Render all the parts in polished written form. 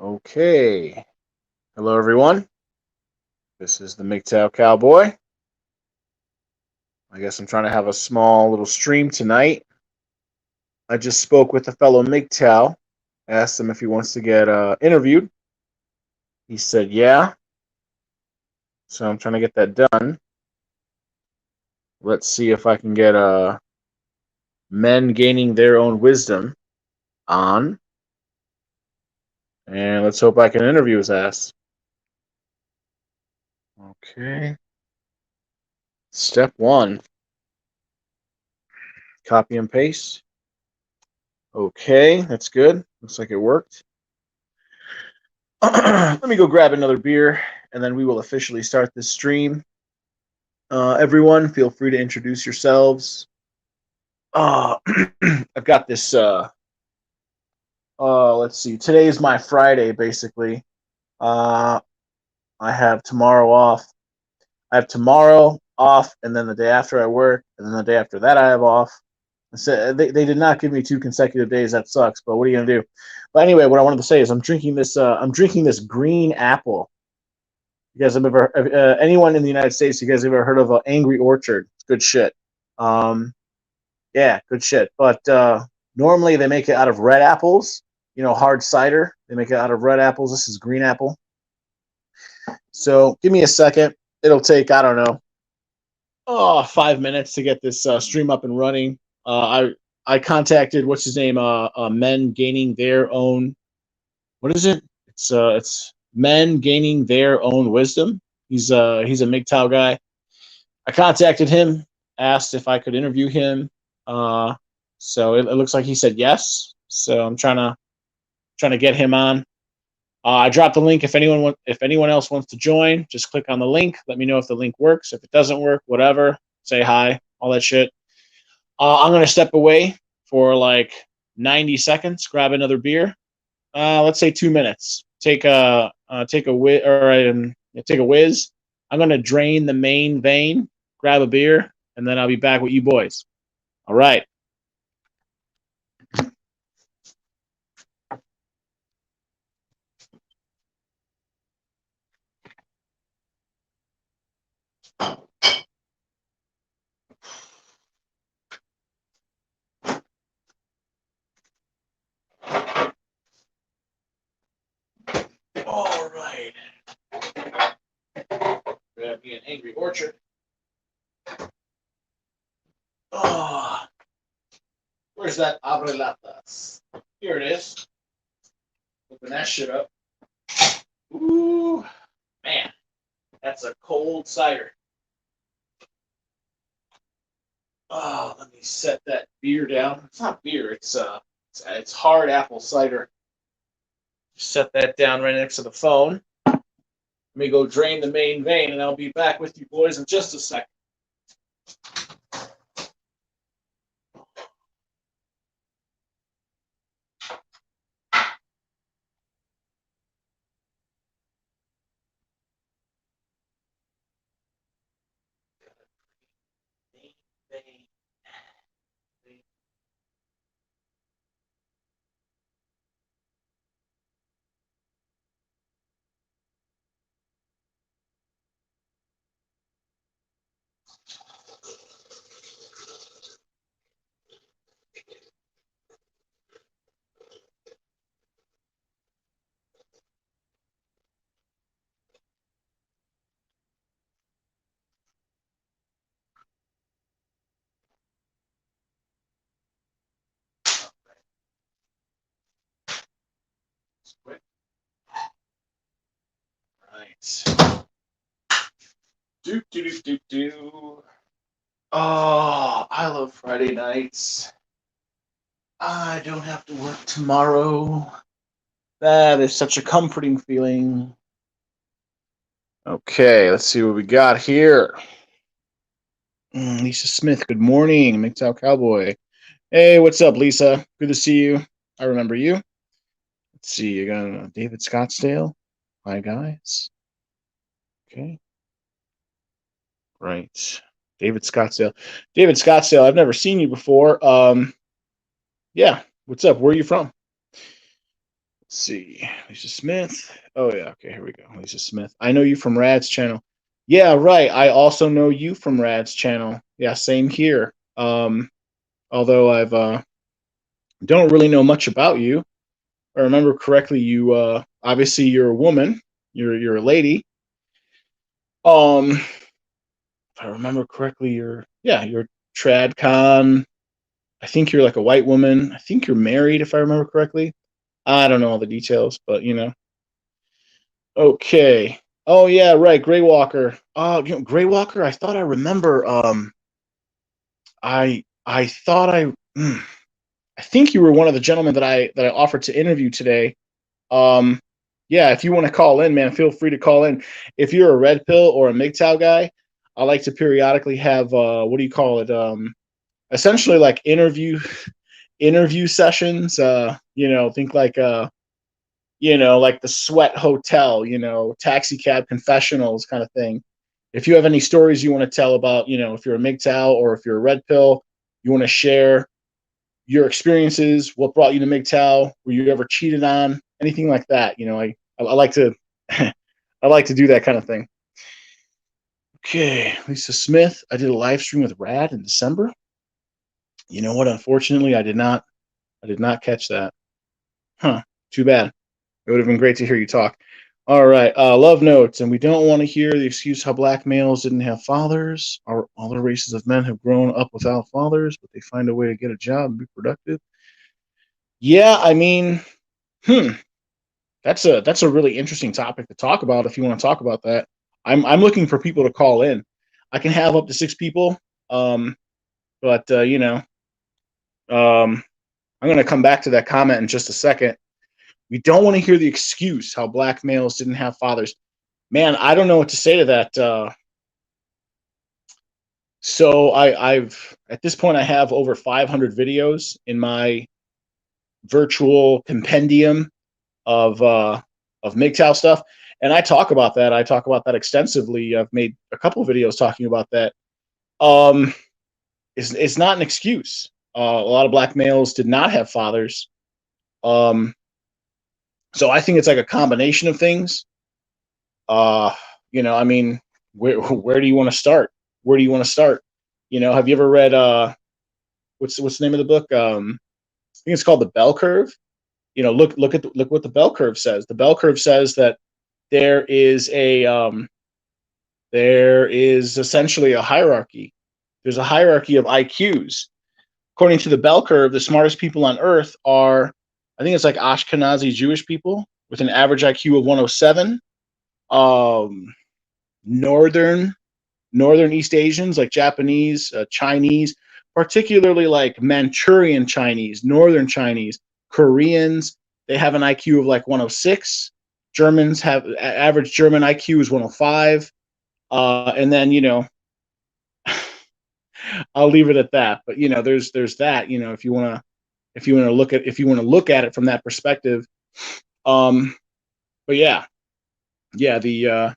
Okay. Hello, everyone. This is the MGTOW Cowboy. I guess I'm trying to have a small little stream tonight. I just spoke with a fellow MGTOW, asked him if he wants to get interviewed. He said, yeah. So I'm trying to get that done. Let's see if I can get Men Gaining Their Own Wisdom on. And let's hope I can interview his ass. Okay. Step 1. Copy and paste. Okay, that's good. Looks like it worked. Let me go grab another beer, and then we will officially start this stream. Everyone, feel free to introduce yourselves. I've got this. Let's see. Today is my Friday, basically. I have tomorrow off. I have tomorrow off, and then the day after I work, and then the day after that I have off. So they did not give me 2 consecutive days. That sucks. But what are you gonna do? But anyway, what I wanted to say is I'm drinking this green apple. You guys have ever anyone in the United States? You guys ever heard of Angry Orchard? It's good shit. Yeah, good shit. But normally they make it out of red apples. Hard cider. They make it out of red apples. This is green apple. So give me a second. It'll take, I don't know, 5 minutes to get this stream up and running. I contacted what's his name? Men Gaining Their Own. What is it? It's Men Gaining Their Own Wisdom. He's a MGTOW guy. I contacted him, asked if I could interview him. So it looks like he said yes. So I'm trying to get him on. I dropped the link. If anyone else wants to join, just click on the link. Let me know if the link works. If it doesn't work, whatever. Say hi, all that shit. I'm gonna step away for like 90 seconds. Grab another beer. Let's say 2 minutes. Take a whiz. I'm gonna drain the main vein, grab a beer, and then I'll be back with you boys. All right. All right. Grab me an Angry Orchard. Oh, where's that abrelatas? Here it is. Open that shit up. Ooh, man, that's a cold cider. Oh, let me set that beer down. It's not beer. It's hard apple cider. Set that down right next to the phone. Let me go drain the main vein, and I'll be back with you boys in just a second. Right. Do. Oh, I love Friday nights. I don't have to work tomorrow. That is such a comforting feeling. Okay, let's see what we got here. Lisa Smith, good morning. MGTOW Cowboy. Hey, what's up, Lisa? Good to see you. I remember you. Let's see, you got David Scottsdale. Hi, guys. Okay. Right. David Scottsdale. David Scottsdale, I've never seen you before. Yeah, what's up? Where are you from? Let's see. Lisa Smith. Oh yeah, okay, here we go. Lisa Smith. I know you from Rad's channel. Yeah, right. I also know you from Rad's channel. Yeah, same here. Although I've don't really know much about you. If I remember correctly, you obviously you're a woman. You're a lady. If I remember correctly, you're tradcon. I think you're like a white woman. I think you're married, if I remember correctly. I don't know all the details, but you know. Okay. Oh yeah, right. Gray Walker. Gray Walker. I thought I remember. I thought I think you were one of the gentlemen that I offered to interview today. Um, yeah, if you want to call in, man, feel free to call in. If you're a red pill or a MGTOW guy, I like to periodically have what do you call it? Essentially like interview sessions. Think like like the Sweat Hotel, taxi cab confessionals kind of thing. If you have any stories you want to tell about, if you're a MGTOW or if you're a red pill, you want to share your experiences, what brought you to MGTOW, were you ever cheated on, anything like that. I like to I like to do that kind of thing. Okay, Lisa Smith. I did a live stream with Rad in December. You know what? Unfortunately, I did not catch that. Huh. Too bad. It would have been great to hear you talk. All right. Love notes. And we don't want to hear the excuse how black males didn't have fathers. Or other races of men have grown up without fathers, but they find a way to get a job and be productive. Yeah, I mean, hmm, that's a really interesting topic to talk about if you want to talk about that. I'm looking for people to call in. I can have up to 6 people. But I'm going to come back to that comment in just a second. We don't want to hear the excuse how black males didn't have fathers. Man, I don't know what to say to that. So I've at this point I have over 500 videos in my virtual compendium of MGTOW stuff, and I talk about that. I talk about that extensively. I've made a couple of videos talking about that. It's not an excuse. A lot of black males did not have fathers. So I think it's like a combination of things. I mean, where do you want to start? Where do you want to start? Have you ever read what's the name of the book? I think it's called The Bell Curve. Look what the bell curve says. The bell curve says that there is essentially a hierarchy. There's a hierarchy of IQs. According to the bell curve, the smartest people on earth are, I think it's like Ashkenazi Jewish people with an average IQ of 107. Northern East Asians like Japanese, Chinese, particularly like Manchurian Chinese, Northern Chinese, Koreans, they have an IQ of like 106. Germans have average German IQ is 105. And then, I'll leave it at that. But there's that, if you want to look at it from that perspective. But yeah, the of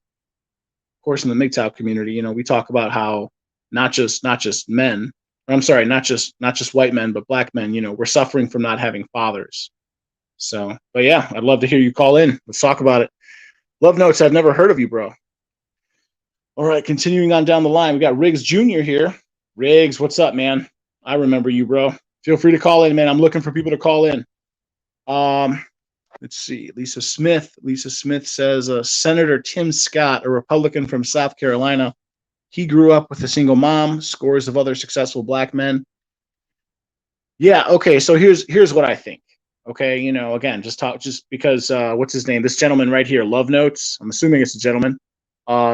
course in the MGTOW community, we talk about how not just men, or I'm sorry, not just white men, but black men, we're suffering from not having fathers. So, but yeah, I'd love to hear you call in. Let's talk about it. Love notes. I've never heard of you, bro. All right, continuing on down the line, we got Riggs Jr. here. Riggs, what's up, man? I remember you, bro. Feel free to call in, man. I'm looking for people to call in. Let's see. Lisa Smith. Lisa Smith says Senator Tim Scott, a Republican from South Carolina. He grew up with a single mom, scores of other successful black men. Yeah, okay, so here's what I think. Okay, again, just because what's his name? This gentleman right here, Love Notes. I'm assuming it's a gentleman.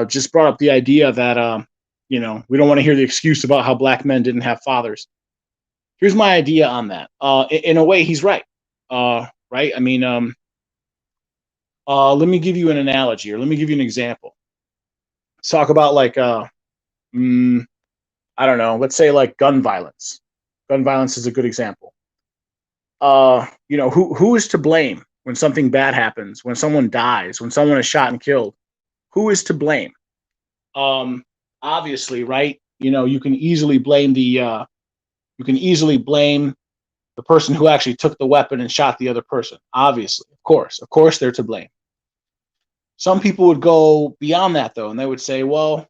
Just brought up the idea that we don't want to hear the excuse about how black men didn't have fathers. Here's my idea on that. In a way, he's right. Right? I mean, let me give you an analogy, or let me give you an example. Let's talk about like I don't know. Let's say like gun violence. Gun violence is a good example. Who is to blame when something bad happens, when someone dies, when someone is shot and killed? Who is to blame? Obviously, right? You can easily blame the person who actually took the weapon and shot the other person. Obviously, of course, they're to blame. Some people would go beyond that though, and they would say, well,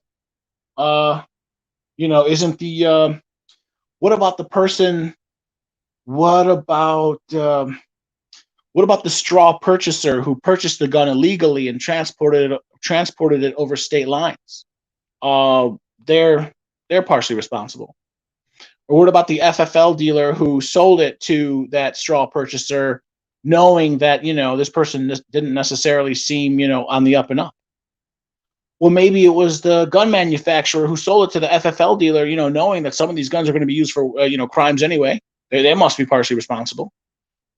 isn't what about the person? What about the straw purchaser who purchased the gun illegally and transported it over state lines? They're partially responsible. Or what about the FFL dealer who sold it to that straw purchaser, knowing that this person didn't necessarily seem on the up and up? Well, maybe it was the gun manufacturer who sold it to the FFL dealer, knowing that some of these guns are going to be used for crimes anyway. They must be partially responsible.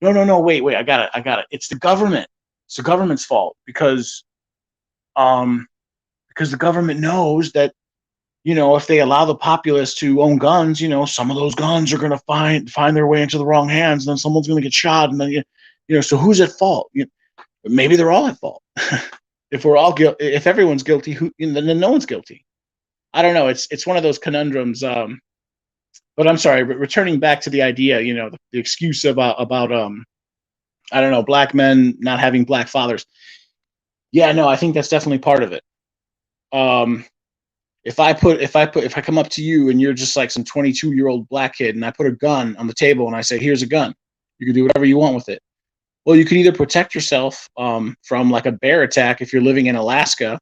No, wait, I got it. It's the government. It's the government's fault because the government knows that if they allow the populace to own guns, some of those guns are going to find their way into the wrong hands, and then someone's going to get shot, and then so who's at fault? Maybe they're all at fault. If everyone's guilty, then no one's guilty. I don't know. It's one of those conundrums. But I'm sorry. Returning back to the idea, the excuse about I don't know, black men not having black fathers. Yeah, no, I think that's definitely part of it. If I come up to you and you're just like some 22-year-old black kid, and I put a gun on the table and I say, "Here's a gun. You can do whatever you want with it." Well, you could either protect yourself from like a bear attack if you're living in Alaska,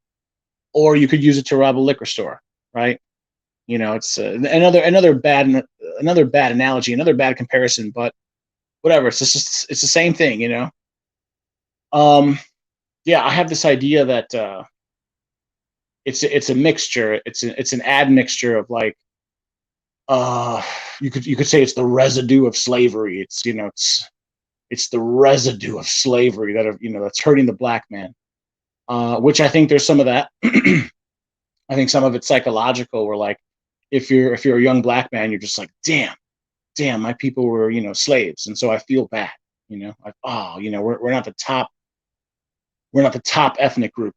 or you could use it to rob a liquor store, right? It's another bad analogy, another bad comparison, but whatever. It's the same thing, Yeah, I have this idea that it's a mixture. It's an admixture of like you could say it's the residue of slavery. It's the residue of slavery that's hurting the black man, which I think there's some of that. I think some of it's psychological, where like if you're a young black man, you're just like, damn, my people were slaves, and so I feel bad. Like, we're not the top ethnic group,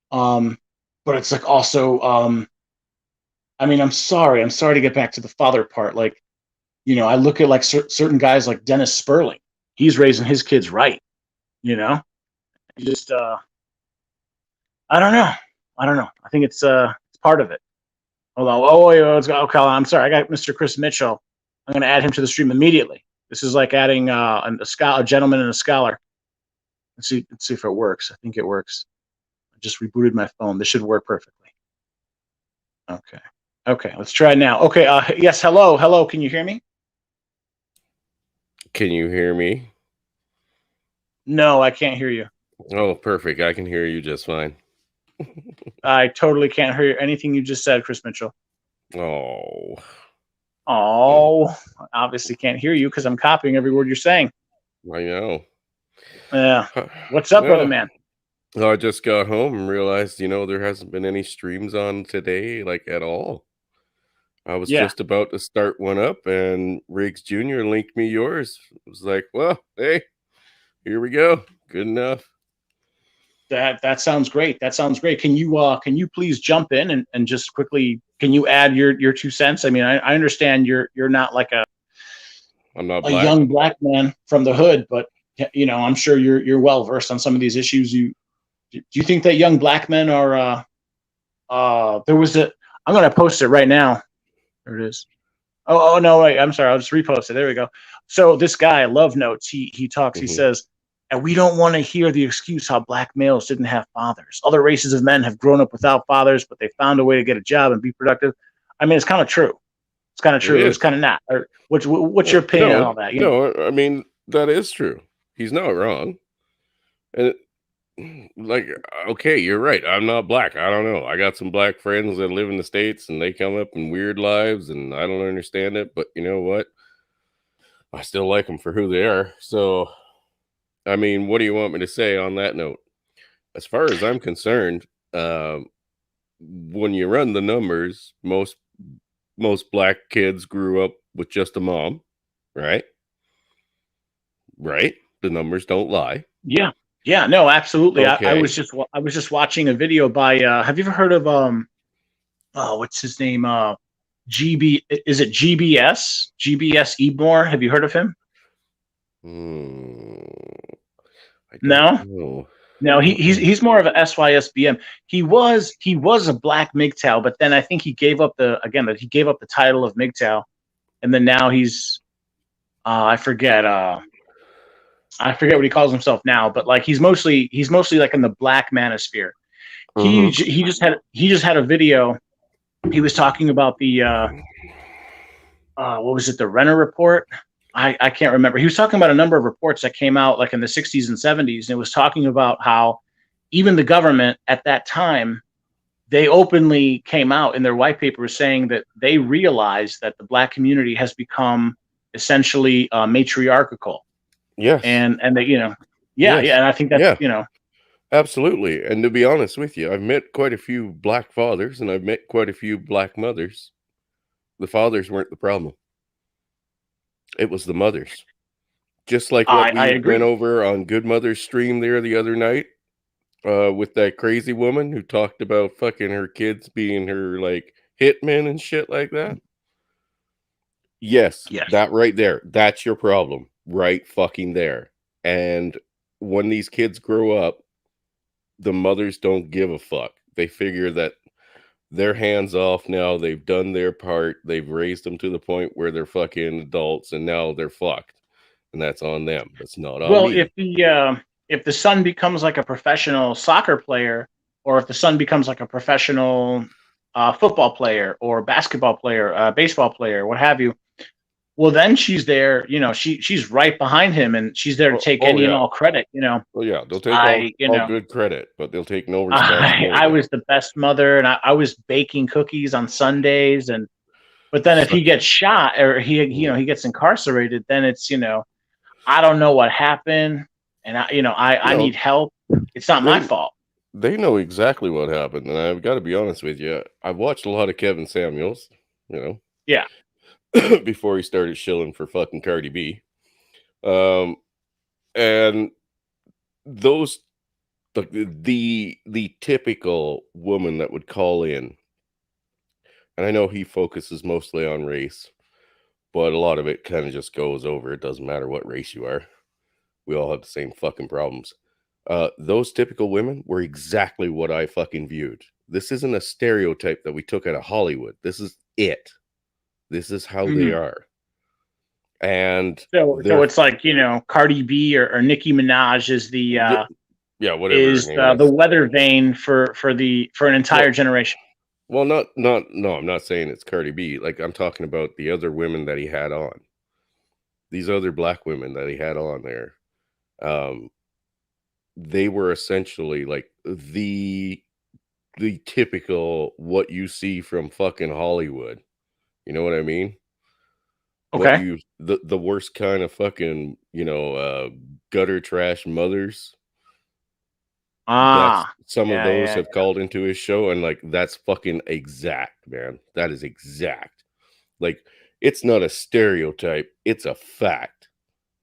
but it's like also I'm sorry to get back to the father part. Like, I look at like certain guys like Dennis Sperling. He's raising his kids right. Just I don't know. I think it's part of it. Hold on. Okay. I'm sorry. I got Mr. Chris Mitchell. I'm going to add him to the stream immediately. This is like adding a gentleman and a scholar. Let's see if it works. I think it works. I just rebooted my phone. This should work perfectly. Okay. Let's try now. Okay. Yes. Hello. Can you hear me? Can you hear me? No, I can't hear you. Oh, perfect. I can hear you just fine. I totally can't hear anything you just said, Chris Mitchell. Oh, I obviously can't hear you because I'm copying every word you're saying. I know. Yeah. What's up, brother man? I just got home and realized, there hasn't been any streams on today, like at all. I was just about to start one up, and Riggs Jr. linked me yours. I was like, well, hey, here we go. Good enough. That sounds great. Can you please jump in and just quickly, can you add your 2 cents? I mean, I understand you're not like I'm not a young black man from the hood, but I'm sure you're well versed on some of these issues. Do you think that young black men are I'm going to post it right now. There it is. Oh no, wait, I'm sorry. I'll just repost it. There we go. So this guy, Love Notes, he talks, he says, and we don't want to hear the excuse how black males didn't have fathers. Other races of men have grown up without fathers, but they found a way to get a job and be productive. I mean, it's kind of true. It's kind of true. It's kind of not. What's your opinion on all that? I mean, that is true. He's not wrong. And like, okay, you're right. I'm not black. I don't know. I got some black friends that live in the States, and they come up in weird lives, and I don't understand it. But you know what? I still like them for who they are. So, I mean, what do you want me to say on that note? As far as I'm concerned, when you run the numbers, most black kids grew up with just a mom, right? Right? The numbers don't lie. Yeah, no, absolutely. Okay. I was just watching a video by have you ever heard of what's his name? GB, is it GBS Ebor? Have you heard of him? Hmm, I don't No. know. No, Uh-uh. he's more of a SYSBM. He was a black MGTOW, but then I think he gave up he gave up the title of MGTOW, and then now he's I forget what he calls himself now, but like he's mostly like in the black manosphere. Mhm. He just had a video. He was talking about the what was it, the Renner report? I can't remember. He was talking about a number of reports that came out like in the 60s and 70s, and it was talking about how even the government at that time, they openly came out in their white papers saying that they realized that the black community has become essentially matriarchal, Yes. and that yeah, Yes. and I think that's Yeah. Absolutely. And to be honest with you, I've met quite a few black fathers and I've met quite a few black mothers. The fathers weren't the problem. It was the mothers. Just like what I we went agree. over on Good Mother's stream there the other night, with that crazy woman who talked about fucking her kids being her like hitmen and shit like that. Yes, Yes. that right there. That's your problem. Right fucking there. And when these kids grow up, the mothers don't give a fuck. They figure that they're hands off now. They've done their part. They've raised them to the point where they're fucking adults and now they're fucked. And that's on them. That's not on Well, me. if the son becomes like a professional soccer player, or if the son becomes like a professional football player or basketball player, baseball player, what have you, well, then she's there. She's right behind him, and she's there to Oh, take oh any and yeah. all credit. Oh yeah. They'll take I, you all know, good credit, but they'll take no I responsibility. was the best mother, and I was baking cookies on Sundays, and but then if he Such gets shot or he gets incarcerated, then it's I don't know what happened, and I no, need help. It's not my they fault. they know exactly what happened, and I've got to be honest with you. I've watched a lot of Kevin Samuels, you Yeah. know, before he started shilling for fucking Cardi B. Um, and those the typical woman that would call in, and I know he focuses mostly on race, but a lot of it kind of just goes over. It doesn't matter what race you are. We all have the same fucking problems. Those typical women were exactly what I fucking viewed. This isn't a stereotype that we took out of Hollywood. This is it. This is how they Mhm. are. And So they're it's like Cardi B or Nicki Minaj is the yeah, yeah, whatever her name the is. weather vane for an entire Well, generation. not no, I'm not saying it's Cardi B. Like I'm talking about the other women that he had on. These other black women that he had on there. Um, they were essentially like the typical what you see from fucking Hollywood. You know what I mean? What Okay. you the worst kind of fucking, gutter trash mothers. That's Ah. some of Yeah. those Yeah. have called into his show, and like that's fucking exact, man. That is exact. Like it's not a stereotype, it's a fact.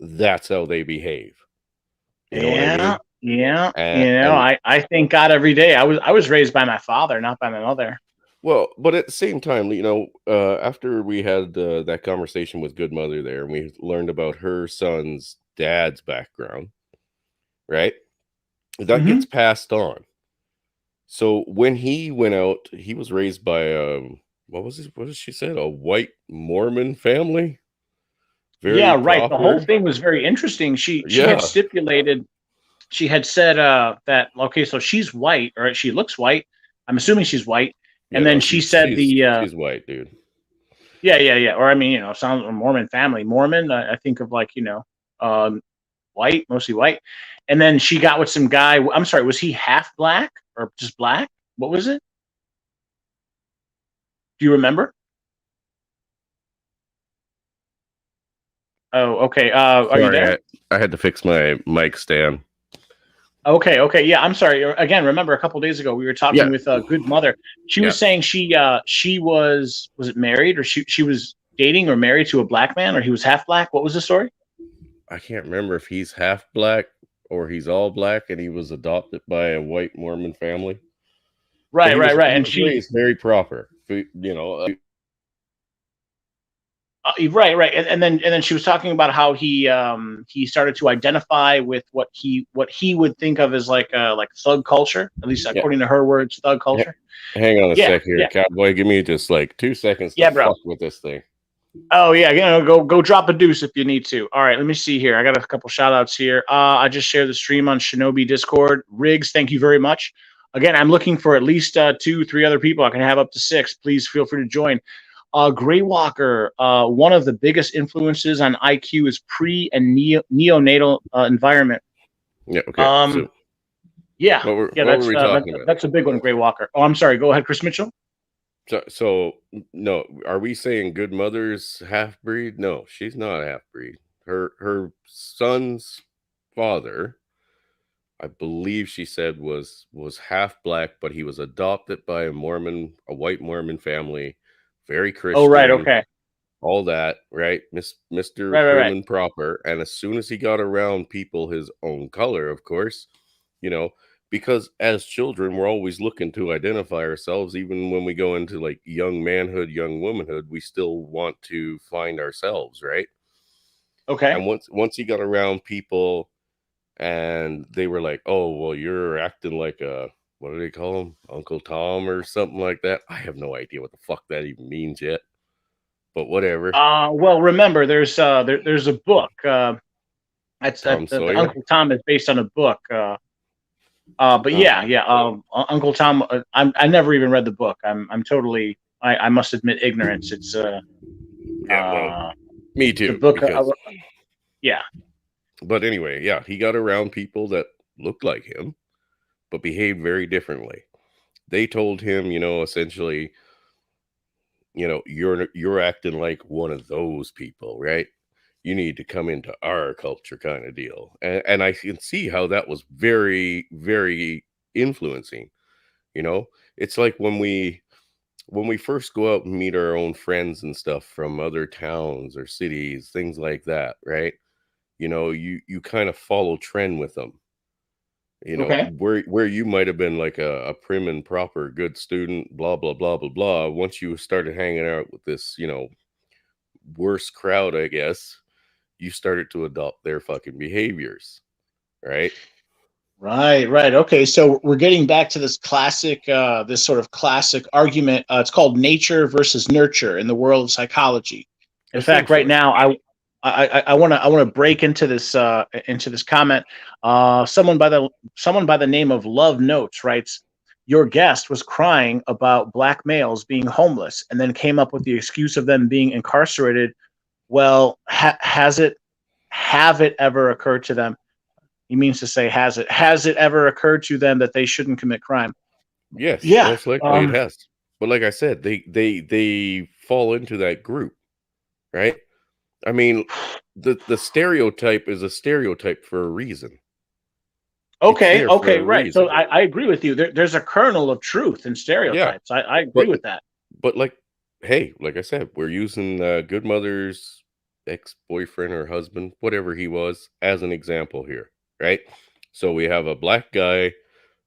That's how they behave. You know what I Yeah. mean? Yeah. And I thank God every day. I was raised by my father, not by my mother. well, but at the same time, after we had that conversation with Good Mother there, and we learned about her son's dad's background, right? That gets Hmm. passed on. So when he went out, he was raised by what was it? What did she said? A white Mormon family, very Yeah. Right. The whole proper. thing was very interesting. She had Yeah, stipulated. She had said that okay, so she's white, or she looks white. I'm assuming she's white. yeah. And No, then she said she's white, dude. yeah. Or I mean, sounds a Mormon family. Mormon, I think of like, um, white, mostly white. And then she got with some guy. I'm sorry, was he half black or just black? What was it? Do you remember? Oh, okay. Are you Sorry, there? I had to fix my mic stand. Okay. Yeah, I'm sorry. Again, remember a couple days ago we were Yeah, talking with a good mother. She yeah. was saying she was it married, or she was dating or married to a black man, or he was half black. What was the story? I can't remember if he's half black or he's all black, and he was adopted by a white Mormon family. But Right. he And was she raised very proper. Right, and then she was talking about how he started to identify with what he would think of as like thug culture, at least Yeah. according to her words, thug culture. Hang on a Yeah, sec here, yeah, cowboy. Give me just like 2 seconds to yeah, bro. fuck with this thing. Oh yeah, go drop a deuce if you need to. All right, let me see here. I got a couple shout outs here. I just shared the stream on Shinobi Discord. Riggs, thank you very much. Again, I'm looking for at least 2, 3 other people. I can have up to 6. Please feel free to join. Gray Walker, one of the biggest influences on IQ is pre and neonatal environment. Yeah. Okay. Um, So yeah, yeah, what were we talking about? that's a big one, Gray Walker. Oh, I'm sorry. Go ahead, Chris Mitchell. So no, are we saying good mother's half breed? No, she's not half breed. Her son's father, I believe she said was half black, but he was adopted by a white Mormon family, very Oh, right. Christian, Okay. all that, right? Mr. Right. Prim and proper. And as soon as he got around people his own color, of course, you know, because as children, we're always looking to identify ourselves, even when we go into like young manhood, young womanhood, we still want to find ourselves, right? Okay. And once he got around people and they were like, "Oh, well, you're acting like a what do they call him, Uncle Tom or something like that." I have no idea what the fuck that even means yet, but whatever. Well, remember, there's a book. That's that Tom the Sawyer. Uncle Tom is based on a book. But Oh, yeah. Uncle Tom. I never even read the book. I'm totally. I must admit ignorance. It's yeah. Well, uh me the too. book. Because, Yeah. but anyway, yeah, he got around people that looked like him, but behaved very differently. They told him, essentially, you're acting like one of those people, right? You need to come into our culture, kind of deal. And I can see how that was very, very influencing. You know, it's like when we first go out and meet our own friends and stuff from other towns or cities, things like that, right? You kind of follow trend with them. Okay. Where you might have been like a prim and proper good student, blah blah blah blah blah. Once you started hanging out with this, worse crowd, I guess, you started to adopt their fucking behaviors, right? Right. Okay, so we're getting back to this sort of classic argument. It's called nature versus nurture in the world of psychology. In fact, right Essentially. now, I want to break into this comment. Someone by the name of Love Notes writes, "Your guest was crying about black males being homeless, and then came up with the excuse of them being incarcerated. Well, have it ever occurred to them?" He means to say, has it ever occurred to them that they shouldn't commit crime? Yes, Yeah. most likely it has. But like I said, they fall into that group, right? I mean, the stereotype is a stereotype for a reason. It's there for Okay, a right. So reason. I agree with you. There's a kernel of truth in Yeah. stereotypes. I agree But with that. like, hey, like I said, we're using good mother's ex-boyfriend or husband, whatever he was, as an example here, right? So we have a black guy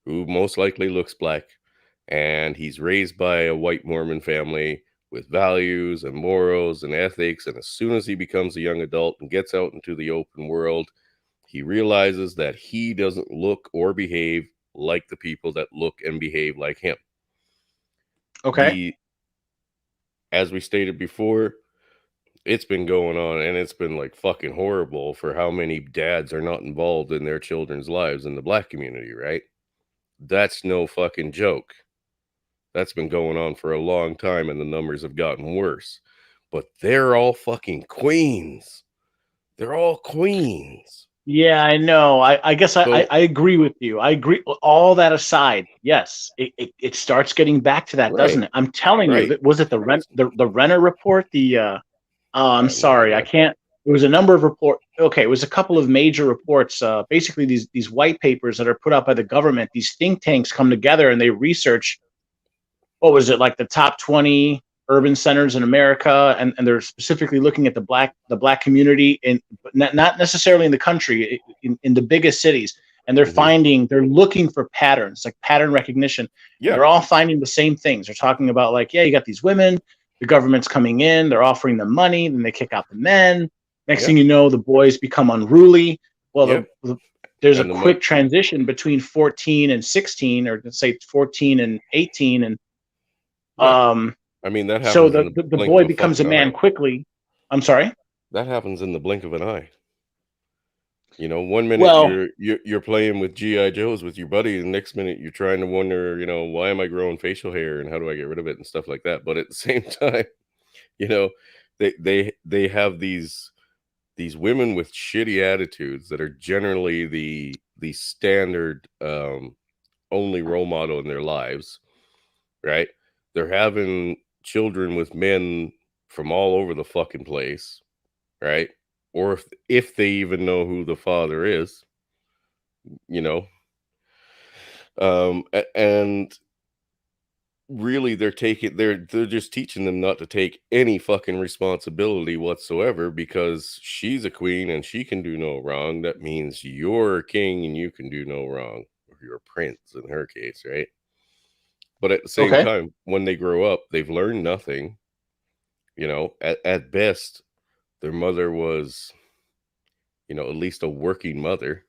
who most likely looks black, and he's raised by a white Mormon family with values and morals and ethics. And as soon as he becomes a young adult and gets out into the open world, he realizes that he doesn't look or behave like the people that look and behave like him. Okay. The As we stated before, it's been going on and it's been like fucking horrible for how many dads are not involved in their children's lives in the black community, right? That's no fucking joke. That's been going on for a long time and the numbers have gotten worse. But they're all fucking queens. They're all queens. Yeah, I know. I guess So, I agree with you. I agree. All that aside, yes, it starts getting back to that, right, doesn't it? I'm telling you. right. That was it. The Renner report. I I'm have no sorry, I idea. can't. There was a number of report. Okay, it was a couple of major reports. Basically, these white papers that are put out by the government. These think tanks come together and they research, what was it, like the top 20 urban centers in America, and they're specifically looking at the black community in, but not necessarily in the country, in the biggest cities, and Hmm. they're looking for patterns, like pattern recognition, and Yeah. they're all finding the same things. They're talking about, like, yeah, you got these women. the government's coming in, they're offering them money, then they kick out the men. Next Yeah. thing you know, the boys become unruly. Well, Yep. there's a And the money. quick transition between 14 and 16, or let's say 14 and 18, and Yeah. um, I mean, that so happens in the, the the the blink of boy a becomes a fucking man eye. quickly. I'm sorry. That happens in the blink of an eye. You know, one minute Well, you're playing with GI Joes with your buddy, and the next minute you're trying to wonder, why am I growing facial hair and how do I get rid of it and stuff like that. But at the same time, you know, they have these women with shitty attitudes that are generally the standard only role model in their lives, right? They're having children with men from all over the fucking place, right? Or if they even know who the father is, you know. And really they're just teaching them not to take any fucking responsibility whatsoever because she's a queen and she can do no wrong. That means you're a king and you can do no wrong. Or you're a prince in her case, right? But at the same okay, time, when they grow up, they've learned nothing. At best, their mother was, at least a working mother,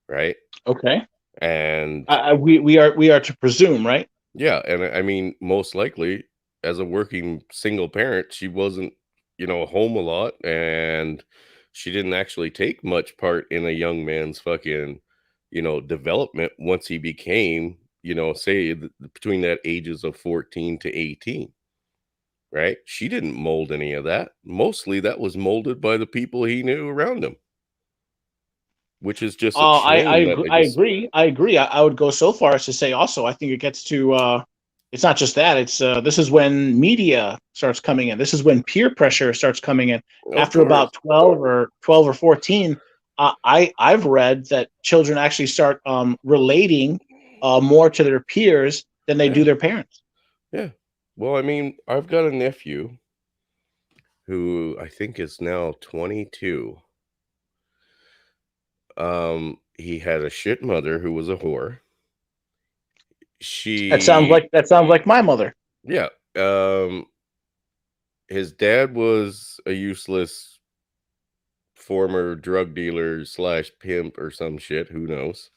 right? okay. And We are to presume, right? yeah, and I mean, most likely, as a working single parent, she wasn't, home a lot, and she didn't actually take much part in a young man's fucking, development once he became, say between that ages of 14 to 18, right? She didn't mold any of that. Mostly that was molded by the people he knew around him, which is just a shame that they I just, agree. I agree. I would go so far as to say also, I think it gets to it's not just that. It's this is when media starts coming in. This is when peer pressure starts coming in. of After about course, 12 or 14, I've read that children actually start relating more to their peers than they do yeah, their parents. yeah. Well, I mean, I've got a nephew who I think is now 22. He had a shit mother who was a whore. She That sounds like my mother. Yeah, his dad was a useless former drug dealer slash pimp or some shit, who knows,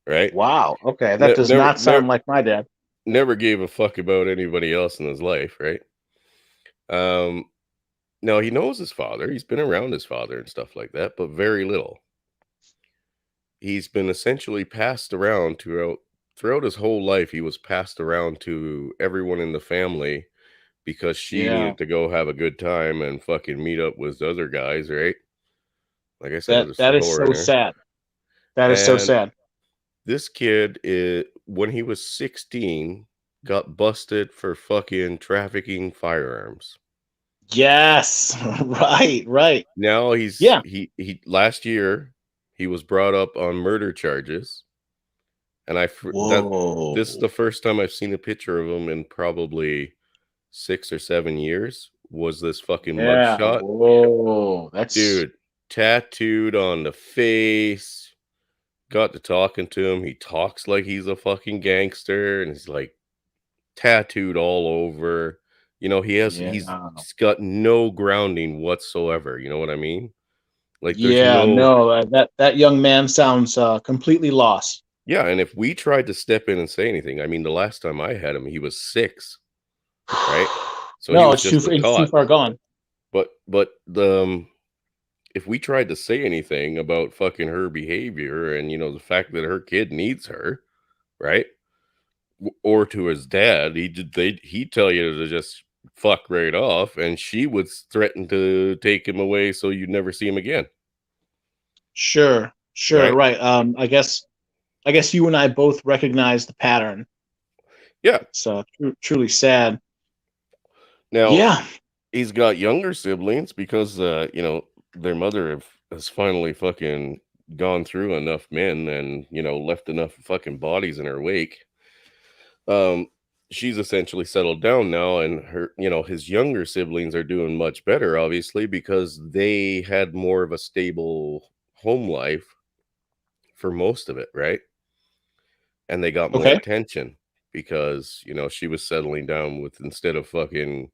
right? Wow. Okay, that does Never not sound like my dad. never gave a fuck about anybody else in his life, right? Um, Now he knows his father, he's been around his father and stuff like that, but very little. He's been essentially passed around throughout his whole life. He was passed around to everyone in the family because she Yeah, needed to go have a good time and fucking meet up with the other guys, right? Like I said, there's a that is whore in so her. sad. That is so And sad. this kid, when he was 16, got busted for fucking trafficking firearms. Yes. Right, right. Now Yeah. he last year he was brought up on murder charges. And this is Whoa. the first time I've seen a picture of him in probably 6 or 7 years, was this fucking Yeah. mugshot. Whoa. That's Dude, tattooed on the face, got to talking to him, he talks like he's a fucking gangster, and he's, like, tattooed all over. yeah. He's got no grounding whatsoever, you know what I mean? Like, there's Yeah, no. no, that young man sounds completely lost. Yeah, and if we tried to step in and say anything, I mean, the last time I had him, he was 6. Right? So he No, was just a it's too tot. far gone. But if we tried to say anything about fucking her behavior and, the fact that her kid needs her, right? Or to his dad, he'd tell you to just fuck right off, and she would threaten to take him away so you'd never see him again, Sure, sure, right? right. I guess you and I both recognize the pattern. Yeah. It's truly sad. Now Yeah, he's got younger siblings because their mother has finally fucking gone through enough men and left enough fucking bodies in her wake. um she's essentially settled down now, and his younger siblings are doing much better, obviously, because they had more of a stable home life for most of it, right? And they got more okay. attention because she was settling down with, instead of fucking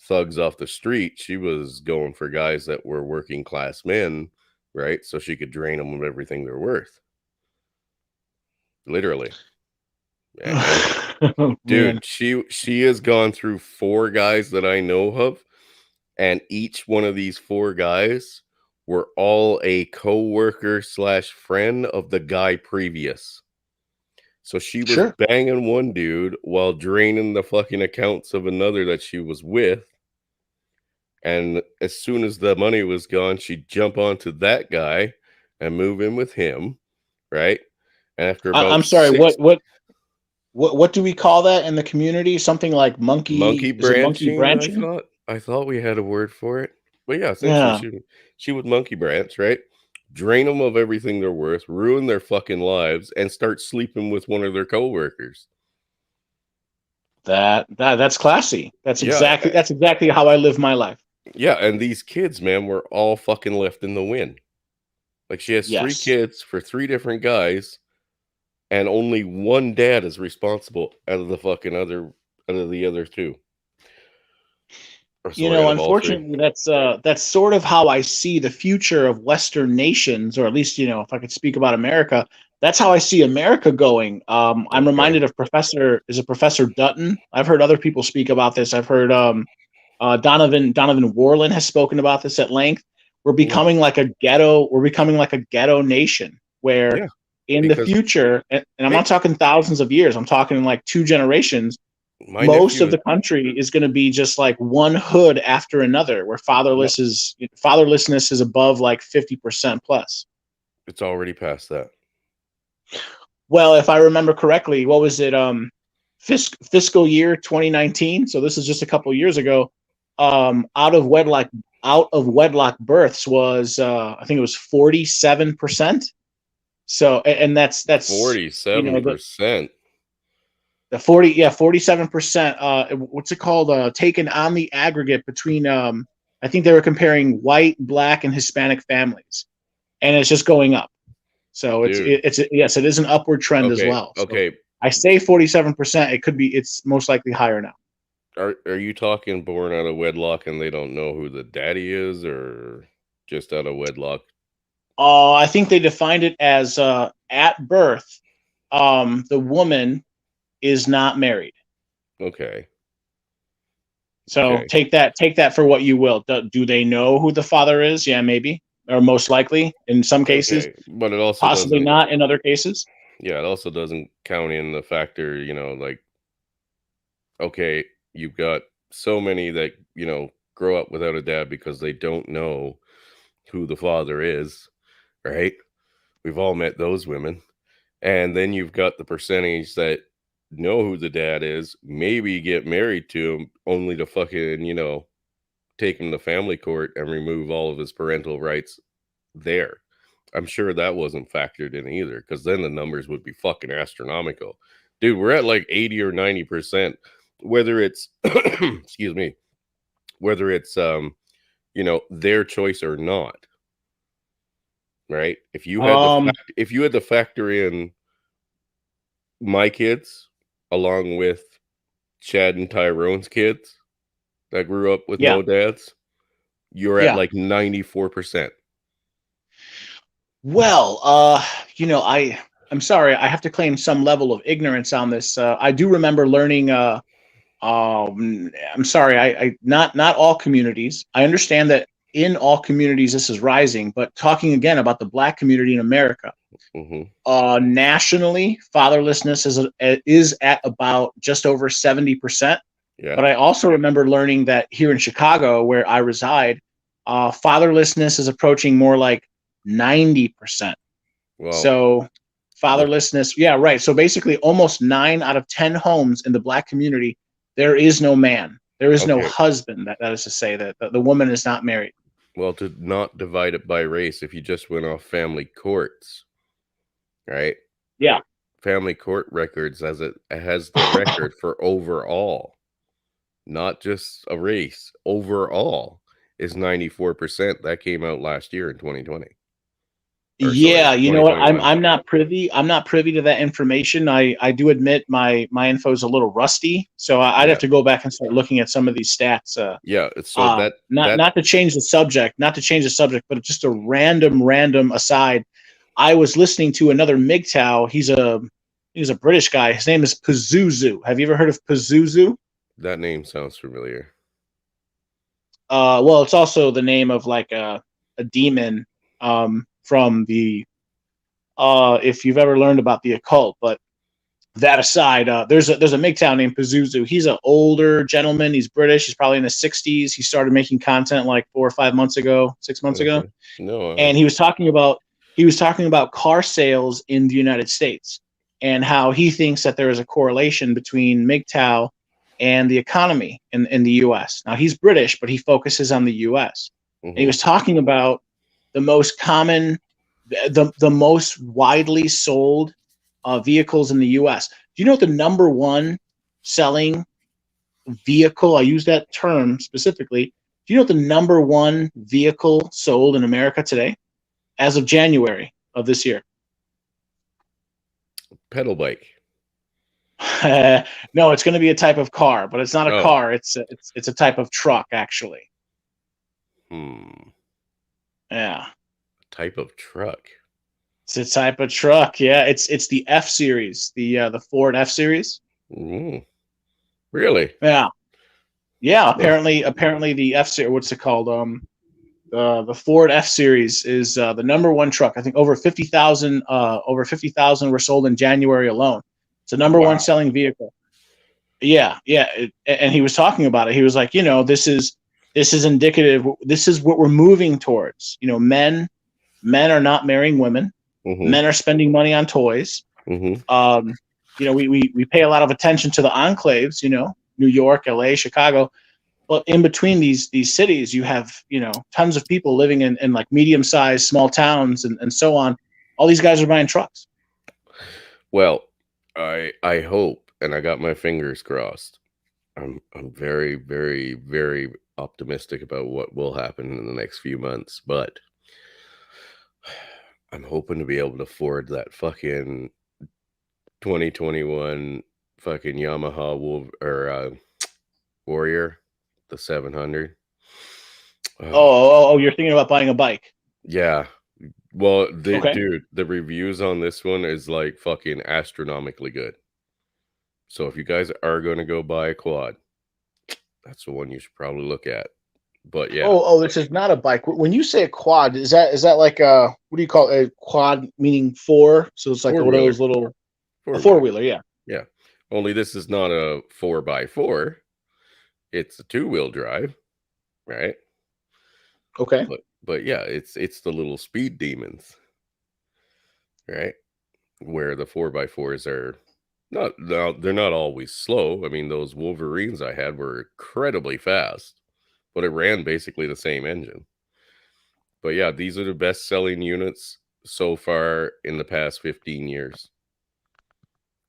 thugs off the street. She was going for guys that were working class men, right? So she could drain them of everything they're worth. Literally. And Oh, man. dude, she has gone through 4 guys that I know of, and each one of these 4 guys were all a co-worker slash friend of the guy previous. So she was Sure. banging one dude while draining the fucking accounts of another that she was with. And as soon as the money was gone, she'd jump onto that guy and move in with him, right? And after I'm about sorry. 6 What do we call that in the community? Something like monkey? monkey Is it monkey branching, branching? I thought we had a word for it. But yeah, essentially Yeah, she would monkey branch, right? Drain them of everything they're worth, ruin their fucking lives, and start sleeping with one of their coworkers. that's classy. Yeah, That's exactly how I live my life. yeah, and these kids, man, were all fucking left in the wind. Like she has 3 Yes. kids for 3 different guys, and only one dad is responsible out of the other 2. Or sorry, out of all 3. Unfortunately, that's sort of how I see the future of Western nations, or at least, if I could speak about America, that's how I see America going. I'm Okay. reminded of Professor Dutton. I've heard other people speak about this. I've heard Donovan Warland has spoken about this at length. We're Yeah. becoming like a ghetto. We're becoming like a ghetto nation where Yeah. in the Because future, and I'm hey, not talking thousands of years, I'm talking like 2 generations, my most of nephew the country is going to be just like one hood after another, where yep, fatherlessness is above like 50% plus. it's already past that. Well, if I remember correctly, what was it? Fiscal year 2019. So this is just a couple years ago. Out of wedlock births was I think it was 47%. So and that's the 47%. 47%. What's it called? Taken on the aggregate between I think they were comparing white, black, and Hispanic families, and it's just going up. So Dude. yes, it is an upward trend as Okay. well. So Okay. I say 47%. It's most likely higher now. Are you talking born out of wedlock and they don't know who the daddy is, or just out of wedlock? I think they defined it as at birth, the woman is not married. Okay. So Okay. take that for what you will. Do they know who the father is? Yeah, maybe, or most likely in some cases, Okay. But it also possibly doesn't, not in other cases. yeah, it also doesn't count in the factor, like, okay, you've got so many that, grow up without a dad because they don't know who the father is, right? We've all met those women. And then you've got the percentage that know who the dad is, maybe get married to him, only to fucking, take him to family court and remove all of his parental rights there. I'm sure that wasn't factored in either, because then the numbers would be fucking astronomical. Dude, we're at like 80 or 90%, whether it's excuse me, whether it's their choice or not, right? Um, If you had to factor in my kids along with Chad and Tyrone's kids that grew up with yeah, no dads, you're at yeah. like 94%. Well, I'm sorry, I have to claim some level of ignorance on this. I do remember learning. I'm sorry, not all communities. I understand that in all communities this is rising, but talking again about the Black community in America, Hmm. nationally, fatherlessness is at about just over 70%. Yeah. But I also remember learning that here in Chicago, where I reside, fatherlessness is approaching more like 90%. Well, So look, fatherlessness, yeah, right. So basically, almost 9 out of 10 homes in the Black community, there is no man, there is no okay. husband. That is to say that the woman is not married. Well, to not divide it by race, if you just went off family courts, right? Yeah. Family court records as it has the record for overall, not just a race, overall is 94%. That came out last year in 2020. Or sorry, Yeah, you know what? I'm 2021. I'm not privy. I'm not privy to that information. I do admit my info is a little rusty, so I'd Yeah. have to go back and start looking at some of these stats. Yeah. So Not that not to change the subject, not to change the subject, but just a random aside. I was listening to another MGTOW. He's a British guy. His name is Pazuzu. Have you ever heard of Pazuzu? that name sounds familiar. Well, it's also the name of like a demon from the if you've ever learned about the occult. But that aside, there's a MGTOW named Pazuzu. He's an older gentleman. He's British. He's probably in his 60s. He started making content like 4 or 5 months ago, 6 months ago, Okay. No. and he was talking about car sales in the United States and how he thinks that there is a correlation between MGTOW and the economy in the U.S. Now he's British, but he focuses on the U.S. And he Mm-hmm. was talking about the most common, the most widely sold vehicles in the U.S. Do you know what the number one selling vehicle? I use that term specifically. Do you know what the number one vehicle sold in America today, as of January of this year? Pedal bike. No, it's going to be a type of car, but it's not a Oh. car. It's a type of truck, actually. Hmm. Yeah, Type of truck. it's a type of truck. Yeah, it's the F series, the Ford F series. Mm. Really? Yeah, yeah. Huh. Apparently the F series. What's it called? The Ford F series is the number one truck. I think over 50,000 were sold in January alone. It's the number one Wow. selling vehicle. Yeah, yeah. And he was talking about it. He was like, this is indicative. This is what we're moving towards. Men are not marrying women. Mm-hmm. Men are spending money on toys. Mm-hmm. We pay a lot of attention to the enclaves. New York, L.A., Chicago. But in between these cities, you have tons of people living in like medium sized small towns and so on. All these guys are buying trucks. Well, I hope, and I got my fingers crossed. I'm very, very, very optimistic about what will happen in the next few months, but I'm hoping to be able to afford that fucking 2021 fucking Yamaha Warrior, the 700. You're thinking about buying a bike. Yeah. Well, Okay. dude, the reviews on this one is like fucking astronomically good. So if you guys are going to go buy a quad, that's the one you should probably look at. But yeah, This is not a bike. When you say a quad, is that like what do you call it? A quad meaning four? So it's like four one of wheeler, those little a four four wheeler. wheeler, yeah. Yeah. Only this is not a 4x4. It's a two-wheel drive, right? Okay. But yeah, it's the little speed demons, right? Where the 4x4s are not, now they're not always slow. I mean, those Wolverines I had were incredibly fast, but it ran basically the same engine. But yeah, these are the best selling units so far in the past 15 years.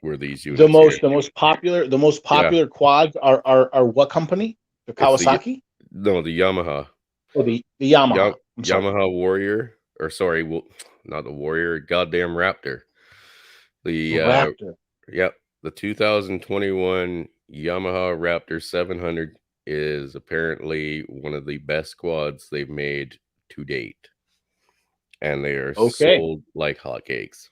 Were these The units here? most the most popular the most Yeah, popular quads are what company? The it's the Kawasaki no, the Yamaha. or the Yamaha? I'm sorry, Yamaha Warrior, or sorry, not the Warrior, goddamn Raptor. the The Raptor. yep, the 2021 Yamaha Raptor 700 is apparently one of the best quads they've made to date, and they are Okay. sold like hotcakes.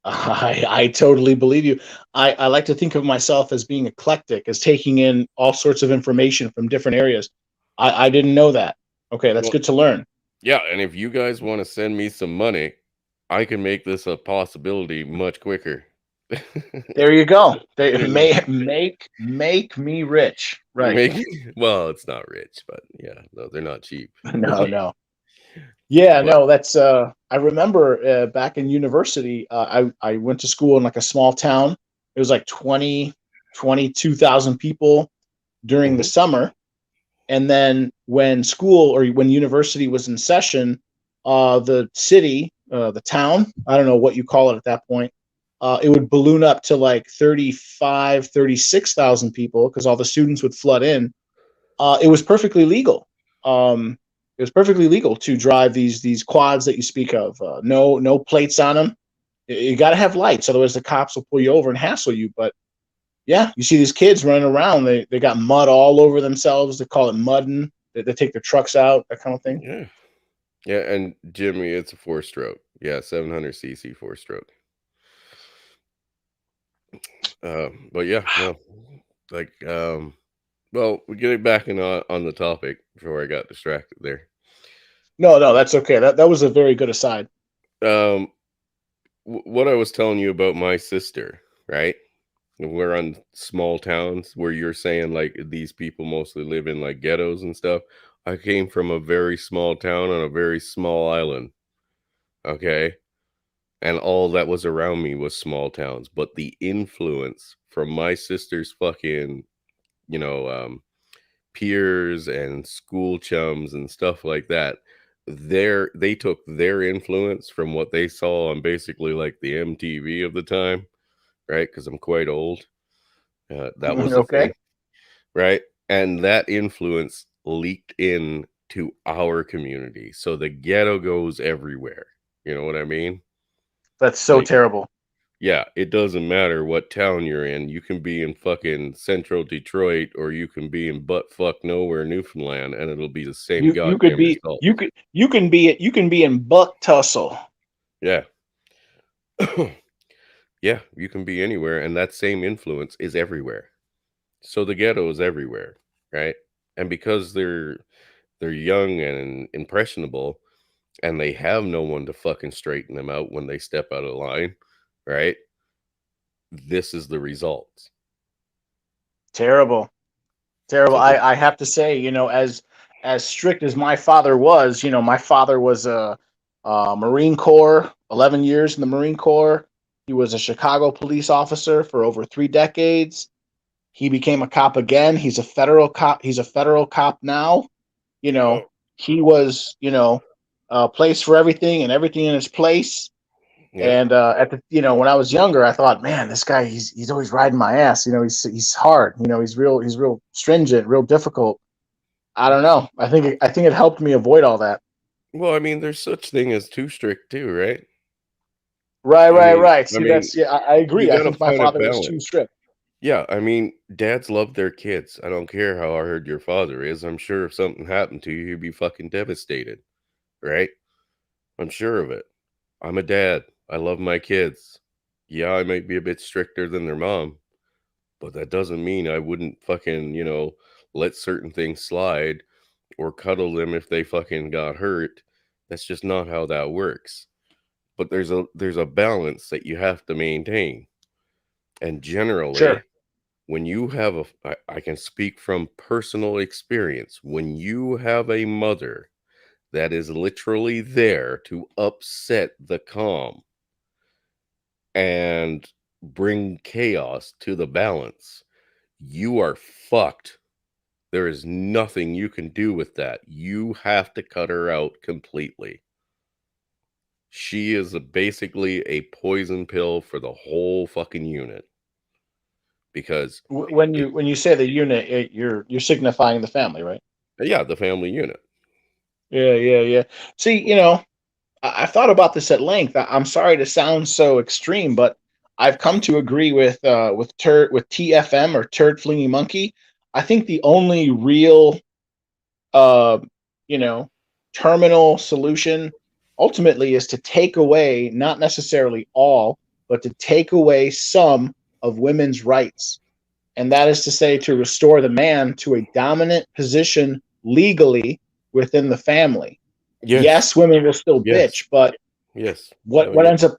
I totally believe you. I like to think of myself as being eclectic, as taking in all sorts of information from different areas. I didn't know that. Okay, that's Well, good to learn. yeah, and if you guys want to send me some money, I can make this a possibility much quicker. There you go. They You know, make me rich. Right. make well, it's not rich, but yeah, no, they're not cheap. No, no. Yeah, But no, that's I remember back in university, I went to school in like a small town. It was like 22,000 people during the mhm, summer. And then when school or when university was in session, the city, the town, I don't know what you call it at that point, it would balloon up to like 36,000 people because all the students would flood in. It was perfectly legal. Um, it was perfectly legal to drive these quads that you speak of. No plates on them. You got to have lights, otherwise the cops will pull you over and hassle you. But yeah, you see these kids running around. They got mud all over themselves. They call it mudding. They take their trucks out, that kind of thing. Yeah. Yeah, and Jimmy, it's a four-stroke. Yeah, 700cc four-stroke. But yeah, no, like, well, we're getting back on the topic before I got distracted there. No, that's okay. That was a very good aside. Um, what I was telling you about my sister, right? We're on small towns where you're saying like these people mostly live in like ghettos and stuff. I came from a very small town on a very small island. Okay. And all that was around me was small towns. But the influence from my sister's fucking, you know, peers and school chums and stuff like that, they took their influence from what they saw on basically like the MTV of the time, right? Because I'm quite old. That was the Okay, thing, right? And that influence leaked in to our community. So the ghetto goes everywhere. You know what I mean? that's so Like, terrible. yeah, it doesn't matter what town you're in. You can be in fucking central Detroit or you can be in butt fuck nowhere Newfoundland and it'll be the same You could goddamn be result. you can be in Buck Tussle. Yeah. Yeah, you can be anywhere and that same influence is everywhere. So the ghetto is everywhere, right? And because they're young and impressionable and they have no one to fucking straighten them out when they step out of line, right? This is the result. Terrible. Terrible. So I have to say, as strict as my father was, my father was a Marine Corps, 11 years in the Marine Corps. He was a Chicago police officer for over 3 decades. He became a cop again. He's a federal cop. He's a federal cop now. You know, oh, he was, a place for everything and everything in its place. yeah. And at the, when I was younger, I thought, man, this guy, he's always riding my ass. He's hard. He's real stringent, real difficult. I don't know. I think it helped me avoid all that. Well, I mean, there's such thing as too strict too, right? Right, I right, mean, right. I See, mean, that's yeah. I you agree. I got to think my find a father was too balance. strict. Yeah, I mean, dads love their kids. I don't care how hard your father is. I'm sure if something happened to you, you'd be fucking devastated, right? I'm sure of it. I'm a dad. I love my kids. Yeah, I might be a bit stricter than their mom, but that doesn't mean I wouldn't fucking, let certain things slide or cuddle them if they fucking got hurt. That's just not how that works. But there's a balance that you have to maintain. And Sure, generally, when you have I can speak from personal experience, when you have a mother that is literally there to upset the calm and bring chaos to the balance, you are fucked. There is nothing you can do with that. You have to cut her out completely. She is basically a poison pill for the whole fucking unit because when it, you say the unit, you're signifying the family, right? yeah, the family unit. Yeah, yeah, yeah. See, I've thought about this at length. I'm sorry to sound so extreme, but I've come to agree with TFM or Turd Flinging Monkey. I think the only real uh, you know terminal solution ultimately is to take away, not necessarily all, but to take away some of women's rights, and that is to say to restore the man to a dominant position legally within the family. Yes, Yes, women will still yes, bitch, but yes. what Oh what yeah. ends up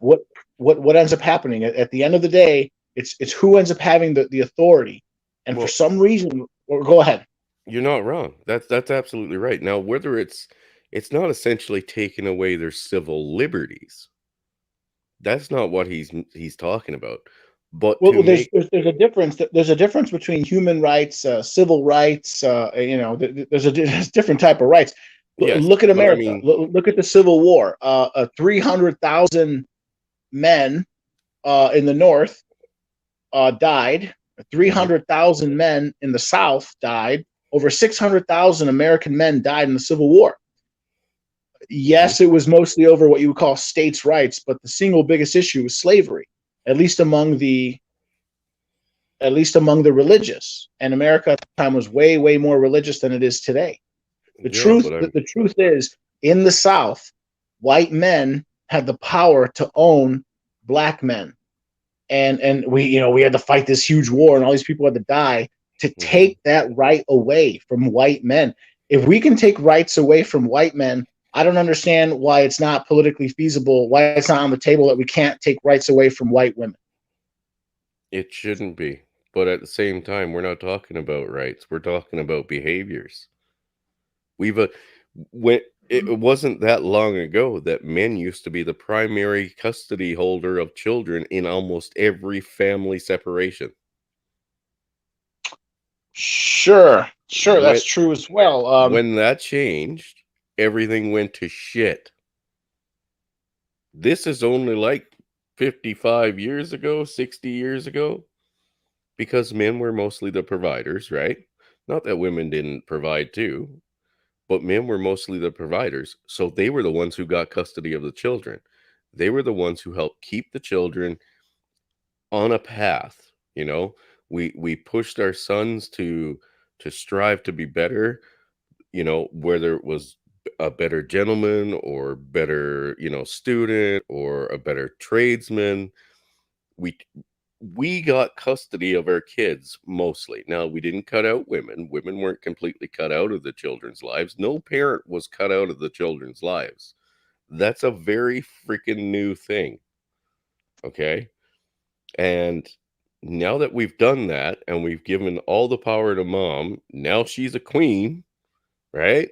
what ends up happening at the end of the day, it's who ends up having the authority. And for Well, some reason, well, go ahead. you're not wrong. That's absolutely right. Now, whether it's not essentially taking away their civil liberties. That's not what he's talking about. But to Well, make there's a difference. There's a difference between human rights, civil rights. There's there's different type of rights. yes, Look at but I America. mean, Look at the Civil War. 300,000 men in the North died. mhm, 300,000 men in the South died. Over 600,000 American men died in the Civil War. Mhm. Yes, it was mostly over what you would call states' rights, but the single biggest issue was slavery, at least among the religious. And America at the time was way, way more religious than it is today. The Yeah, truth, but the, I'm the truth is, in the South, white men had the power to own black men, and we had to fight this huge war, and all these people had to die to Mhm. take that right away from white men. If we can take rights away from white men, I don't understand why it's not politically feasible, why it's not on the table that we can't take rights away from white women. It shouldn't be. But at the same time, we're not talking about rights. We're talking about behaviors. We've when it wasn't that long ago that men used to be the primary custody holder of children in almost every family separation. Sure, When that's true as well. when that changed, everything went to shit. This is only like 55 years ago, 60 years ago, because men were mostly the providers, right? Not that women didn't provide too, but men were mostly the providers. So they were the ones who got custody of the children. They were the ones who helped keep the children on a path, you know? We pushed our sons to strive to be better, whether it was a better gentleman or better, student or a better tradesman. We we got custody of our kids mostly. Now, we didn't cut out women. Women weren't completely cut out of the children's lives. No parent was cut out of the children's lives. That's a very freaking new thing. Okay. And now that we've done that and we've given all the power to mom, now she's a queen, right?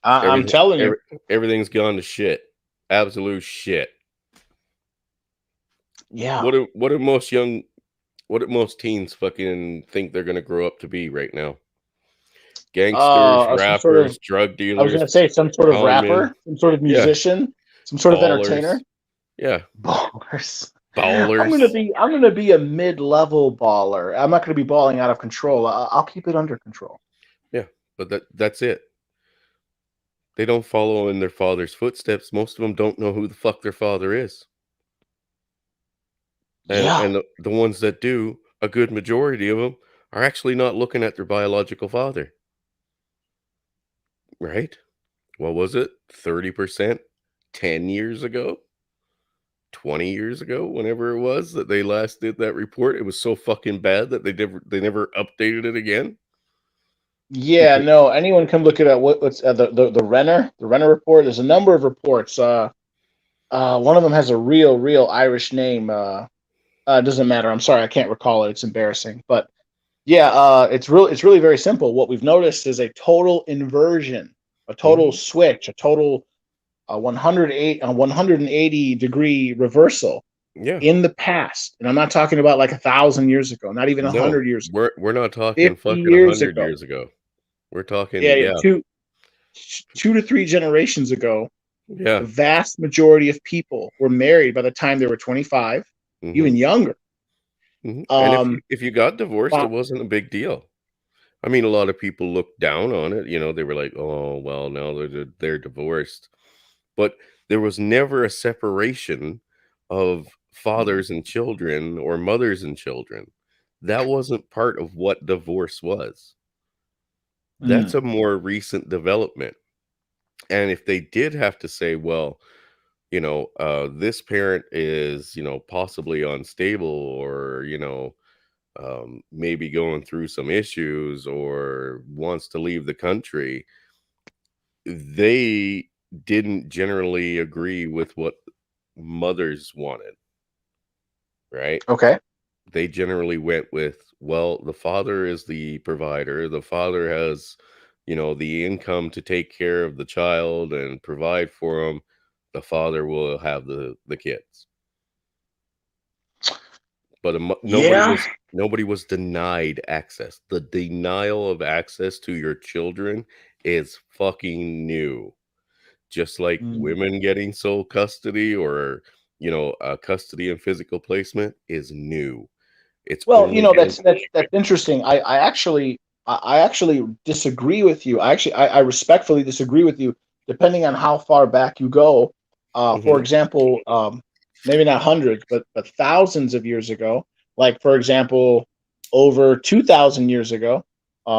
I'm Everything, telling you, every, everything's gone to shit. Absolute shit. yeah. What do most teens fucking think they're gonna grow up to be right now? Gangsters, Some sort of, rappers, drug I was dealers, gonna say some sort of con men. rapper, some sort of Yeah, musician, some sort of ballers. entertainer. Yeah, Ballers. ballers. I'm gonna be a mid-level baller. I'm not gonna be balling out of control. I'll keep it under control. Yeah, but that's it. They don't follow in their father's footsteps. Most of them don't know who the fuck their father is. And Yeah. and the ones that do, a good majority of them are actually not looking at their biological father, right? What was it? 30% 10 years ago? 20 years ago, whenever it was that they last did that report, it was so fucking bad that they never updated it again. Yeah, Because no. Anyone can look at what's the Renner report. There's a number of reports. One of them has a real Irish name. It doesn't matter. I'm sorry, I can't recall it. It's embarrassing. But yeah, it's really very simple. What we've noticed is a total inversion, a total Mhm. switch, a total 180-degree reversal Yeah. in the past. And I'm not talking about like 1,000 years ago, not even No, 100 years ago, we're not talking 50 fucking years 100 ago. years ago. We're Yeah, talking yeah, yeah, two to three generations ago, yeah, the vast majority of people were married by the time they were 25, even mhm, younger. and if you Um, if you got divorced, it but wasn't a big deal. I mean, a lot of people looked down on it, they were like, "Oh, well, now they're divorced." But there was never a separation of fathers and children or mothers and children. That wasn't part of what divorce was. That's mm, a more recent development. And if they did have to say, well, this parent is, possibly unstable or, maybe going through some issues or wants to leave the country, they didn't generally agree with what mothers wanted, right? okay. They generally went with, well, the father is the provider. The father has, the income to take care of the child and provide for him. The father will have the kids. But nobody Yeah. was denied access. The denial of access to your children is fucking new. Just like Mm. women getting sole custody or, custody and physical placement is new. It's Well, only getting that's interesting. I actually disagree with you. I respectfully disagree with you depending on how far back you go. For Hmm. example, maybe not hundreds, but thousands of years ago. Like for example, over 2,000 years ago,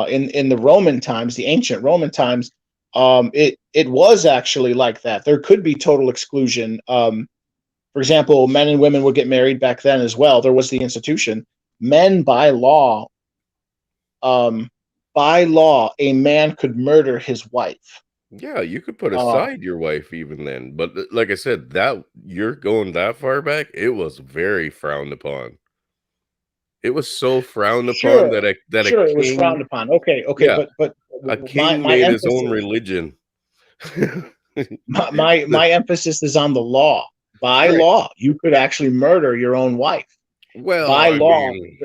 in the Roman times, the ancient Roman times, it was actually like that. There could be total exclusion. For example, men and women would get married back then as well. There was the institution. Men um, by law, a man could murder his wife. Yeah, you could put Uh, aside your wife even then, but like I said, that you're going that far back, it was very frowned upon. It was so frowned upon sure, that a sure, it was frowned king, upon. Okay, okay, yeah, but a my king my made his own emphasis religion. my emphasis is on the law. By Right. law, you could actually murder your own wife. Well, By I law, mean,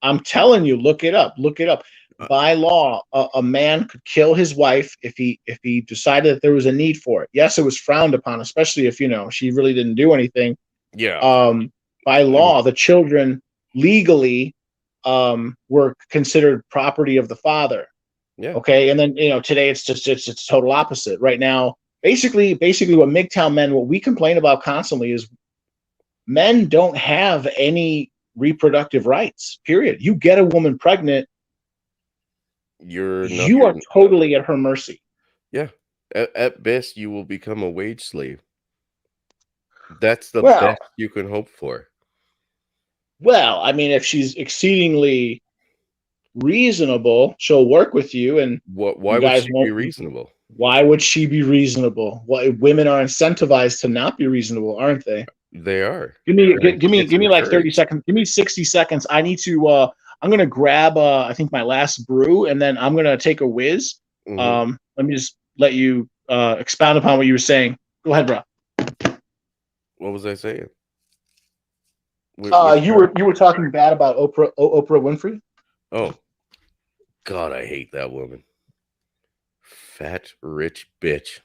I'm telling you, look it up. Look it up. uh, By law, a man could kill his wife if he decided that there was a need for it. Yes, it was frowned upon, especially if she really didn't do anything. yeah, Um, by I mean, law, the children legally were considered property of the father. yeah, Okay, and then today it's total opposite. Right now, basically what MGTOW men, what we complain about constantly is men don't have any reproductive rights. Period. You get a woman pregnant, you're not, you are totally at her mercy. yeah. At best, you will become a wage slave. That's the Well, best you can hope for. well, I mean, if she's exceedingly reasonable, she'll work with you, and What? Why you would guys she be won't. reasonable? Why would she be reasonable? Why women are incentivized to not be reasonable, aren't they? They are. Give me And it's give me like 30 encouraged. seconds. Give me 60 seconds. I need to I'm gonna grab I think my last brew, and then I'm gonna take a whiz. Hmm. Let me just let you expound upon what you were saying. Go ahead, bro. What was I saying? Which You part? were talking bad about Oprah Winfrey. Oh, God, I hate that woman. Fat, rich bitch.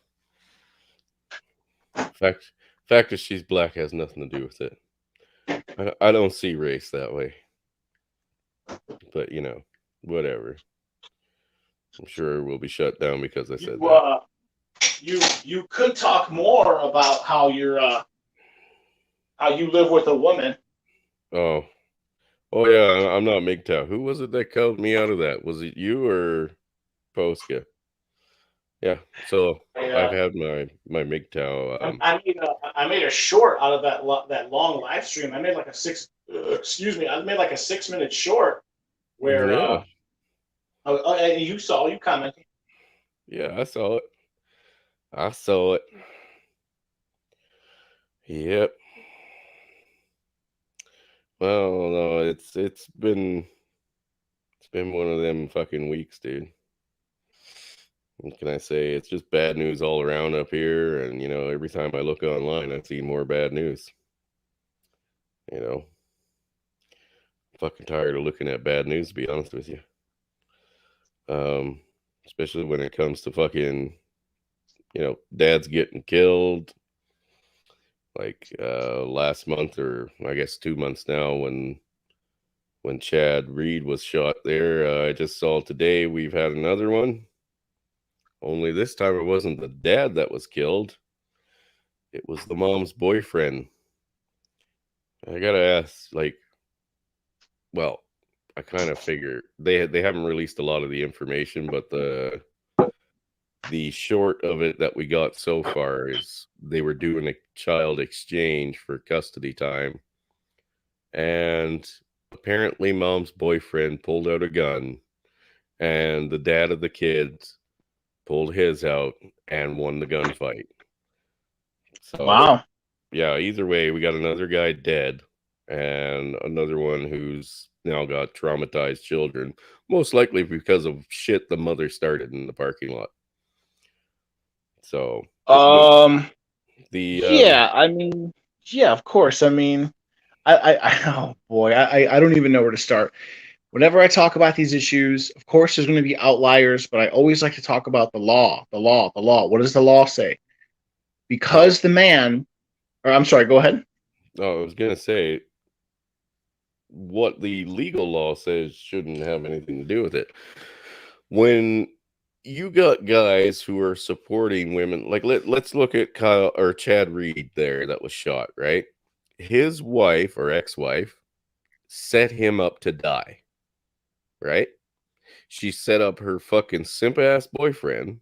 Fact, fact that she's black has nothing to do with it. I don't see race that way, but whatever. I'm sure we'll be shut down because I said You that. you could talk more about how you live with a woman. Oh, oh yeah, I'm not MGTOW. Who was it that called me out of that? Was it you or Posca? Yeah. So I, I've had my MGTOW. I made a short out of that long live stream. I made like a six. Excuse me. I made like a 6 minute short where Yeah, you commented. yeah, I saw it. I saw it. Yep. Well, no, it's been one of them fucking weeks, dude. What can I say? It's just bad news all around up here, and every time I look online, I see more bad news. You know, fucking tired of looking at bad news, to be honest with you. Um, Especially when it comes to fucking, dads getting killed. Like last month, or I guess 2 months now, when Chad Reed was shot there. I just saw today we've had another one. Only this time it wasn't the dad that was killed. It was the mom's boyfriend. I gotta ask, like, well, I kind of figure they haven't released a lot of the information, but the short of it that we got so far is they were doing a child exchange for custody time, and apparently mom's boyfriend pulled out a gun, and the dad of the kids pulled his out and won the gunfight. So Wow. yeah, either way, we got another guy dead and another one who's now got traumatized children, most likely because of shit the mother started in the parking lot. So Um. the Yeah. I mean. Yeah. Of course. I mean. Oh boy. I don't even know where to start. Whenever I talk about these issues, of course, there's going to be outliers, but I always like to talk about the law. The law. The law. What does the law say? well, Because the man. Or I'm sorry. Go ahead. no, I was gonna say what the legal law says shouldn't have anything to do with it. When you got guys who are supporting women. Like let's look at Kyle or Chad Reed there that was shot, right? His wife or ex-wife set him up to die, right? She set up her fucking simp ass boyfriend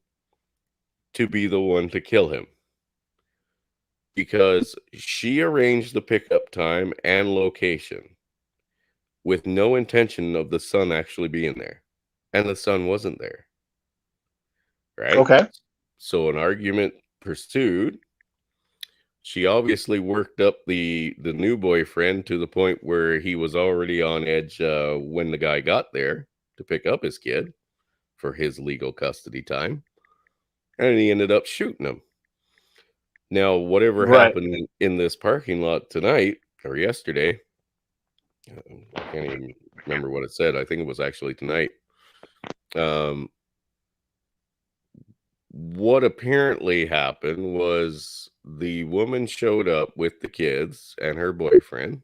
to be the one to kill him because she arranged the pickup time and location with no intention of the son actually being there. And the son wasn't there, right? Okay. So an argument pursued. She obviously worked up the new boyfriend to the point where he was already on edge when the guy got there to pick up his kid for his legal custody time, and he ended up shooting him. Now, whatever Right. happened in this parking lot tonight or yesterday, I can't even remember what it said. I think it was actually tonight. Um, what apparently happened was the woman showed up with the kids and her boyfriend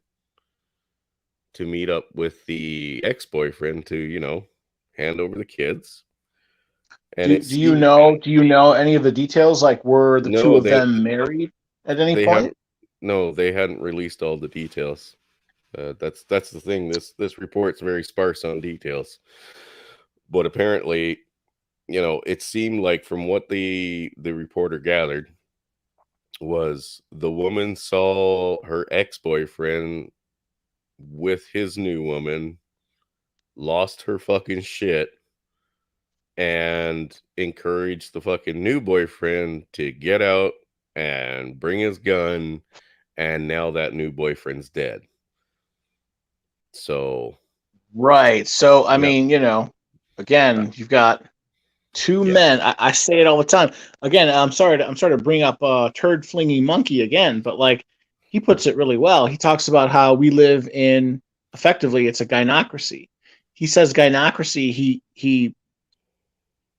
to meet up with the ex-boyfriend to, hand over the kids. And it seemed Do you know any of the details? Like, were the two no, of them married at any they point? haven't no, they hadn't released all the details. That's the thing. This report's very sparse on details. But apparently, it seemed like from what the reporter gathered was the woman saw her ex-boyfriend with his new woman, lost her fucking shit, and encouraged the fucking new boyfriend to get out and bring his gun, and now that new boyfriend's dead. So, Right. So, I yeah, mean, uh, again, you've got two yeah, men. I say it all the time. Again, I'm sorry to bring up turd flinging monkey again, but like he puts it really well. He talks about how we live in effectively it's a gynocracy. He says gynocracy.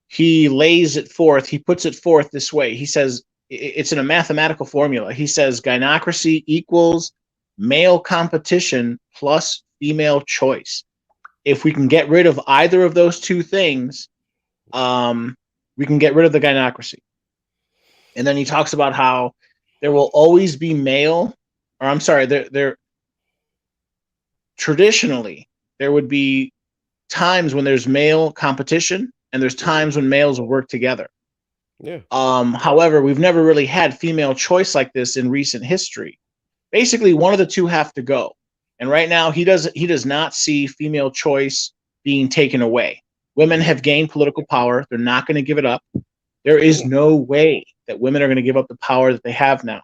He lays it forth. He puts it forth this way. He says it's in a mathematical formula. He says gynocracy equals male competition plus female choice. If we can get rid of either of those two things, we can get rid of the gynocracy. And then he talks about how there will always be male, or I'm sorry, there traditionally there would be times when there's male competition and there's mhm, times when males will work together. yeah, However, we've never really had female choice like this in recent history. Basically, one of the two have to go. And right now, he does not see female choice being taken away. Women no, have gained political power. They're not going to give it up. There is no, no way that women are going to give up the power that they have now.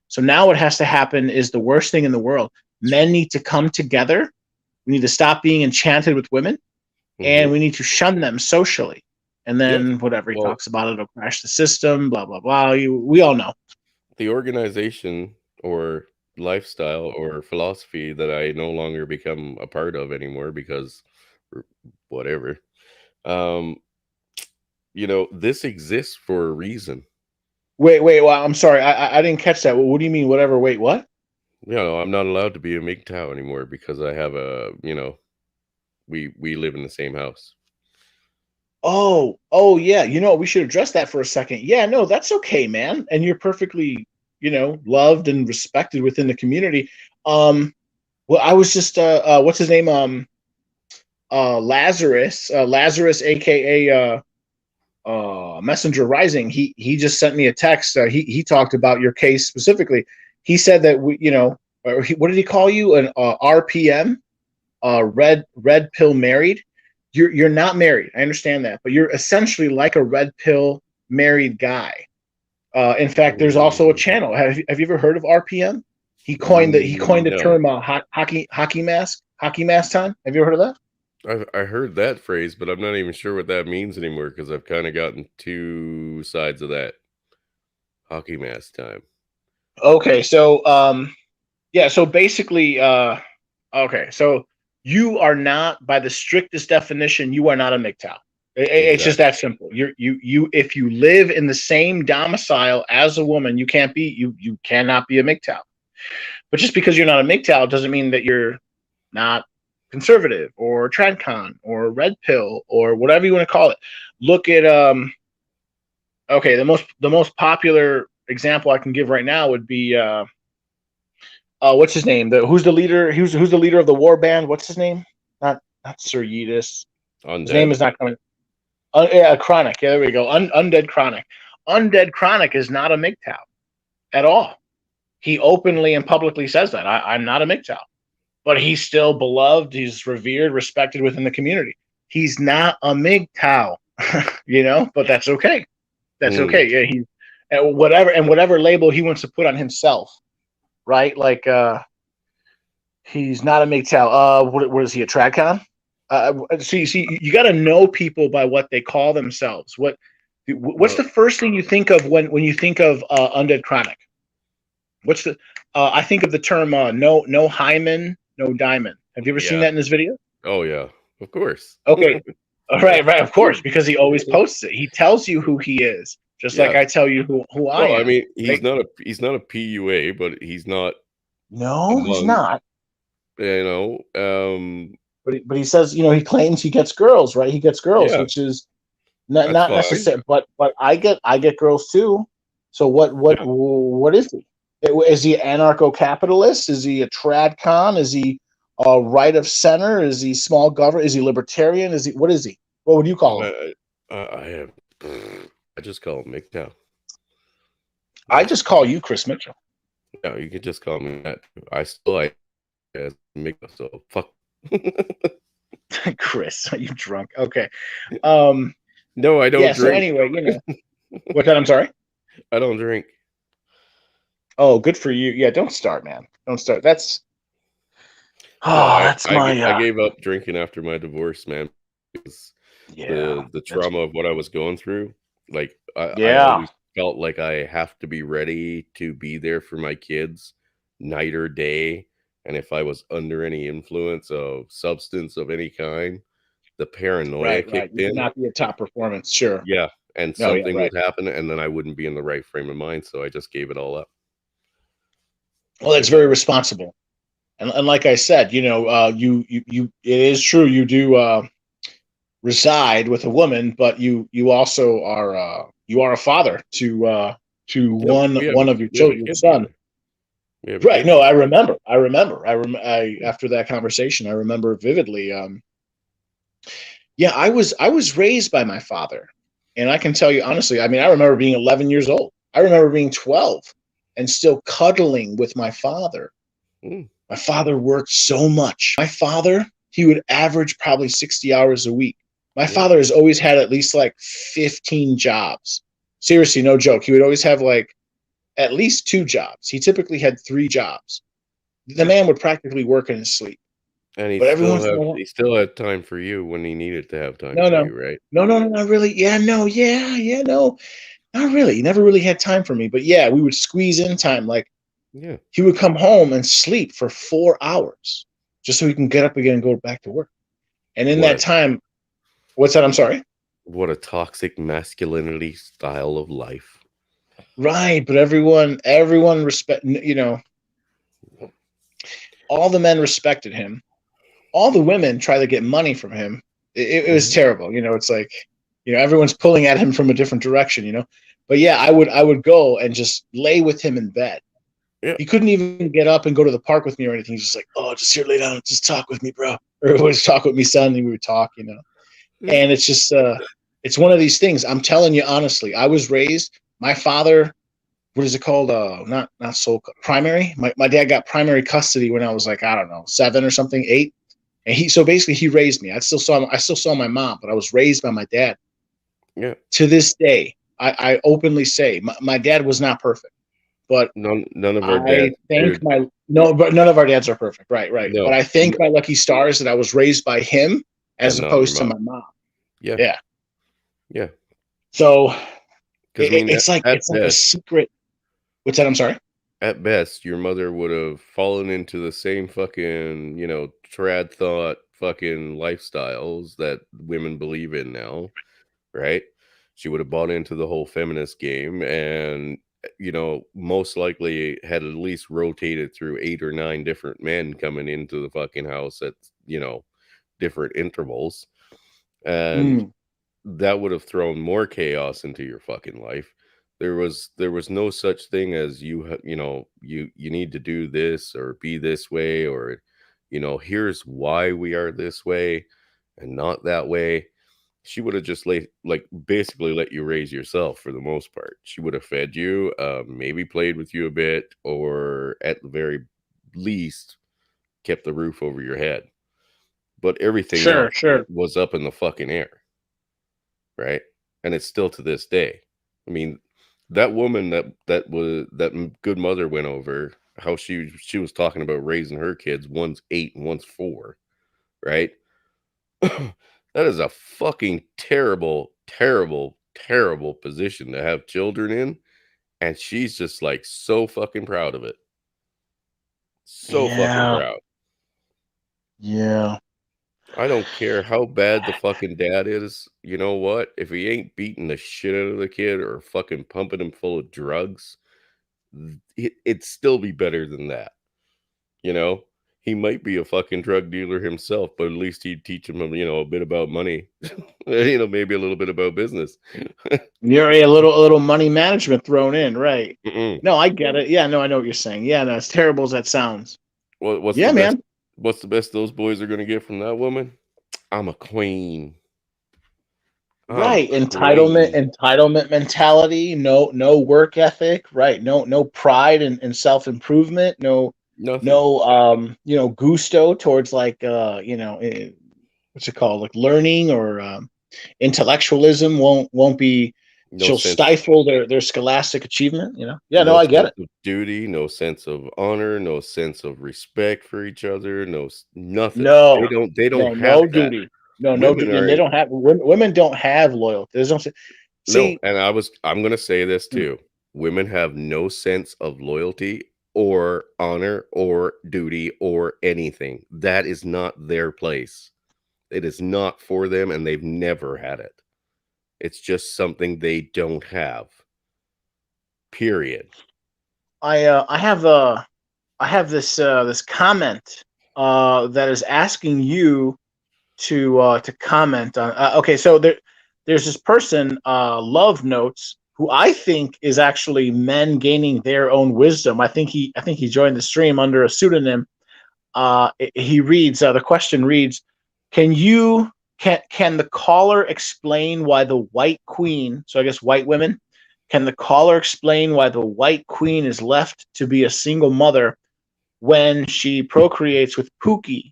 So now what has to happen is the worst thing in the world. Men need to come together. We need to stop being enchanted with women, hmm and we need to shun them socially. And yeah. then whatever he Well, talks about, it'll crash the system. Blah blah blah. We all know. the organization or lifestyle or philosophy that I no longer become a part of anymore because whatever. Um, this exists for a reason. Wait. Well, I'm sorry. I didn't catch that. What do you mean? Whatever. Wait. What? I'm not allowed to be a MGTOW anymore because I have we live in the same house. Oh yeah. We should address that for a second. Yeah, no, that's okay, man. And you're perfectly, loved and respected within the community. Um, well, I was just what's his name? Lazarus, aka Messenger Rising. He just sent me a text. He talked about your case specifically. He said that what did he call you? An RPM, red pill married. You're not married. I understand that, but you're essentially like a red pill married guy. In fact, there's also a Mm, channel. Have you ever heard of RPM? He coined the no, term hockey mask time. Have you ever heard of that? I heard that phrase, but I'm not even sure what that means anymore because I've kind of gotten two sides of that hockey mask time. Okay, so yeah, so basically, okay, so you are not, by the strictest definition, you are not a MGTOW. It's just that Exactly. simple. You if you live in the same domicile as a woman, you cannot be a MGTOW. But just because you're not a MGTOW doesn't mean that you're not. conservative or tradcon or red pill or whatever you want to call it. Look at okay, the most popular example I can give right now would be what's his name? Who's the leader? Who's the leader of the war band? What's his name? Not Sir Yeetus. His name Undead. is not coming. Yeah, Chronic. Yeah, there we go. Undead Chronic. Undead Chronic is not a MGTOW at all. He openly and publicly says that I'm not a MGTOW, but he's still beloved. He's revered, respected within the community. He's not a MGTOW, but that's okay. That's Mm, okay. Yeah, he's whatever label he wants to put on himself, right? Like he's not a MGTOW. What is he, a Tradcon? See, you got to know people by what they call themselves. What's well, the first thing you think of when you think of Undead Chronic? What's the I think of the term no hymen, no diamond. Have you ever seen yeah. that in this video? Oh yeah. Of course. Okay. All right, of course, because he always posts it. He tells you who he is, just like Yeah. I tell you who I Well, I am. mean, Right? he's not a PUA, but he's not No, he's among, not. you know, But he says, he claims he gets girls, right? He gets girls, yeah, which is not that's fine. necessary. But I get girls too. So Yeah. what is he? Is he anarcho-capitalist? Is he a tradcon? Is he right of center? Is he small government? Is he libertarian? What is he? What would you call him? I have I just call him MGTOW. I just call you Chris Mitchell. No, you can just call me that. I still like as MGTOW, so fuck. Chris, are you drunk? Okay. No, I don't Yeah. So drink. anyway, what that? I'm sorry. I don't drink. Oh, good for you. Yeah. Don't start, man. Don't start. No, That's my. I gave up drinking after my divorce, man, because Yeah. the That's trauma of what I was going through. Like I yeah. always felt like I have to be ready to be there for my kids night or day. And if I was under any influence of substance of any kind, the paranoia Right. Right. kicked You in. cannot be a top performance. Sure. Yeah. And No. Yeah. something Right. would happen and then I wouldn't be in the right frame of mind. So I just gave it all up. Well, that's Like I very responsible. And like I said, it is true. You do reside with a woman, but you also are a father to Yep, one of your we have a children, your kid son. together. We have a Right. kid No, together. I after that conversation, I remember vividly. Yeah, I was raised by my father, and I can tell you honestly. I mean, I remember being 11 years old. I remember being 12 and still cuddling with my father. Mm, My father worked so much. My father, he would average probably 60 hours a week. My yeah. father has always had at least like 15 jobs. Seriously, no joke. He would always have like at least two jobs. He typically had three jobs. The Yeah. man would practically work in his sleep. And But every once in a he while, still had time for you when he needed to have time no, for no, you, right? no, no, no, not really. Yeah, no, yeah, no, not really. He never really had time for me. But yeah, we would squeeze in time. Like Yeah. he would come home and sleep for 4 hours just so he can get up again and go back to work. And in What that a time, what's that? I'm sorry. what a toxic masculinity style of life. Right, but everyone respect. All the men respected him. All the women try to get money from him. It was Mhm. terrible. It's like, everyone's pulling at him from a different direction. But yeah, I would go and just lay with him in bed. Yeah. He couldn't even get up and go to the park with me or anything. He's just like, oh, just here, lay down, just talk with me, bro, or just talk with me, son. And we would talk. Yeah. And it's just, it's one of these things. I'm telling you honestly, I was raised. My father, what is it called? Not sole primary. My dad got primary custody when I was like, I don't know, 7 or something, 8. And so basically he raised me. I still saw my mom, but I was raised by my dad. Yeah. To this day, I openly say my dad was not perfect, but None of our I dads, thank dude. my no, but none of our dads are perfect. Right, right. But No. I thank my lucky stars that I was raised by him as And not your opposed to mom. my mom. Yeah. Yeah. Yeah. So Because I mean, it's like a secret. What's that? I'm sorry. at best, your mother would have fallen into the same fucking, trad thought fucking lifestyles that women believe in now, right? She would have bought into the whole feminist game and, most likely had at least rotated through 8 or 9 different men coming into the fucking house at, different intervals, and Mm. that would have thrown more chaos into your fucking life. There was no such thing as you need to do this or be this way, or here's why we are this way and not that way. She would have just basically let you raise yourself for the most part. She would have fed you, maybe played with you a bit, or at the very least kept the roof over your head. But everything Sure, else sure. was up in the fucking air, right? And it's still to this day. I mean, that woman that good mother went over, how she was talking about raising her kids, one's 8 and one's 4, right? That is a fucking terrible, terrible, terrible position to have children in, and she's just like so fucking proud of it. So fucking Yeah, proud. yeah, I don't care how bad the fucking dad is. You know what? If he ain't beating the shit out of the kid or fucking pumping him full of drugs, it'd still be better than that. You know, he might be a fucking drug dealer himself, but at least he'd teach him, a bit about money, maybe a little bit about business. you're a little money management thrown in, right? Mm-mm. No, I get it. Yeah, no, I know what you're saying. Yeah, no, as terrible as that sounds. What's the Yeah, best? man. What's the best those boys are gonna get from that woman? I'm a queen. I'm a Right, entitlement, queen. entitlement mentality. No work ethic. Right, no pride and self improvement. No, Nothing. no, gusto towards like what's it called, like learning or intellectualism won't be. No She'll sense. stifle their scholastic achievement. Yeah, no, No I get sense it. of duty. No sense of honor. No sense of respect for each other. Nothing. They No, don't. They don't no, have no that. duty. No Women duty, and are they don't have women don't have loyalty. There's no no. see. And I'm gonna say this too. Women have no sense of loyalty or honor or duty or anything. That is not their place. It is not for them, and they've never had it. It's just something they don't have. Period. I have this comment that is asking you to comment on. Okay, so there's this person, Love Notes, who I think is actually Men Gaining Their Own Wisdom. I think he joined the stream under a pseudonym. He reads, the question reads, can you can the caller explain why the white queen, so I guess white women, can the caller explain why the white queen is left to be a single mother when she procreates with Pookie?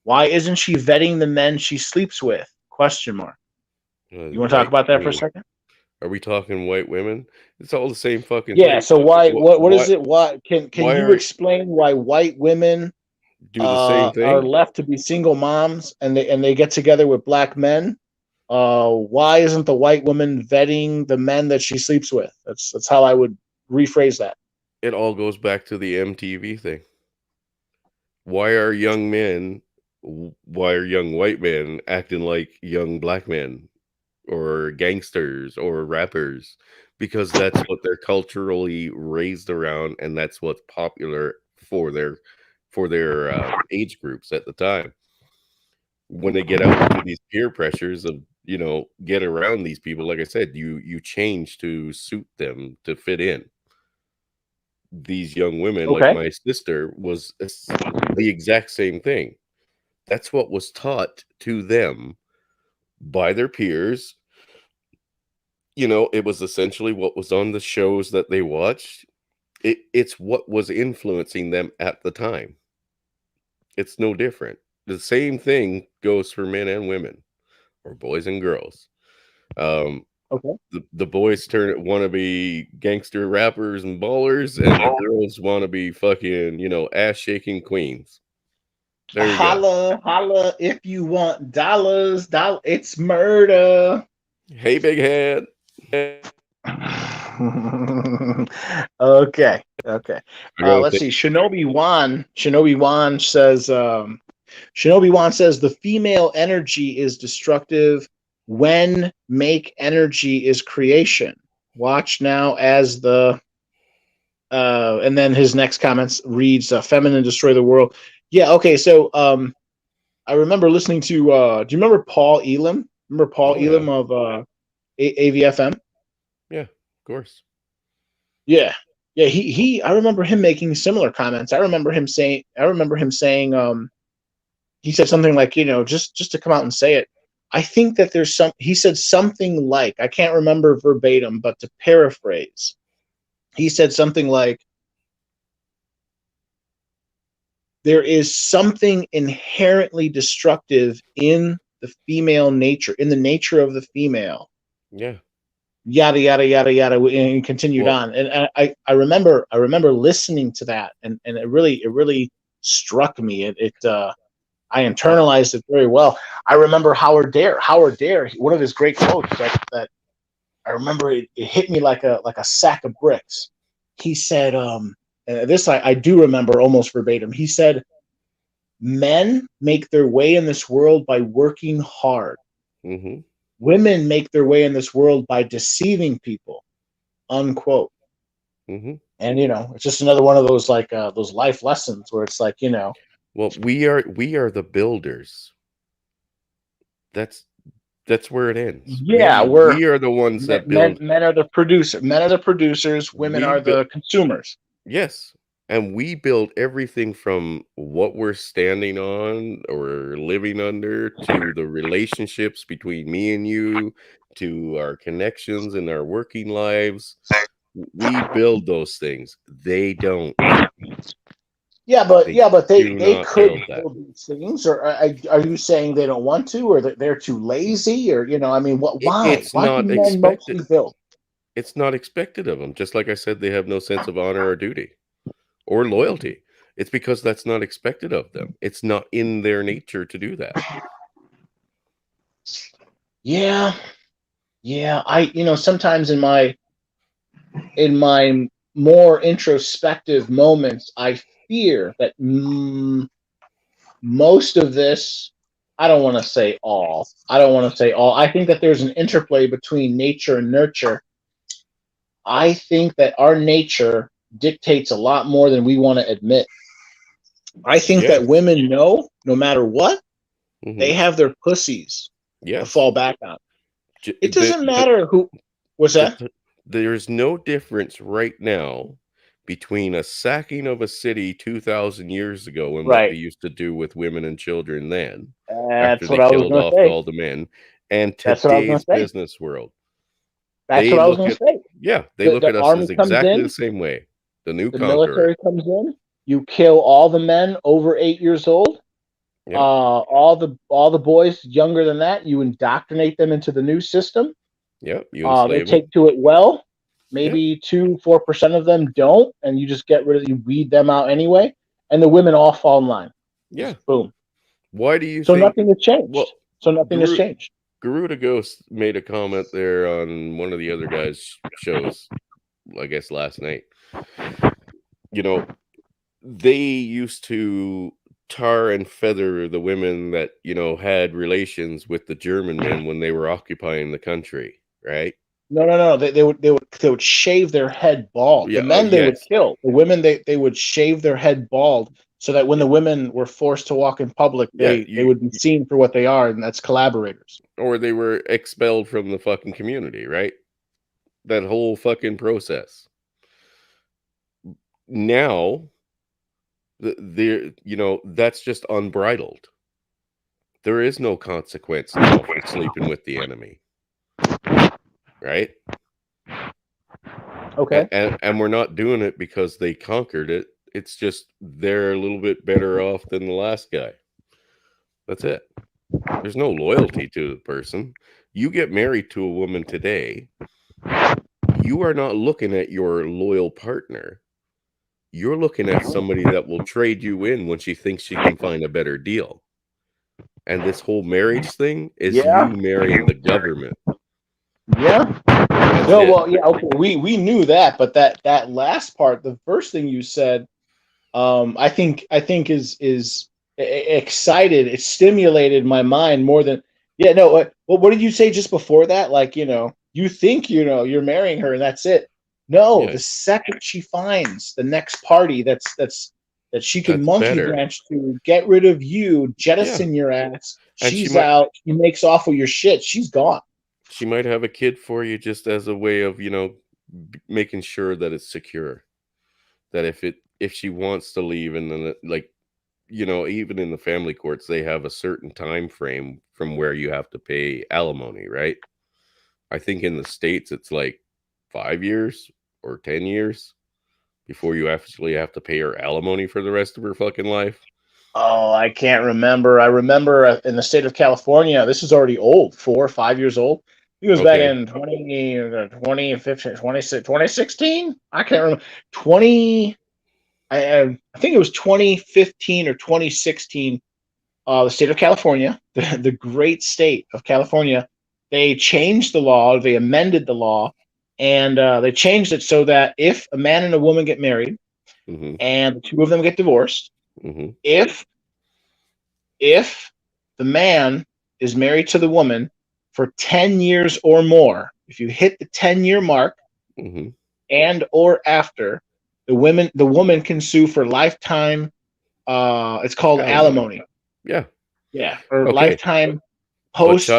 Why isn't she vetting the men she sleeps with? Question mark. You want to talk White about that for a queen. second? Are we talking white women? It's all the same fucking Yeah. thing. So why? What is What? it? Why can Why you are explain why white women do the same are thing? left to be single moms and they get together with black men? Why isn't the white woman vetting the men that she sleeps with? That's how I would rephrase that. It all goes back to the MTV thing. Why are young men? Why are young white men acting like young black men or gangsters or rappers? Because that's what they're culturally raised around, and that's what's popular for their age groups at the time. When they get out into these peer pressures of get around these people, like I said, you change to suit them, to fit in. These young women, like Okay. my sister, was the exact same thing. That's what was taught to them by their peers. It was essentially what was on the shows that they watched. It's what was influencing them at the time. It's no different. The same thing goes for men and women, or boys and girls. Um, Okay. the boys want to be gangster rappers and ballers, and the girls want to be fucking, ass shaking queens. There you go. Holla, holla! If you want dollars, it's murder. Hey, big head. Okay. Okay. I gotta Let's think. see. Shinobi Wan says the female energy is destructive when make energy is creation. Watch now as the and then his next comments reads feminine destroy the world. Yeah, okay. So I remember listening to. Do you remember Paul Elam? Remember Paul Oh yeah, Elam of AVFM? yeah, of course. Yeah, yeah. He. I remember him making similar comments. I remember him saying. He said something like, just to come out and say it. I think that there's some. He said something like, I can't remember verbatim, but to paraphrase, he said something like, there is something inherently destructive in the female nature, in the nature of the female, Yeah. yada yada yada yada, and continued Well, on. And I remember listening to that, and it really struck me. I uh, internalized it very well. I remember Howard Dare, one of his great quotes that I remember, it hit me like a sack of bricks. He said, and this I do remember almost verbatim. He said, "Men make their way in this world by working hard. mm-hmm, Women make their way in this world by deceiving people." Unquote. mm-hmm. And it's just another one of those, like, those life lessons where it's like, Well, we are the builders. That's that's where it ends. yeah, We are the ones that men build. men are the producer. Men are the producers. Women We are build. the consumers. Yes. And we build everything from what we're standing on or living under to the relationships between me and you to our connections in our working lives. We build those things. They don't. Yeah, but They do they not could build that. build these things, or are you saying they don't want to, or that they're too lazy, or I mean, what? Why? It's Why do not men expected. mostly build? It's not expected of them. Just like I said, they have no sense of honor or duty or loyalty. It's because that's not expected of them. It's not in their nature to do that. Yeah, yeah. Sometimes in my more introspective moments, I fear that, most of this. I don't want to say all. I don't want to say all. I think that there's an interplay between nature and nurture. I think that our nature dictates a lot more than we want to admit. I think that Yes. women know, no matter what, they Mhm. have their pussies to Yes. fall back on. J It doesn't matter who. What's the that? t there's no difference right now between a sacking of a city 2,000 years ago and what they Right. used to do with women and children then, after That's they what I was killed going to off say. all the men, and That's what I was going today's to say. business world. That's They what I was look going to at say. Yeah, they The look the at us army as comes exactly the in, same way. The new the conqueror. military comes in. You kill all the men over 8 years old. Yep, All the boys younger than that, you indoctrinate them into the new system. yep, you They enslave them. take to it well. Yep, Maybe 2-4% of them don't, and you just get rid of, you weed them out anyway, and the women all fall in line. yeah. Just boom. Why do you So think nothing has well, changed. So nothing has Guru changed. Garuda Ghost made a comment there on one of the other guys' shows, I guess last night. You know, they used to tar and feather the women that, had relations with the German men when they were occupying the country, right? No, no, no. They would shave their head bald. The Yeah, men they would yes. kill. The women they would shave their head bald, so that when Yeah, the women were forced to walk in public, yeah, they would be seen for what they are, and that's collaborators. or they were expelled from the fucking community, right? That whole fucking process. Now, that's just unbridled. There is no consequence now for sleeping with the enemy, right? Okay. And we're not doing it because they conquered it. It's just they're a little bit better off than the last guy. That's it. There's no loyalty to the person. You get married to a woman today, you are not looking at your loyal partner. You're looking at somebody that will trade you in when she thinks she can find a better deal. And this whole marriage thing is Yeah. you marrying the government. Yeah. That's No, it. well, yeah, okay. We knew that, but that last part, the first thing you said, I think is excited. It stimulated my mind more than. Yeah. No. What did you say just before that? Like, you think you're marrying her and that's it. No, Yeah. the second she finds the next party, that's that she can That's monkey better. wrench to get rid of you, Yeah. jettison your ass. And She's out. She makes off with your shit. She's gone. she might have a kid for you just as a way of, making sure that it's secure. That if she wants to leave, and then like, even in the family courts, they have a certain time frame from where you have to pay alimony, right? I think in the States it's like 5 years or 10 years before you actually have to pay her alimony for the rest of her fucking life. Oh, I can't remember. I remember in the state of California, this is already old, 4 or 5 years old. It was back Okay. in 2015, 2016. I can't remember. 20, I think it was 2015 or 2016. The state of California, the great state of California, they changed the law, they amended the law, and they changed it so that if a man and a woman get married Mm-hmm. and the two of them get divorced, Mm-hmm. if if the man is married to the woman for 10 years or more, if you hit the 10-year mark Mm-hmm. and or after, the woman can sue for lifetime, it's called Alimony. alimony. Yeah. Yeah, or Okay. lifetime But post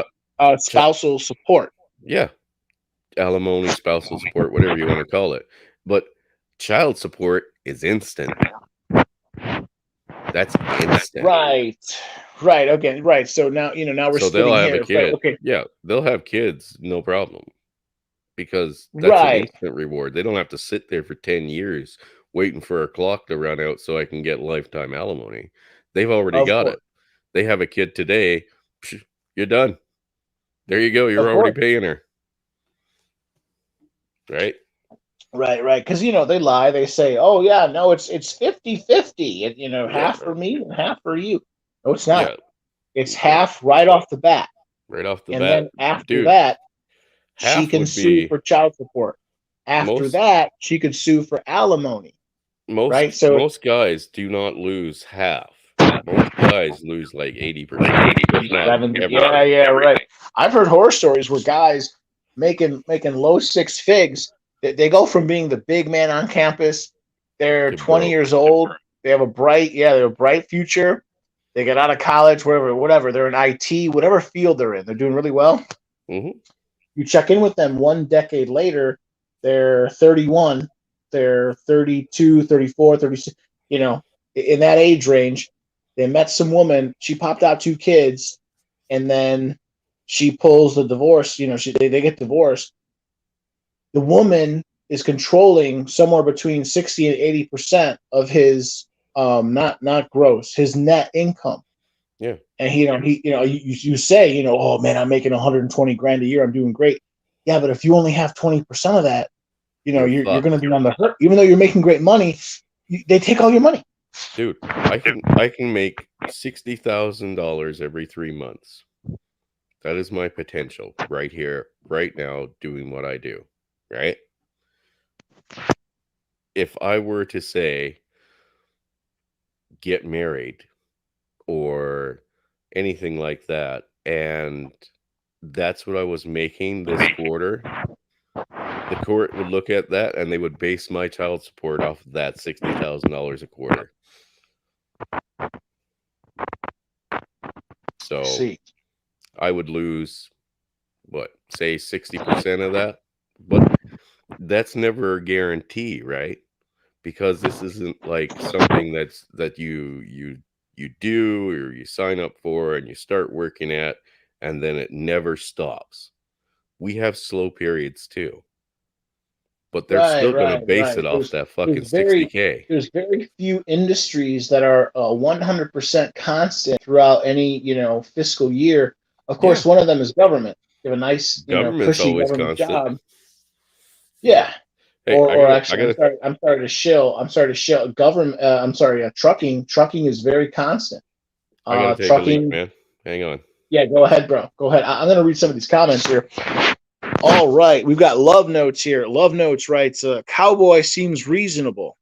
spousal support. yeah, alimony, spousal support, whatever you want to call it. But child support is instant. That's instant. Right. Right. Okay. Right. So now, now we're So they'll splitting have a hairs. Right. kid. Okay. Yeah, they'll have kids, no problem. Because that's an Right. instant reward. They don't have to sit there for 10 years waiting for a clock to run out so I can get lifetime alimony. They've already Of got course. it. They have a kid today. You're done. There you go. You're Of already course. paying her. Right? Right. Right. Because they lie. They say, "Oh yeah, no, it's 50-50. Yeah. Half for me and half for you." No, it's not. Yeah. It's Yeah. half right off the bat, Right off the and bat. then after Dude, that, she half can would sue be for child support. After most that, she could sue for alimony. most Right. So most guys do not lose half. Most guys lose like 80%, if not 70. Yeah. everything. Yeah. Right. I've heard horror stories where guys making low six figs. They go from being the big man on campus. They're To 20 broke. years old. They have they have a bright future. They get out of college, whatever. They're in IT, whatever field they're in. They're doing really well. Mm-hmm. You check in with them 1 decade later, they're 31, they're 32, 34, 36, in that age range. They met some woman, she popped out 2 kids, and then she pulls the divorce, they get divorced. The woman is controlling somewhere between 60 and 80% of his not gross, his net income. Yeah. And you say, oh man, I'm making 120 grand a year, I'm doing great. Yeah, but if you only have 20% of that, You're you're going to fucked. be on the hurt. Even though you're making great money, they take all your money. Dude, I can make $60,000 every 3 months. That is my potential right here, right now, doing what I do, right? If I were to say get married or anything like that, and that's what I was making this quarter, the court would look at that and they would base my child support off of that $60,000 a quarter. So See, I would lose, what, say 60% of that? But that's never a guarantee, right? Because this isn't like something that you do or you sign up for and you start working at and then it never stops. We have slow periods too, but they're right, still going to right, base right. it off that There's fucking very 60K. there's very few industries that are 100% constant throughout any fiscal year. Of Yeah, course, one of them is government. You have a nice government's cushy always government constant. job. Yeah. Yeah. Hey, Or I actually, gotta I'm sorry to shill. I'm sorry to shill. Government. I'm sorry. Trucking. Trucking is very constant. I gotta take a leak, Trucking. man. Hang on. Yeah, go ahead, bro. Go ahead. I'm going to read some of these comments here. All right, we've got Love Notes here. Love Notes writes, "Cowboy seems reasonable."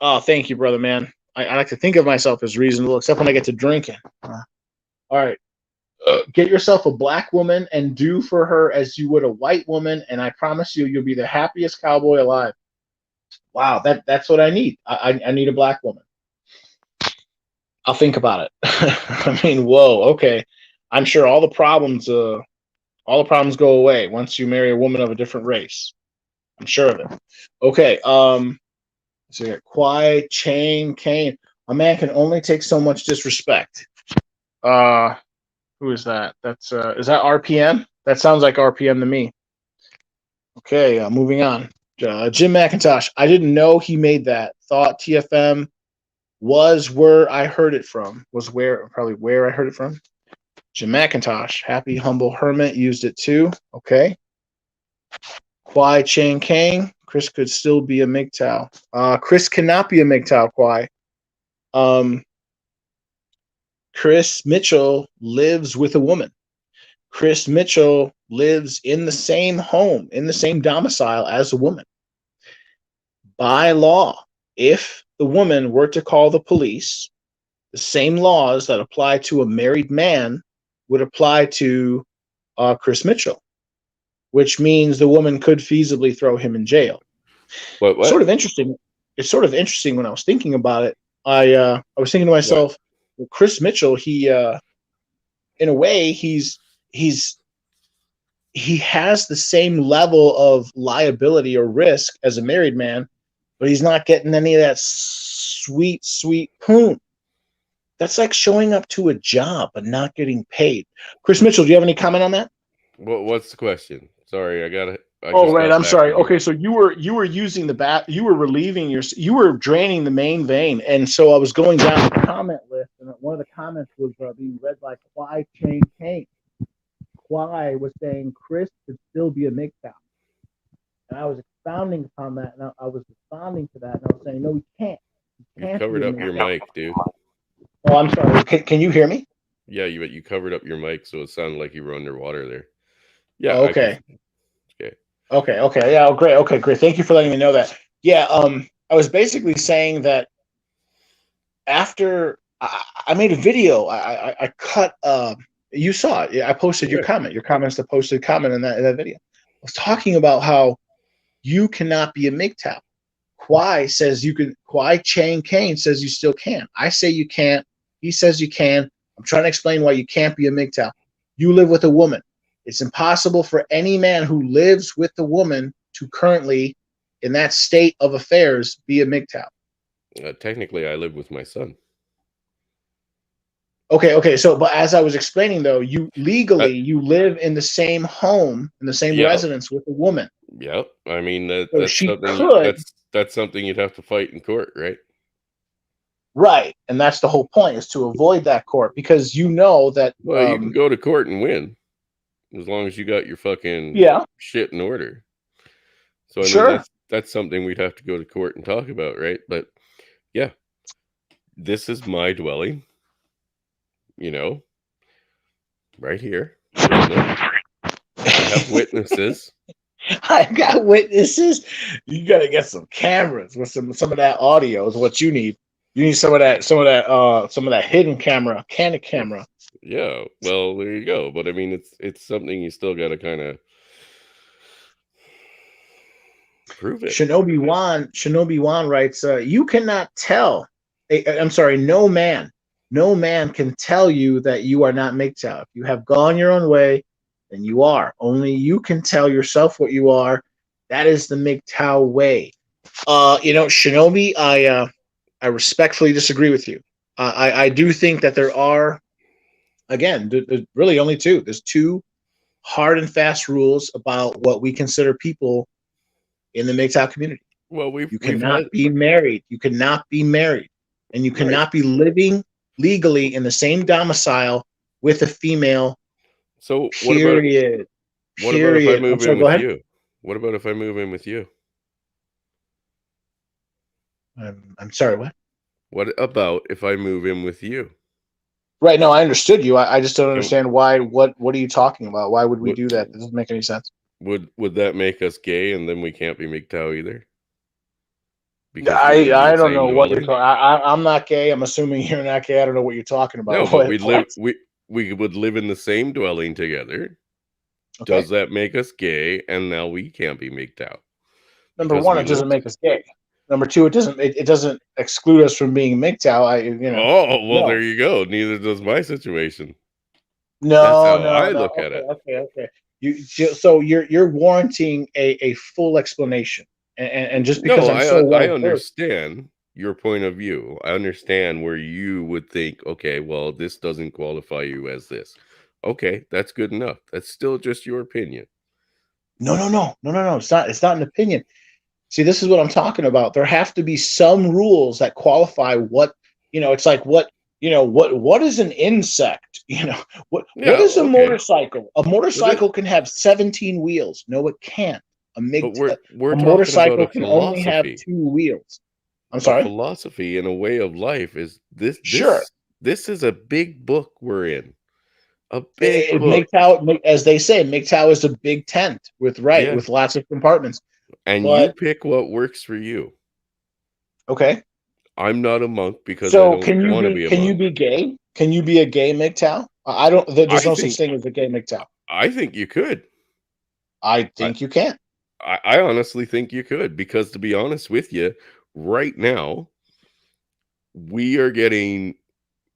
Oh, thank you, brother, man. I like to think of myself as reasonable, except when I get to drinking. All right, get yourself a black woman and do for her as you would a white woman, and I promise you'll be the happiest cowboy alive. Wow, that's what I need. I need a black woman. I'll think about it. I mean, whoa, okay. I'm sure all the problems go away once you marry a woman of a different race. I'm sure of it. Okay. So you got Kwai, Chain, Kane. A man can only take so much disrespect. Uh, who is that? That's is that RPM? That sounds like RPM to me. Okay, moving on. Jim McIntosh. I didn't know he made that. Thought TFM was where I heard it from. Was where probably where I heard it from. Jim McIntosh. Happy Humble Hermit used it too. Okay. Kwai Chang Kang. Chris could still be a MGTOW. Chris cannot be a MGTOW, Kwai. Chris Mitchell lives with a woman. Chris Mitchell lives in the same home, in the same domicile as a woman. By law, if the woman were to call the police, the same laws that apply to a married man would apply to Chris Mitchell, which means the woman could feasibly throw him in jail. What? Sort of interesting. It's sort of interesting when I was thinking about it. I was thinking to myself, well, Chris Mitchell, he in a way he has the same level of liability or risk as a married man, but he's not getting any of that sweet poon. That's like showing up to a job but not getting paid. Chris Mitchell, do you have any comment on that? What's the question? Sorry, I Oh, just right. got I'm back sorry. from Okay, work. so you were using you were relieving you were draining the main vein, and so I was going down the comment list, and one of the comments was being read by Kwai Chang Kang. Kwai was saying Chris could still be a MGTOW, and I was expounding upon that, and I was responding to that, and I was saying, no, he can't. He You can't be covered a up your MGTOW. mic, dude. Oh, I'm sorry. Can you hear me? Yeah, you covered up your mic, so it sounded like you were underwater there. Yeah, Oh, I can. okay. Okay. Okay. Yeah. Oh, great. Okay. Great. Thank you for letting me know that. Yeah. I was basically saying that after I made a video, I cut. You saw it. I posted your Yeah. comment. Your comments, the posted comment in that video. I was talking about how you cannot be a MGTOW. Kwai says you can. Kwai Chang Kane says you still can. I say you can't. He says you can. I'm trying to explain why you can't be a MGTOW. You live with a woman. It's impossible for any man who lives with the woman to currently, in that state of affairs, be a MGTOW. Technically, I live with my son. Okay. So, but as I was explaining, though, you legally But you live in the same home, in the same yeah, residence with a woman. yeah. I mean So that's she something could, that's something you'd have to fight in court, right? right, and that's the whole point, is to avoid that court, because you know that, Well, you can go to court and win as long as you got your fucking yeah, shit in order. So I mean sure. that's something we'd have to go to court and talk about, right? But yeah, this is my dwelling, you know, right here, isn't it? I have witnesses. I got witnesses. You got to get some cameras with some of that audio is what you need. You need some of that hidden camera, candid camera. Yeah, well, there you go. But I mean, it's something you still got to kind of prove it. Shinobi Wan writes, you cannot tell. I'm sorry, no man can tell you that you are not MGTOW. If you have gone your own way, then you are. Only you can tell yourself what you are. That is the MGTOW way. Shinobi, I respectfully disagree with you. I do think that there are, again, there's really only two. There's two hard and fast rules about what we consider people in the MGTOW community. Well, You we've had cannot be married. You cannot be married. And you right. cannot be living legally in the same domicile with a female. So Period. what about if I I'm move sorry, in go with ahead. you? What about if I move in with you? I'm sorry, what? What about if I move in with you? Right, no, I understood you. I just don't Can, understand why. What are you talking about? Why would we would do that? That doesn't make any sense. would that make us gay and then we can't be MGTOW either? Because we I live in the I don't know same what you're dwelling? talking. I'm not gay. I'm assuming you're not gay. I don't know what you're talking No, about. but What? we would live in the same dwelling together. Okay. Does that make us gay? And now we can't be MGTOW Number because one, we it doesn't lived. make us gay. Number two, it doesn't exclude us from being MGTOW. Oh, well, there No, you go. Neither does my situation. That's no, how no, I no. look at Okay, it. okay, okay. So you're warranting a full explanation, and just because No, I'm so I well versed. understand your point of view. I understand where you would think, okay, well, this doesn't qualify you as this. Okay, that's good enough. That's still just your opinion. No, no, no, no, no, no. It's not an opinion. See, this is what I'm talking about. There have to be some rules that qualify it's like what is an insect? What Yeah, is a okay. motorcycle? A But it, motorcycle can have 17 wheels. No, it can't. but we're A talking about motorcycle a can only have philosophy. two wheels. I'm A sorry? philosophy and a way of life is this Sure. this is a big book we're in. A big It, book. as they say, MGTOW is a big tent Yeah. with lots of compartments. And you But pick what works for you. okay. I'm not a monk because I So don't want to be a can you monk. be gay? Can you be a gay MGTOW? I don't. There's I no such think thing as a gay MGTOW. I think you could. I I, think you can. I honestly think you could because to be honest with you, right now we are getting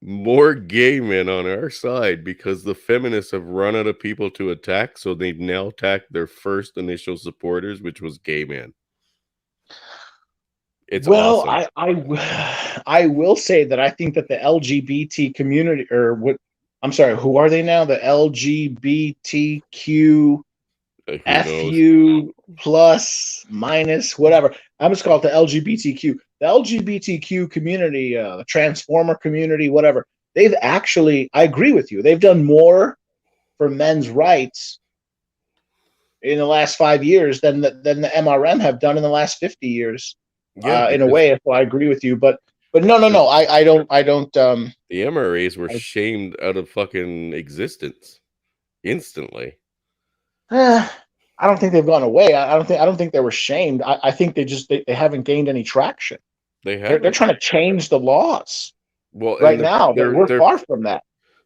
more gay men on our side because the feminists have run out of people to attack, so they've now attacked their first initial supporters, which was gay men. It's Well, awesome. I will say that I think that the LGBT community, or what? I'm sorry. Who are they now? The LGBTQ Who knows? FU plus minus whatever. I'm just call it the LGBTQ. The LGBTQ community, the Transformer community, whatever. They've actually, I agree with you. They've done more for men's rights in the last 5 years than the MRM have done in the last 50 years. Yeah, In a because way, so I agree with you, but no, no, the, no. I don't. the MRAs were I, shamed out of fucking existence instantly. I don't think they've gone away. I don't think they were shamed. I think they haven't gained any traction. They They're haven't. trying to change the laws Well, right and now, but we're far from that.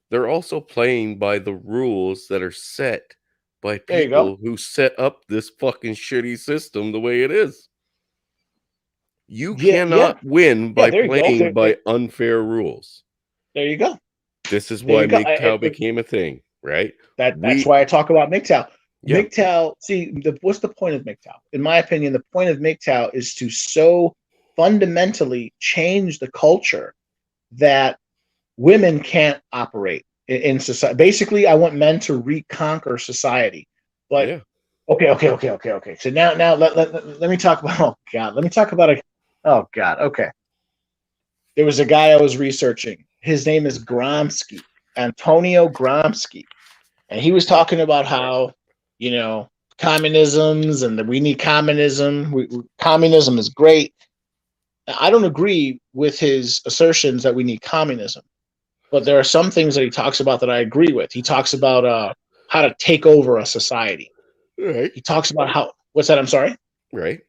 they're also playing by the rules that are set by There you go. people who set up this fucking shitty system the way it is. You Yeah, yeah, cannot win yeah. by There you go. playing by unfair rules. There you go. This is There why you go. MGTOW became a thing, right? That's We why I talk about MGTOW. Yeah, See, what's the point of MGTOW? In my opinion, the point of MGTOW is to so fundamentally change the culture that women can't operate in society. Basically, I want men to reconquer society. But yeah. okay. So now let me talk about. Oh God, let me talk about a. Oh God, okay. There was a guy I was researching. His name is Gramsci, Antonio Gramsci, and he was Okay. talking about how communisms and that we need communism. Communism is great. I don't agree with his assertions that we need communism, but there are some things that he talks about that I agree with. He talks about how to take over a society. Right. He talks about how. What's that? I'm sorry. Right.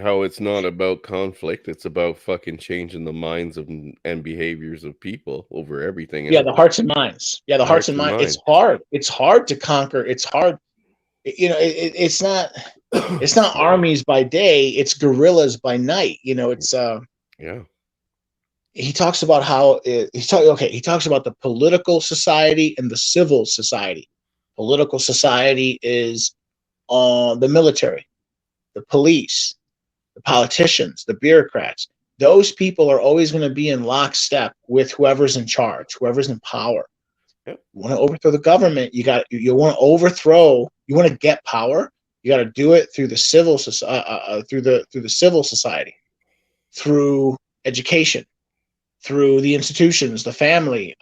How it's not about conflict, it's about fucking changing the minds of and behaviors of people over everything Yeah, the else. hearts and minds. Yeah, the hearts Hearts and and minds. It's minds. hard. It's hard to conquer. It's hard. It's not. It's not armies by day. It's guerrillas by night. It's Yeah. he talks about how he talks about the political society and the civil society. Political society is the military, the police, the politicians, the bureaucrats. Those people are always going to be in lockstep with whoever's in charge, whoever's in power. Yep. You want to overthrow the government, you want to overthrow, you want to get power, you got to do it through the through the civil society, through education, through the institutions, the family,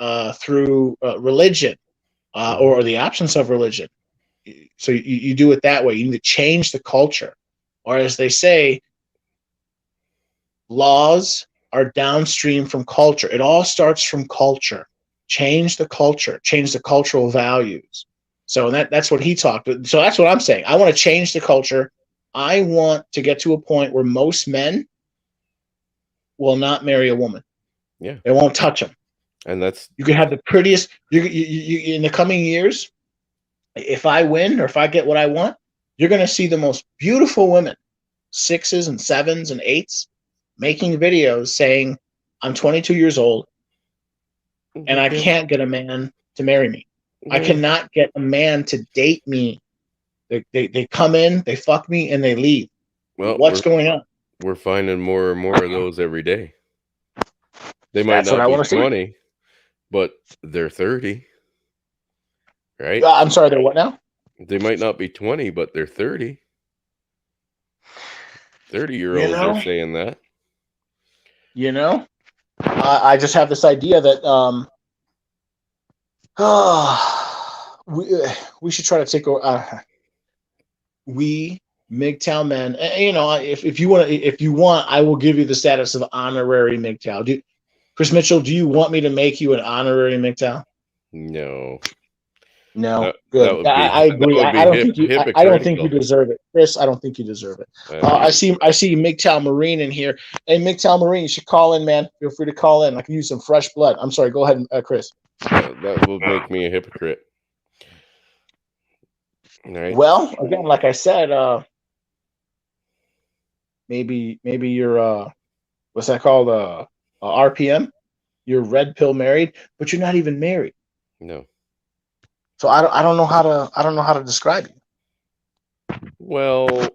through religion, Mhm. or the absence of religion. So you do it that way. You need to change the culture, or as they say, laws are downstream from culture. It all starts from culture. Change the culture, change the cultural values. So that's what he talked. So that's what I'm saying. I want to change the culture. I want to get to a point where most men will not marry a woman. Yeah. They won't touch them. And that's You can have the prettiest. In the coming years, if I win or if I get what I want, you're going to see the most beautiful women 6s and 7s and 8s making videos saying, I'm 22 years old and I Then, can't get a man to marry me. I then, cannot get a man to date me. They come in, they fuck me, and they leave. well, What's going on? we're finding more and more of those every day. They might That's what not I be want to see. 20, but they're 30, right? I'm sorry, they're what now? They might not be 20, but they're 30. 30 year You olds are know, saying that. you know. I just have this idea that we should try to take over. We MGTOW men, you know, if you want, I will give you the status of honorary MGTOW. Chris Mitchell, do you want me to make you an honorary MGTOW? No. No, That good. would be I agree. I don't think you. I don't think you hypocritical. deserve it, Chris. I don't think you deserve it. That'd be I see MGTOW Marine in here. Hey, MGTOW Marine, you should call in, man. Feel free to call in. I can use some fresh blood. I'm sorry. Go ahead, Chris. that would make me a hypocrite. Right? Well, again, like I said, maybe you're what's that called? RPM. You're red pill married, but you're not even married. No. So I don't know how to describe you. Well,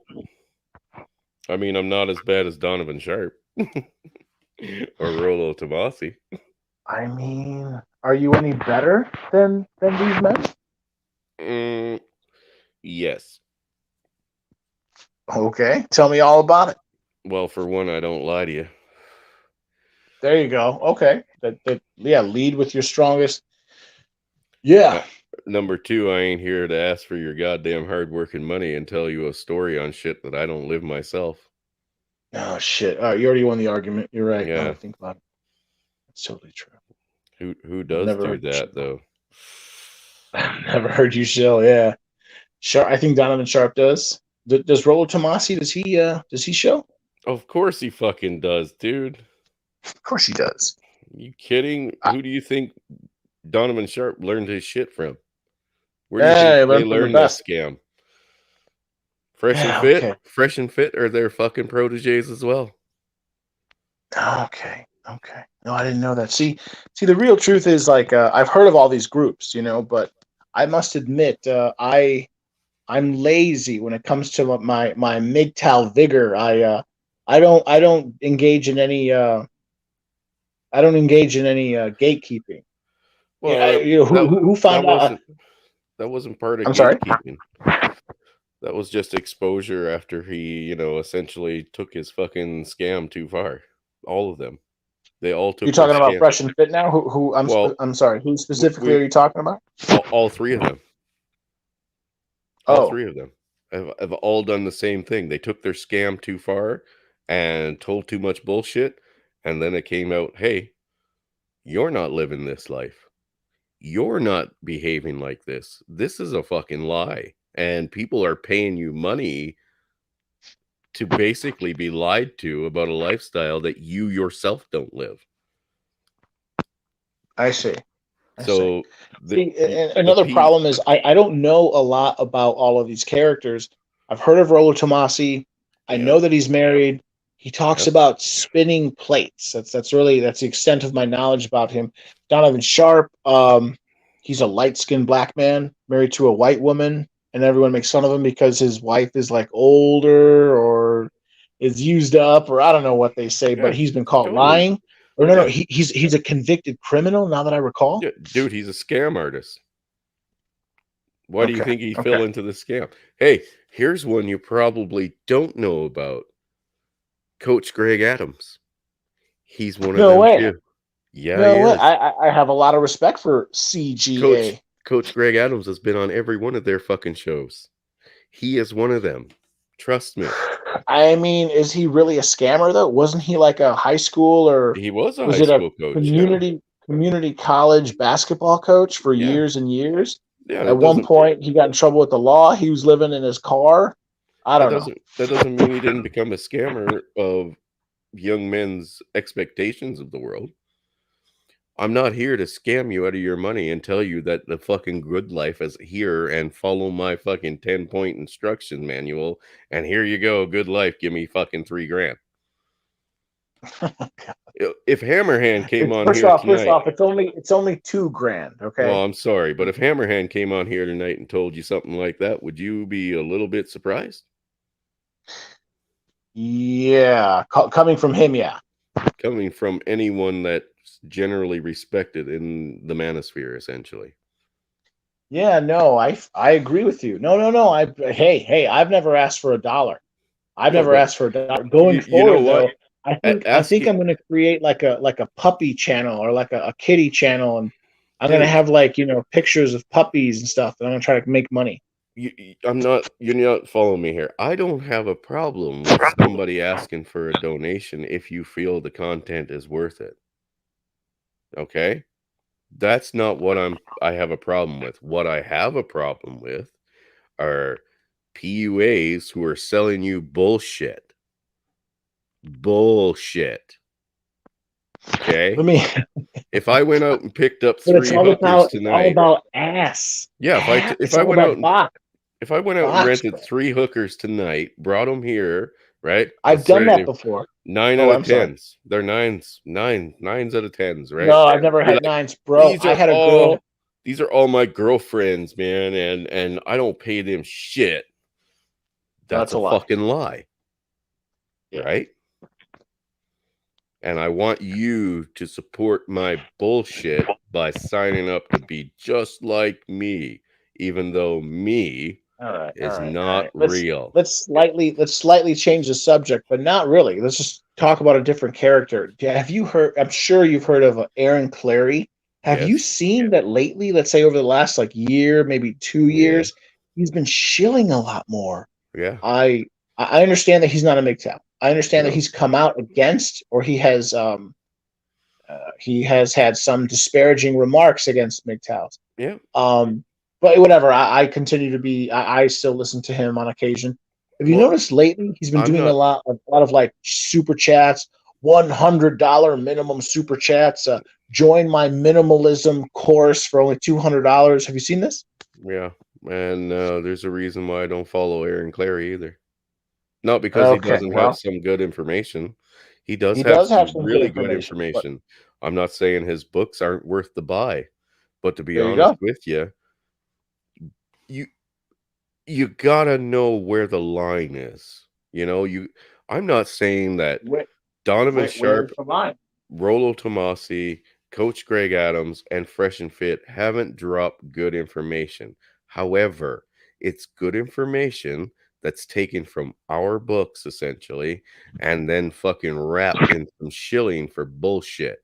I mean, I'm not as bad as Donovan Sharp or Rollo Tomasi. I mean, are you any better than these men? Yes. Okay, tell me all about it. Well, for one, I don't lie to you. There you go. Okay, yeah, lead with your strongest. Yeah. Number two, I ain't here to ask for your goddamn hard work and money and tell you a story on shit that I don't live myself. Oh shit! All right, you already won the argument. You're right. Now Yeah. I think about it. That's totally true. Who does do that though? I've never heard you shill. Yeah, Sharp. I think Donovan Sharp does. Does Rollo Tomasi? Does he show? Of course he fucking does, dude. Of course he does. You kidding? Who do you think Donovan Sharp learned his shit from? Where do you think Hey, they learn from the learned this best. scam? Fresh and Yeah. Fit? Okay. Fresh and Fit are their fucking proteges as well. Okay. Okay. No, I didn't know that. See, the real truth is like I've heard of all these groups, you know, but I must admit I'm lazy when it comes to my MGTOW vigor. I don't engage in any gatekeeping. Well, Who found out? that wasn't part of I'm sorry. gatekeeping. That was just exposure after he, essentially took his fucking scam too far. All of them. They all You're took their talking about scam. Fresh and Fit now? Who Well, I'm sorry. Who specifically we are you talking about? all three of them. All Oh, three of them have all done the same thing. They took their scam too far and told too much bullshit, and then it came out, hey, you're not living this life. You're not behaving like this. This is a fucking lie. And people are paying you money to basically be lied to about a lifestyle that you yourself don't live. I see. So See, another problem is I don't know a lot about all of these characters. I've heard of Rollo Tomasi. I know that he's married. He talks about spinning plates. That's the extent of my knowledge about him. Donovan Sharp, he's a light-skinned black man married to a white woman, and everyone makes fun of him because his wife is like older or is used up, or I don't know what they say, but he's been caught lying. Or no, he's a convicted criminal. Now that I recall, dude, he's a scam artist. Why do you think he fell into the scam? Hey, here's one you probably don't know about. Coach Greg Adams. He's one of them too. Yeah, no he way. is. I have a lot of respect for CGA. Coach Greg Adams has been on every one of their fucking shows. He is one of them. Trust me. I mean, is he really a scammer though? Wasn't he like a high school or he was a high school coach? Community college basketball coach for years and years? Yeah. At one point, he got in trouble with the law. He was living in his car. I don't know. That doesn't mean he didn't become a scammer of young men's expectations of the world. I'm not here to scam you out of your money and tell you that the fucking good life is here and follow my fucking 10-point instruction manual. And here you go, good life. Give me fucking $3,000. If Hammerhand came on First here off, tonight, it's only $2,000. well, Okay. I'm sorry, but if Hammerhand came on here tonight and told you something like that, would you be a little bit surprised? Yeah, coming from him, yeah. Coming from anyone that's generally respected in the manosphere, essentially. Yeah, no, I agree with you. No. Hey, I've never asked for $1. I've No, never but asked for $1. Going you know forward, what? though, I think Asking I'm going to create like a puppy channel or like a kitty channel, and I'm going to dude, have pictures of puppies and stuff, and I'm going to try to make money. you're not following me here. I don't have a problem with somebody asking for a donation if you feel the content is worth it. Okay? That's not what I have a problem with. What I have a problem with are PUAs who are selling you bullshit. Bullshit. Let Okay? me. If I went out and picked up But it's 3 all hookers about tonight, ass. yeah, if It's I all went out about and if I went out and box. rented 3 hookers tonight, brought them here, right? I've Let's done say that they before. 9 out Oh, of I'm sorry. 10s. They're nines out of 10s, right? No, I've never You're had like, nines, bro. these I are had a all girl. these are all my girlfriends, man, and I don't pay them shit. That's That's a a lie. fucking lie, Yeah. right? And I want you to support my bullshit by signing up to be just like me, even though me All right, all is right, all not right. real. Let's slightly change the subject, but not really. Let's just talk about a different character. Have you heard? I'm sure you've heard of Aaron Clary. Have you Yes? seen that lately? Let's say over the last year, maybe two Yeah. years, he's been shilling a lot more. Yeah. I understand that he's not a MGTOW. I understand that No. he's come out against, or he has had some disparaging remarks against MGTOWs. Yeah. Um, but whatever. I continue to be. I still listen to him on occasion. Have you Well, noticed lately he's been I'm doing not a lot of super chats, $100 minimum super chats. Join my minimalism course for only $200. Have you seen this? yeah. And there's a reason why I don't follow Aaron Clary either. Not because he Okay, doesn't have well, some good information. He does he have does have some some good really good information, but information. I'm not saying his books aren't worth the buy, but to be there you honest go. with you, you you gotta know where the line is. I'm not saying that Where, Donovan where's Sharp, the line? Rollo Tomasi, Coach Greg Adams, and Fresh and Fit haven't dropped good information. However, it's good information that's taken from our books essentially and then fucking wrapped in some shilling for bullshit.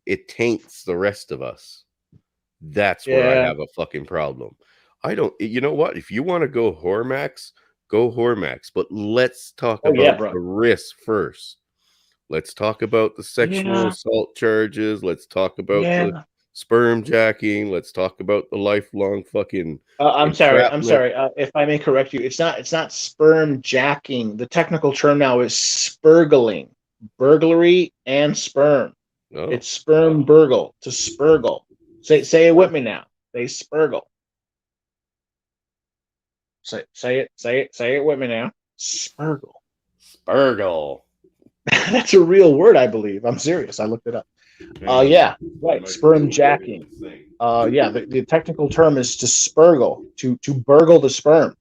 It taints the rest of us. That's where I Yeah. have a fucking problem. I don't, you know what? If you want to go Hormax, but let's talk Oh yeah, about bro. the risks first. Let's talk about the sexual Yeah. assault charges. Let's talk about the Yeah. sperm jacking. Let's talk about the lifelong fucking I'm sorry. I'm entrapment. sorry. If I may correct you, it's not sperm jacking. The technical term now is spurgling, burglary and sperm. Oh, It's sperm burgle to spurgle. Say it with me now. Say spurgle. Say it with me now. Spurgle. Spurgle. That's a real word, I believe. I'm serious. I looked it up. Hang on. Yeah, My right. Sperm microphone won't hit jacking. the thing. Yeah, the technical term is to spurgle, to burgle the sperm.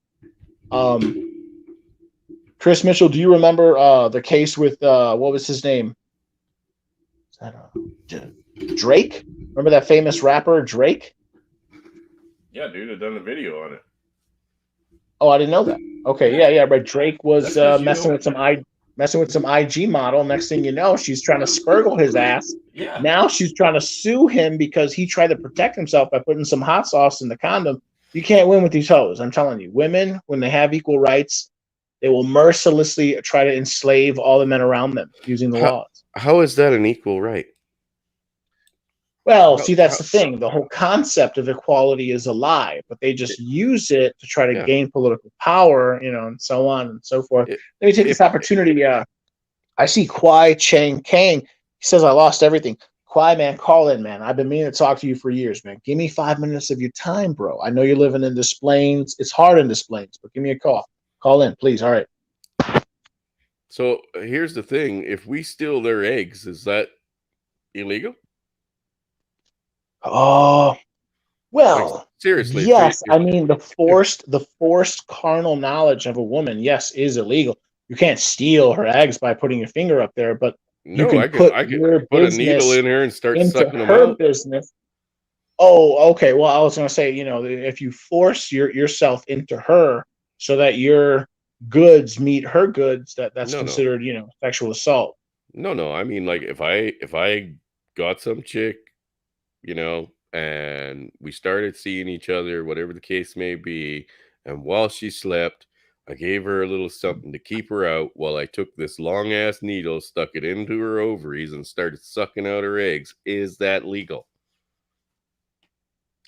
Chris Mitchell, do you remember the case with what was his name? Is that Drake? Remember that famous rapper Drake? Yeah, dude, I've done a video on it. Oh, I didn't know that. Okay, yeah, but Drake was That's because messing with some IG model. Next thing you know, she's trying to spurgle his ass. yeah. Now she's trying to sue him because he tried to protect himself by putting some hot sauce in the condom. You can't win with these hoes. I'm telling you, women, when they have equal rights, they will mercilessly try to enslave all the men around them using the How laws. how is that an equal right? Well, How, see, that's how, the thing. The whole concept of equality is a lie, but they just use it to try to yeah. gain political power, and so on and so forth. If, Let me take if this opportunity. I see Kwai Chang Kang. He says, I lost everything. Quiet man, call in, man. I've been meaning to talk to you for years, man. Give me 5 minutes of your time, bro. I know you're living in Des Plaines. It's hard in Des Plaines, but give me a call. Call in, please. All right. So here's the thing: if we steal their eggs, is that illegal? Oh, Like well, seriously, yes. if I mean, the forced carnal knowledge of a woman, yes, is illegal. You can't steal her eggs by putting your finger up there, but you no, can put I could your put a needle business in her and start into sucking them her out. business. Oh, okay. Well, I was going to say, if you force yourself into her so that your goods meet her goods, that's No, no, considered, sexual assault. no, no. I mean, like if I got some chick, and we started seeing each other, whatever the case may be, and while she slept, I gave her a little something to keep her out while I took this long ass needle, stuck it into her ovaries, and started sucking out her eggs. Is that legal?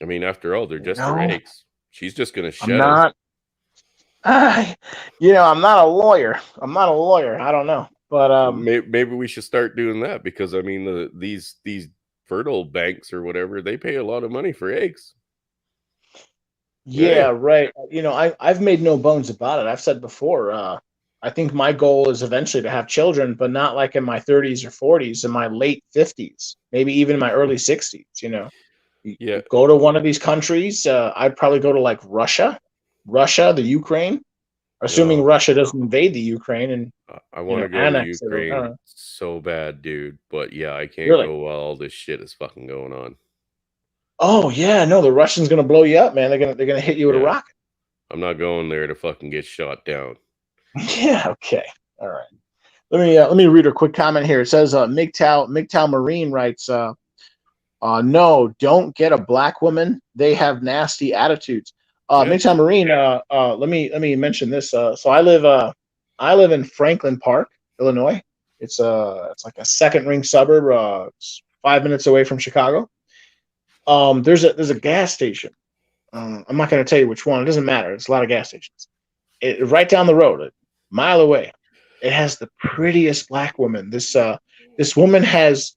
I mean, after all, they're You just her know, eggs. She's just gonna I'm shed them. not, I, I'm not a lawyer. I'm not a lawyer. I don't know, but Maybe we should start doing that because I mean, these fertile banks or whatever, they pay a lot of money for eggs. yeah, Hey, right. I've made no bones about it. I've said before. I think my goal is eventually to have children, but not like in my 30s or 40s, in my late 50s, maybe even in my early 60s. You yeah, go to one of these countries. I'd probably go to like Russia, the Ukraine, assuming no, Russia doesn't invade the Ukraine and I want to go to annex it. Or, I don't Ukraine know. so bad, dude. But yeah, I can't Really? go while all this shit is fucking going on. Oh yeah, no, the Russians gonna blow you up, man. They're gonna hit you with a Yeah, rocket. I'm not going there to fucking get shot down. Yeah. Okay. All right. Let me read a quick comment here. It says MGTOW Marine writes, no, don't get a black woman. They have nasty attitudes. Yeah, MGTOW Marine. Let me mention this. So I live in Franklin Park, Illinois. It's like a second ring suburb. It's 5 minutes away from Chicago. There's a gas station. I'm not going to tell you which one. It doesn't matter. It's a lot of gas stations. Right down the road, a mile away. It has the prettiest black woman. This woman has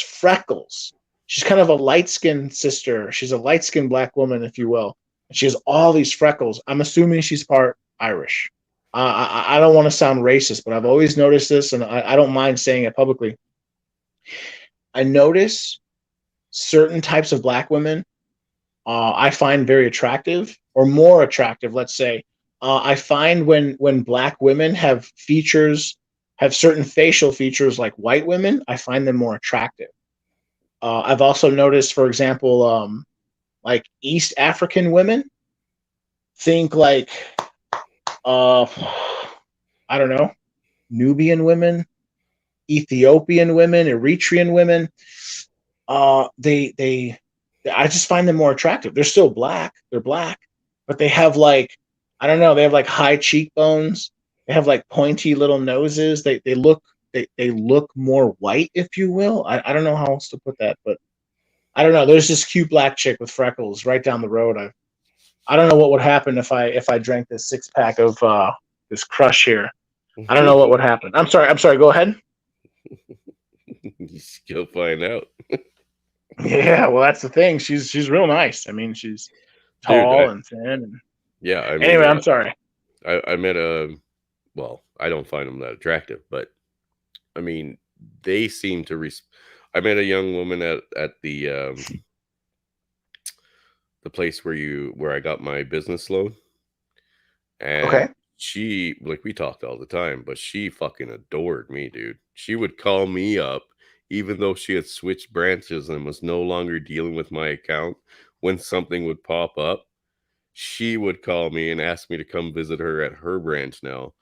freckles. She's kind of a light skinned sister. She's a light skinned black woman, if you will. And she has all these freckles. I'm assuming she's part Irish. I don't want to sound racist, but I've always noticed this, and I don't mind saying it publicly. I notice certain types of black women I find very attractive or more attractive, let's say. I find when black women have certain facial features like white women, I find them more attractive. I've also noticed, for example, like East African women, think like uh, I don't know, Nubian women, Ethiopian women, Eritrean women. They I just find them more attractive. They're still black. They're black, but they have like I don't know. They have like high cheekbones. They have like pointy little noses. They look more white, if you will. I don't know how else to put that, but I don't know. There's this cute black chick with freckles right down the road. I don't know what would happen if I drank this 6 pack of this crush here. I don't know what would happen. I'm sorry. I'm sorry. Go ahead. you still find out, Yeah, well, that's the thing. She's real nice. I mean, she's dude. tall and thin. And Yeah, I mean, anyway, I'm sorry. I met a well, I don't find them that attractive, but I mean, they seem to. I met a young woman at the place where I got my business loan, and Okay. she like we talked all the time, but she fucking adored me, dude. She would call me up, even though she had switched branches and was no longer dealing with my account. When something would pop up, she would call me and ask me to come visit her at her branch now.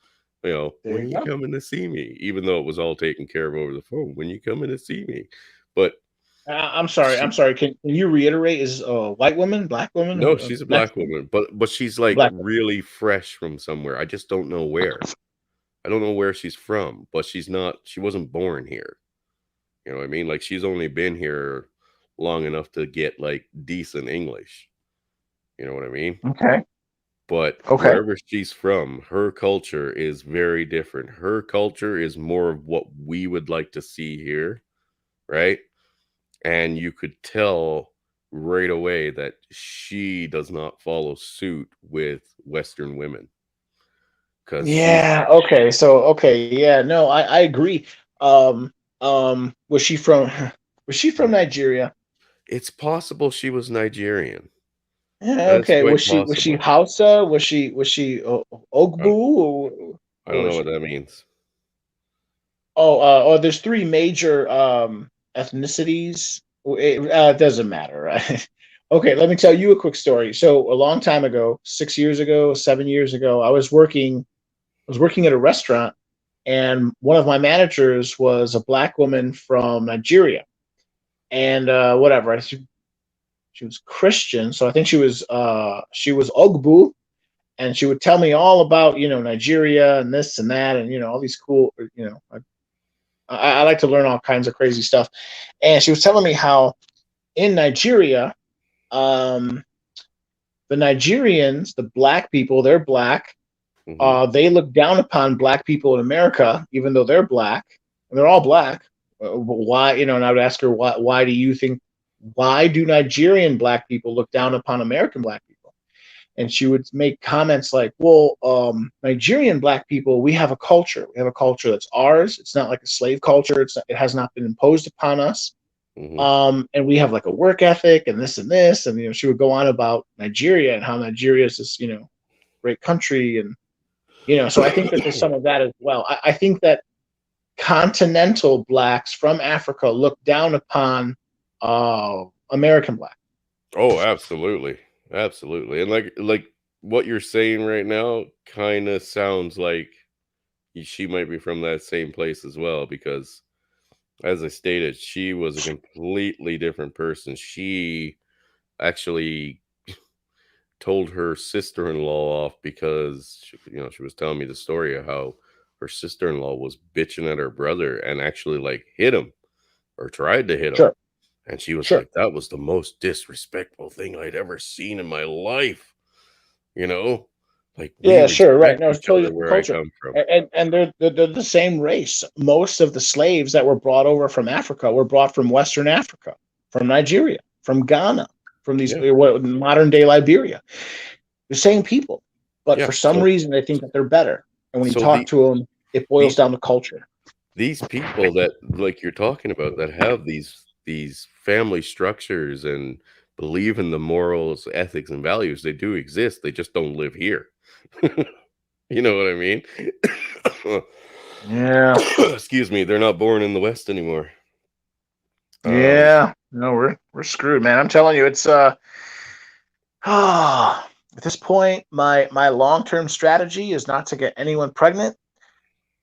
There When you you go. coming to see me? Even though it was all taken care of over the phone. When you coming to see me? But I'm sorry. I'm she sorry. Can you reiterate? Is a white woman, black woman, no, she's a black Mexican, woman, but she's like black woman? really fresh from somewhere. I just don't know where. I don't know where she's from, but she wasn't born here. You know what I mean? Like she's only been here long enough to get like decent English. You know what I mean? Okay. But Okay. wherever she's from, her culture is very different. Her culture is more of what we would like to see here, right? and you could tell right away that she does not follow suit with Western women because she's Yeah. Okay. So okay. Yeah. No, I agree. Was she from was she from Nigeria? it's possible she was Nigerian. Yeah, That is okay. quite Was she possible. Hausa? Was she I, Ogbu? Or I what don't was know what she? that means. There's three major ethnicities. It doesn't matter, right? Okay, let me tell you a quick story. So a long time ago, 6 years ago, 7 years ago, I was working at a restaurant, and one of my managers was a black woman from Nigeria, and whatever. She was Christian, so I think she was Ogbu, and she would tell me all about Nigeria and this and that, and all these cool. I like to learn all kinds of crazy stuff, and she was telling me how in Nigeria, um, the Nigerians, the black people, they're black. Hmm. They look down upon black people in America, even though they're black, and they're all black. Why? And I would ask her, why? Why do you think? Why do Nigerian black people look down upon American black people? And she would make comments like, "Well, Nigerian black people, we have a culture. We have a culture that's ours. It's not like a slave culture. It has not been imposed upon us. Hmm. And we have like a work ethic and this and this." And she would go on about Nigeria and how Nigeria is this great country, and so I think that there's some of that as well. I think that continental blacks from Africa look down upon American black. Oh, absolutely. Absolutely. And like what you're saying right now kind of sounds like she might be from that same place as well because as I stated, she was a completely different person. She actually told her sister-in-law off because she was telling me the story of how her sister-in-law was bitching at her brother and actually like hit him or tried to hit him. Sure, And she was sure. like, that was the most disrespectful thing I'd ever seen in my life. You know, like we Yeah, sure, right. respect No, it's each totally other different where I culture. come from. And they're the same race. Most of the slaves that were brought over from Africa were brought from Western Africa, from Nigeria, from Ghana, from these Yeah. modern day Liberia. The same people, but Yeah. for some reason they think that they're better. And when you So talk to them, it boils these down to culture. these people that like you're talking about that have these family structures and believe in the morals, ethics, and values, they do exist. They just don't live here. You know what I mean? Yeah, Excuse me, they're not born in the West anymore. Um, yeah. No, we're screwed, man. I'm telling you, it's at this point, my long term strategy is not to get anyone pregnant.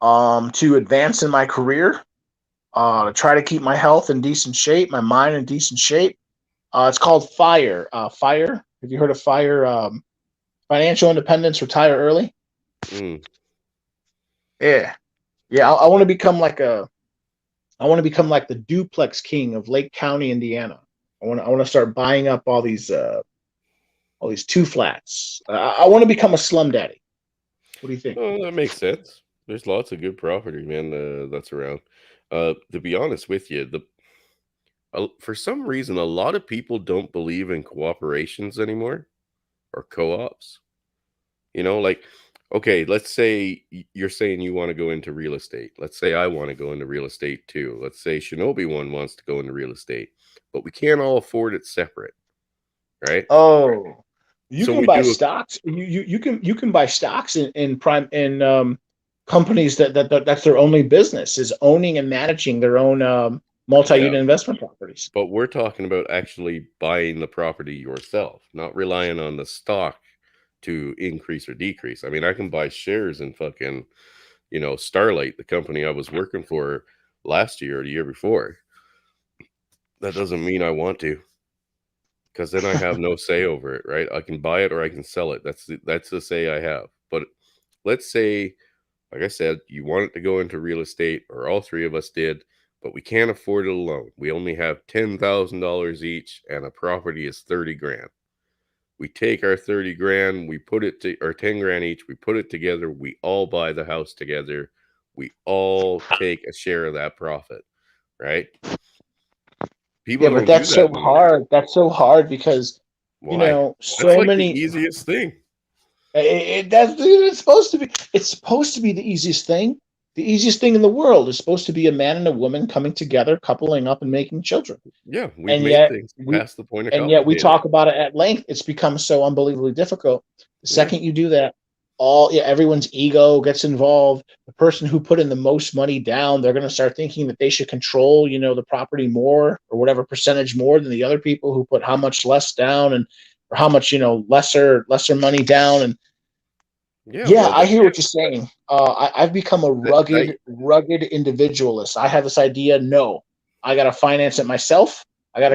To advance in my career, to try to keep my health in decent shape, my mind in decent shape. It's called FIRE. FIRE. Have you heard of FIRE? Financial independence, retire early. mm, Yeah, yeah. I want to become like a. I want to become like the duplex king of Lake County, Indiana. I want to start buying up all these two flats. I want to become a slum daddy. What do you think? oh, that makes sense. There's lots of good property, man, that's around. To be honest with you, for some reason, a lot of people don't believe in cooperations anymore or co-ops. Like, okay, let's say you're saying you want to go into real estate. Let's say I want to go into real estate too. Let's say Shinobi one wants to go into real estate, but we can't all afford it separate, right? Oh, you So can we buy do stocks. You can buy stocks in prime in companies that's their only business is owning and managing their own yeah, multi-unit investment properties. but we're talking about actually buying the property yourself, not relying on the stock to increase or decrease. I mean, I can buy shares in fucking, Starlight, the company I was working for last year or the year before. That doesn't mean I want to, because then I have no say over it, right? I can buy it or I can sell it. That's the say I have. But let's say, like I said, you wanted to go into real estate, or all three of us did, but we can't afford it alone. We only have $10,000 each, and a property is 30 grand. We take our 30 grand, we put it to, or 10 grand each, we put it together, we all buy the house together, we all take a share of that profit, right? People Yeah, but don't do that's that so anymore. hard. That's so hard because, Why? That's so like the many. easiest thing. It's supposed to be. It's supposed to be the easiest thing. The easiest thing in the world is supposed to be a man and a woman coming together, coupling up, and making children. Yeah, we've And made yet things we past the point of and yet we complicated. talk about it at length. It's become so unbelievably difficult. The Yeah, second you do that, everyone's ego gets involved. The person who put in the most money down, they're going to start thinking that they should control, the property more or whatever percentage more than the other people who put how much less down and or how much lesser money down. And yeah. yeah, Well, I hear what you're saying. I've become a that rugged individualist. I have this idea. No, I got to finance it myself. mhm, I got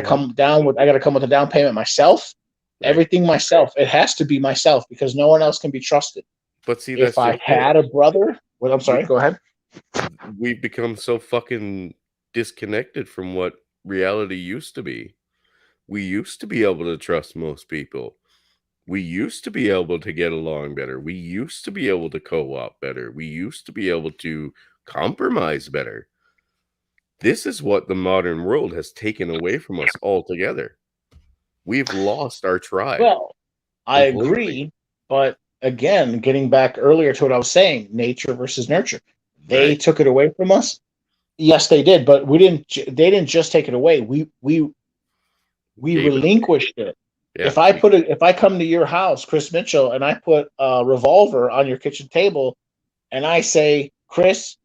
to come with a down payment myself. right. Everything myself. It has to be myself because no one else can be trusted. But see, If that's I just it. had a brother, well, I'm We sorry. Go ahead. we've become so fucking disconnected from what reality used to be. We used to be able to trust most people. We used to be able to get along better. We used to be able to co-op better. We used to be able to compromise better. This is what the modern world has taken away from us altogether. We've lost our tribe Well, I completely. agree, but again, getting back earlier to what I was saying, nature versus nurture. They Right? took it away from us. Yes, they did, but we didn't. They didn't just take it away. We Gave it away. relinquished it. Yeah. If I come to your house, Chris Mitchell, and I put a revolver on your kitchen table, and I say, Chris,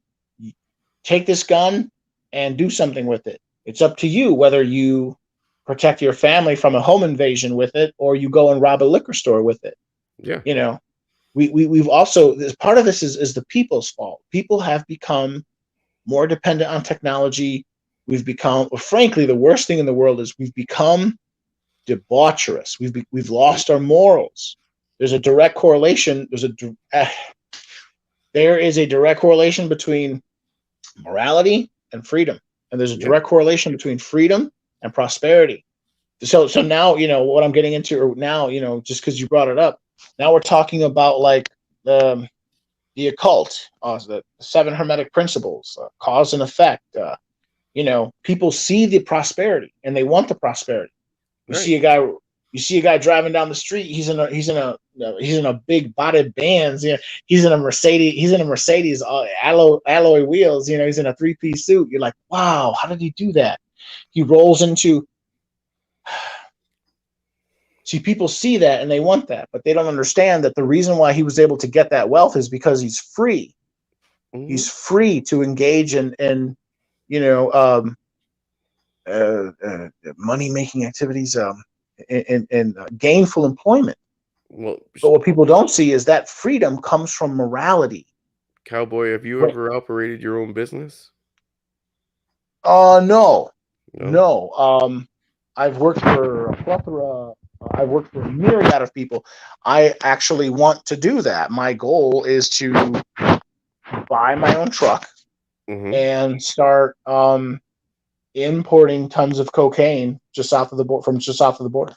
take this gun and do something with it. It's up to you whether you protect your family from a home invasion with it or you go and rob a liquor store with it. Yeah. You know, we've also part of this is the people's fault. People have become more dependent on technology. We've become, well, frankly, the worst thing in the world is we've become debaucherous. We've lost our morals. There's a direct correlation. There is a direct correlation between morality and freedom, and there's a Yeah. direct correlation between freedom and prosperity. So now what I'm getting into, or now just because you brought it up, now we're talking about like the occult, the seven hermetic principles, cause and effect. People see the prosperity and they want the prosperity. You Right. see a guy, you see a guy driving down the street. He's in a big bodied Benz. He's in a Mercedes. He's in a Mercedes alloy wheels. He's in a 3-piece suit. You're like, wow, how did he do that? He rolls into. See, people see that and they want that, but they don't understand that the reason why he was able to get that wealth is because he's free. Hmm. He's free to engage in you know money making activities, in gainful employment. Well, But what people don't see is that freedom comes from morality. cowboy, have you Right. ever operated your own business? No, No. no. I've worked for a plethora. I've worked for a myriad of people. I actually want to do that. My goal is to buy my own truck Hmm. and start importing tons of cocaine just south of the border.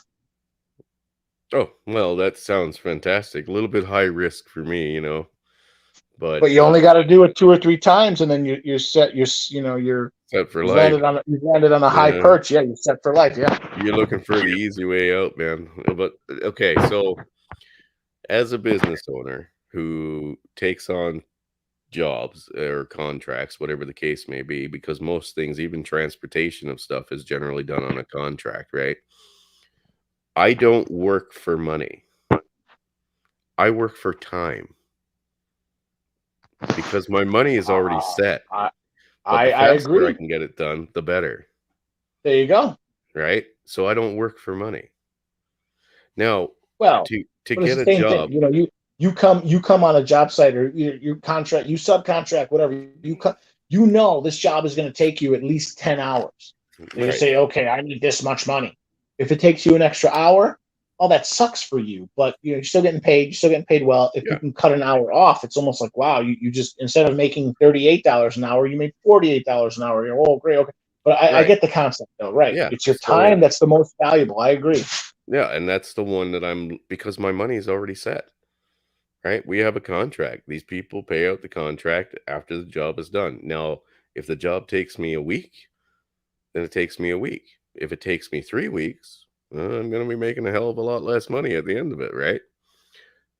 Oh, well, that sounds fantastic. A little bit high risk for me, But but you only got to do it 2 or 3 times, and then you're set. set for You've life. landed on a high Yeah. perch. Yeah, you're set for life. Yeah. You're looking for the easy way out, man. But okay, so as a business owner who takes on jobs or contracts, whatever the case may be, because most things, even transportation of stuff, is generally done on a contract, right? I don't work for money. I work for time because my money is already Uh, set. I But the I faster I agree. can get it done, the better, There you go. right? So I don't work for money. Now, Well, to but it's get the a same thing. job, You come on a job site, or you subcontract, whatever. This job is going to take you at least 10 hours, and you right? say, okay, I need this much money. If it takes you an extra hour, oh, that sucks for you, but you're still getting paid. You're still getting paid well. If you Yeah, can cut an hour off, it's almost like, wow, you just, instead of making $38 an hour, you made $48 an hour. You're, oh, great, okay. But I right. get the concept, though, right? Yeah. It's your So time that's the most valuable. I agree. yeah, and that's the one that because my money is already set, right? We have a contract. These people pay out the contract after the job is done. Now, if the job takes me a week, then it takes me a week. If it takes me 3 weeks, I'm going to be making a hell of a lot less money at the end of it, right?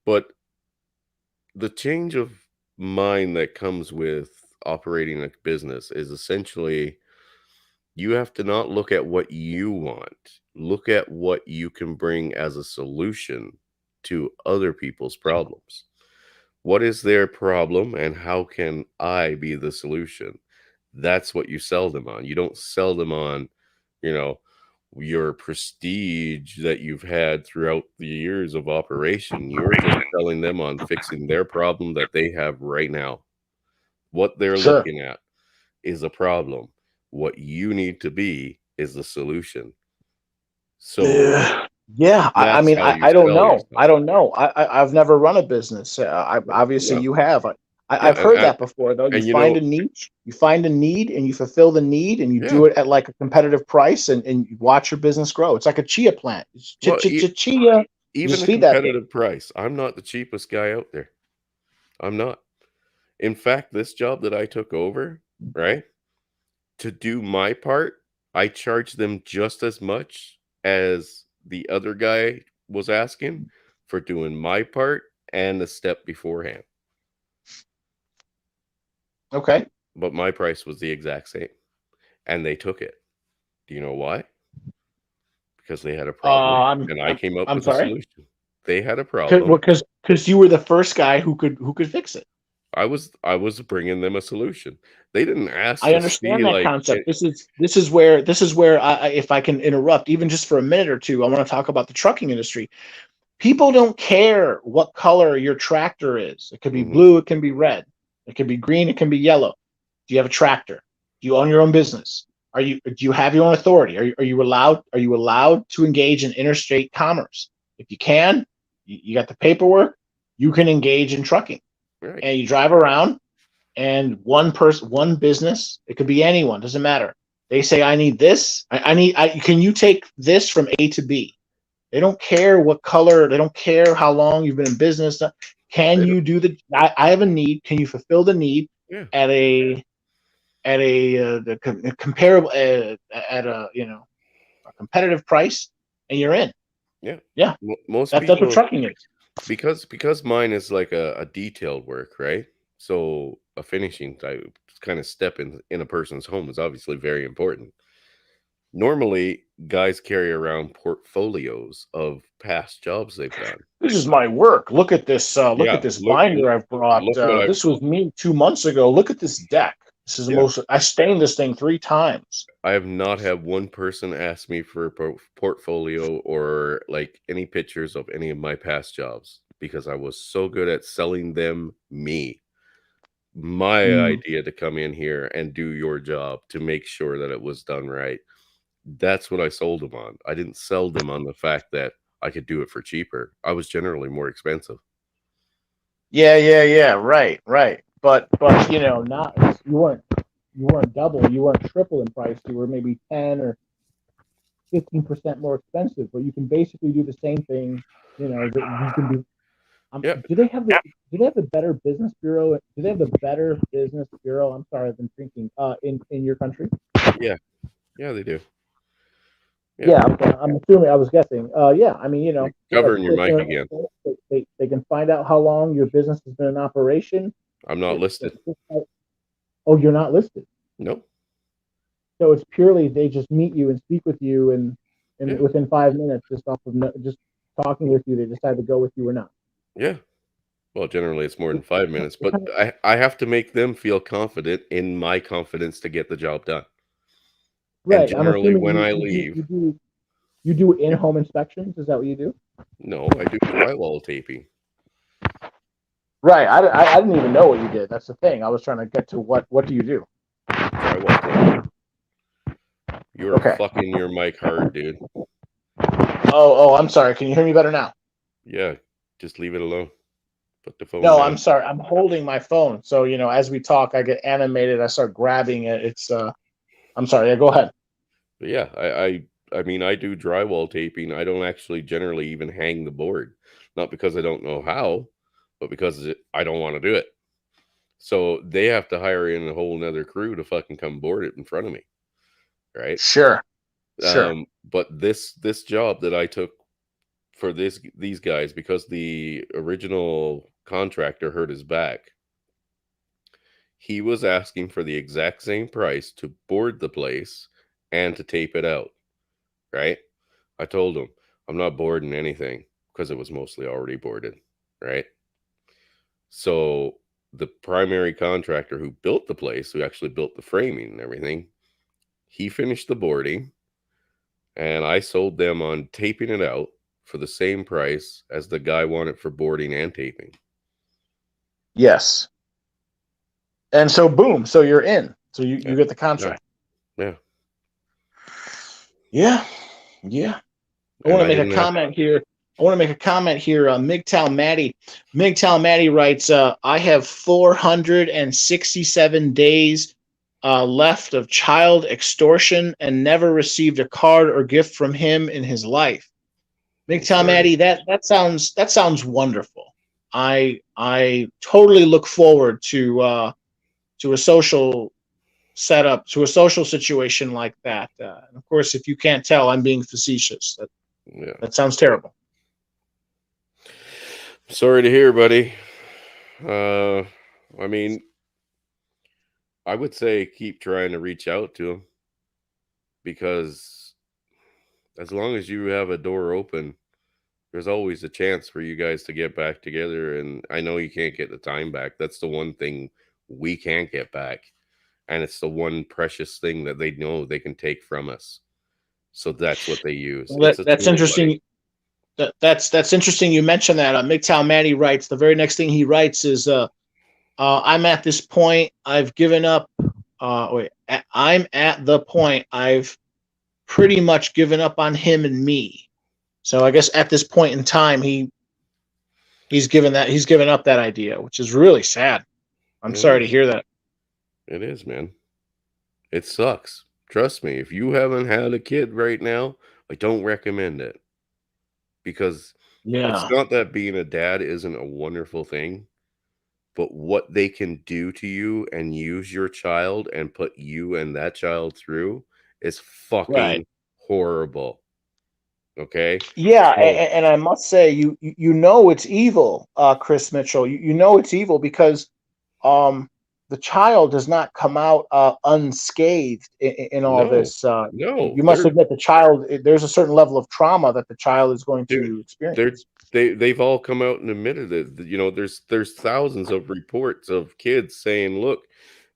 But the change of mind that comes with operating a business is essentially you have to not look at what you want, look at what you can bring as a solution to other people's problems. What is their problem and how can I be the solution? That's what you sell them on. You don't sell them on, you know, your prestige that you've had throughout the years of operation. You're just selling them on fixing their problem that they have right now. What they're Sure. looking at is a problem. What you need to be is the solution. So Yeah. I that's mean, how you I don't sell know. yourself. I don't know. I've never run a business. Obviously Yeah, you have. yeah, I've heard that before though. You and find a niche, you find a need, and you fulfill the need, and you yeah. do it at like a competitive price, and you watch your business grow. It's like a chia plant. It's Well, chia. You even just a feed that thing. competitive price. I'm not the cheapest guy out there. I'm not. In fact, this job that I took over, right? To do my part, I charged them just as much as the other guy was asking for doing my part and the step beforehand. Okay. But my price was the exact same. And they took it. Do you know why? Because they had a problem and I came up I'm with a sorry. solution. They had a problem. Because you were the first guy who could fix it. I was bringing them a solution. They didn't ask I to see understand that like concept. This is where if I can interrupt, even just for a minute or two, I want to talk about the trucking industry. People don't care what color your tractor is. It could be mhm, blue, it can be red, it can be green, it can be yellow. Do you have a tractor? Do you own your own business? Do you have your own authority? Are you allowed to engage in interstate commerce? If you can, you got the paperwork, you can engage in trucking. right. And you drive around and one business, it could be anyone, doesn't matter. They say, I need this. Can you take this from A to B? They don't care what color. They don't care how long you've been in business. Can They don't, you do the? I have a need. Can you fulfill the need yeah, at a comparable at a competitive price, and you're in. yeah. Yeah, Most that's what people trucking is. because mine is like a detailed work, right? So a finishing type kind of step in a person's home is obviously very important. Normally, guys carry around portfolios of past jobs they've done. This is my work. Look at this. Look at Yeah, this binder I've brought. look what I This was me 2 months ago. Look at this deck. This is the yeah. most. I stained this thing 3 times. I have not had one person ask me for a portfolio or like any pictures of any of my past jobs because I was so good at selling them me. My Mm. idea to come in here and do your job to make sure that it was done right. That's what I sold them on. I didn't sell them on the fact that I could do it for cheaper. I was generally more expensive. Yeah, yeah, yeah. Right, right. But not you weren't double, you weren't triple in price. You were maybe 10 or 15% more expensive, but you can basically do the same thing. That you can do. Yeah, Do they have the better business bureau? Do they have the better business bureau? I'm sorry, I've been thinking. In your country? yeah, yeah, they do. Yeah. Yeah, I'm assuming. I was guessing. Yeah, I mean, what? Covering your Quick mic internet again. search, they can find out how long your business has been in operation. I'm not listed. Oh, you're not listed. Nope. So it's purely they just meet you and speak with you, and Yeah. within 5 minutes, just off of just talking with you, they decide to go with you or not. Yeah. Well, generally it's more than What 5 minutes, but kind of- I have to make them feel confident in my confidence to get the job done. And Right. I'm generally assuming when you I you do leave, you do you do in-home inspections. Is that what you do? no, I do drywall taping. Right. I didn't even know what you did. That's the thing. I was trying to get to what do you do? Drywall taping. You're Okay. fucking your mic hard, dude. Oh, I'm sorry. Can you hear me better now? Yeah, just leave it alone. Put the phone No, I'm down. sorry. I'm holding my phone. So, as we talk, I get animated. I start grabbing it. I'm sorry. Yeah, go ahead. But yeah, I mean I do drywall taping. I don't actually generally even hang the board. Not because I don't know how, but because I don't want to do it. So they have to hire in a whole nother crew to fucking come board it in front of me, right? Sure. Sure. But this job that I took for these guys, because the original contractor hurt his back, he was asking for the exact same price to board the place and to tape it out, right? I told him, I'm not boarding anything because it was mostly already boarded, right? So the primary contractor who built the place, who actually built the framing and everything, he finished the boarding, and I sold them on taping it out for the same price as the guy wanted for boarding and taping. Yes. And so, boom. So you're in. So you Yeah. get the Yeah. contract. Yeah. Yeah. Yeah. I want And to I make a didn't have, comment here. MGTOW Maddie. MGTOW Maddie writes, I have 467 days left of child extortion and never received a card or gift from him in his life. I'm MGTOW sorry. Maddie, that sounds wonderful. I totally look forward to a social setup, to a social situation like that. And of course, if you can't tell, I'm being facetious. Yeah. That sounds terrible. Sorry to hear, buddy. I mean, I would say keep trying to reach out to him, because as long as you have a door open, there's always a chance for you guys to get back together. And I know you can't get the time back. That's the one thing we can't get back. And it's the one precious thing that they know they can take from us. So that's what they use. Well, It's a that's tool, buddy. interesting. That's interesting. You mentioned that. MGTOW Maddie writes. The very next thing he writes is, "I'm at this point. I've given up. I'm at the point. I've pretty much given up on him and me. So I guess at this point in time, he's given up that idea, which is really sad. I'm It sorry to is. hear that. It is, man. It sucks. Trust me. If you haven't had a kid right now, I don't recommend it, because it's Yeah. not that being a dad isn't a wonderful thing, but what they can do to you and use your child and put you and that child through is Right. fucking horrible. Okay? Yeah, So, and I must say, you know it's evil, Chris Mitchell. You know it's evil because um, the child does not come out unscathed in all no. this. No, You must admit the child. There's a certain level of trauma that the child is going they're to they're experience. they've all come out and admitted it. You know, there's thousands of reports of kids saying, "Look,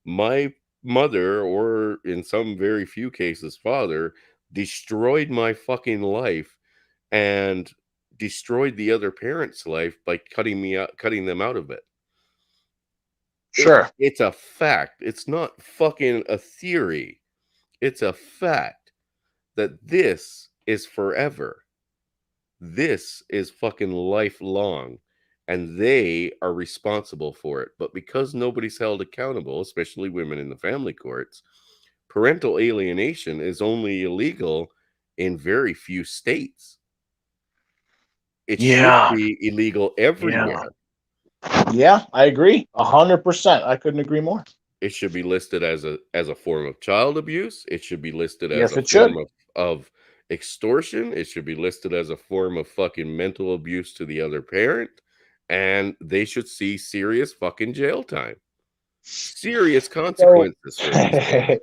my mother, or in some very few cases, father, destroyed my fucking life and destroyed the other parent's life by cutting them out of it." Sure. It's a fact. It's not fucking a theory. It's a fact that this is forever. This is fucking lifelong, and they are responsible for it. But because nobody's held accountable, especially women in the family courts, parental alienation is only illegal in very few states. It should Yeah. be illegal Yeah. everywhere. Yeah. I agree. 100%. I couldn't agree more. It should be listed as a form of child abuse. It should be listed as Yes, a it should. form of extortion. It should be listed as a form of fucking mental abuse to the other parent. And they should see serious fucking jail time. Serious So, consequences for these things.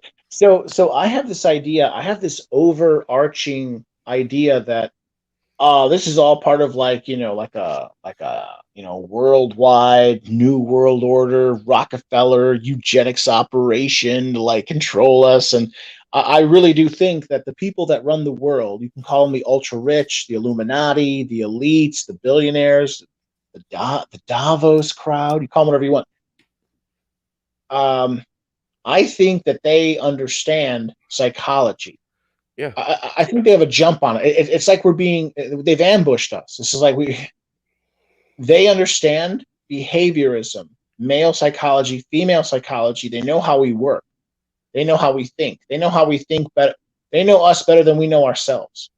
so I have this idea. I have this overarching idea that this is all part of, like, like a worldwide new world order, Rockefeller eugenics operation to like control us. And I really do think that the people that run the world, you can call them the ultra rich, the Illuminati, the elites, the billionaires, the Davos crowd, you call them whatever you want. um I think that they understand psychology. Yeah. I think they have a jump on it. It's like they've ambushed us. This is like they understand behaviorism, male psychology, female psychology. They know how we work. They know how we think. They know how we think better. They know us better than we know ourselves.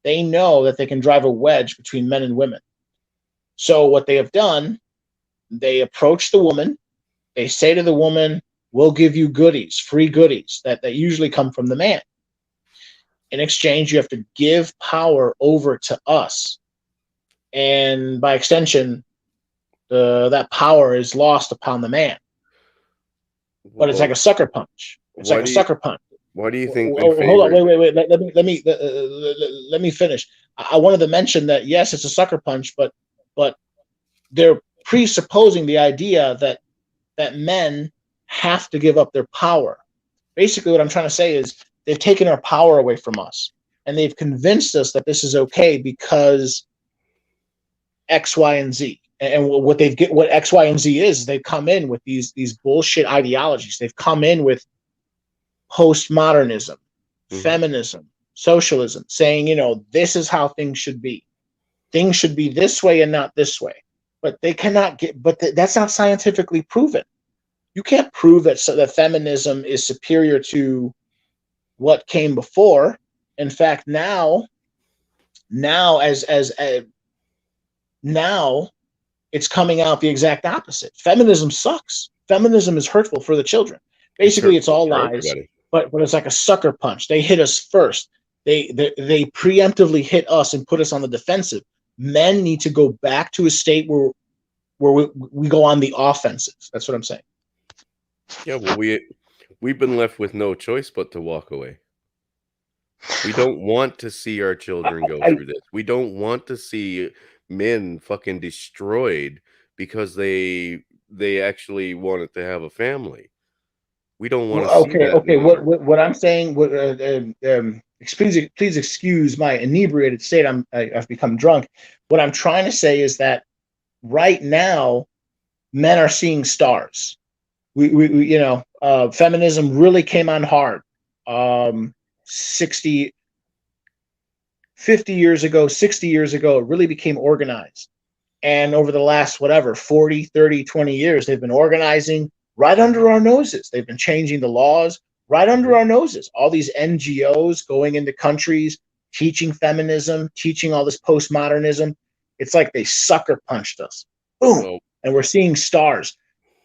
They know that they can drive a wedge between men and women. So what they have done, they approach the woman. They say to the woman, "We'll give you goodies, free goodies that usually come from the man." In exchange, you have to give power over to us. And by extension, that power is lost upon the man. But it's like Well, a sucker punch. It's like why a do you sucker punch. why do you think men Hold on, favor? wait. Let me finish. I wanted to mention that yes, it's a sucker punch, but they're presupposing the idea that men have to give up their power. Basically, what I'm trying to say is they've taken our power away from us, and they've convinced us that this is okay because X, Y, and Z. And what X, Y, and Z is, they've come in with these bullshit ideologies. They've come in with postmodernism, Mhm. feminism, socialism, saying, this is how things should be. Things should be this way and not this way. But they cannot get, but that's not scientifically proven. You can't prove that feminism is superior to what came before. In fact, now as now it's coming out the exact opposite. Feminism sucks. Feminism is hurtful for the children. It's Basically, it's hurtful all for lies, everybody. but it's like a sucker punch. They hit us first. They preemptively hit us and put us on the defensive. Men need to go back to a state where we go on the offensive. That's what I'm saying. Yeah, well, we've been left with no choice but to walk away. We don't want to see our children go I, through this. We don't want to see men fucking destroyed because they actually wanted to have a family. We don't want to see that okay. anymore. What I'm saying? Please excuse my inebriated state. I've become drunk. What I'm trying to say is that right now, men are seeing stars. Feminism really came on hard. 60, 50 years ago, 60 years ago, it really became organized. And over the last, whatever, 40, 30, 20 years, they've been organizing right under our noses. They've been changing the laws right under Mhm. our noses. All these NGOs going into countries, teaching feminism, teaching all this postmodernism. It's like they sucker punched us. Boom. Well, And we're seeing stars.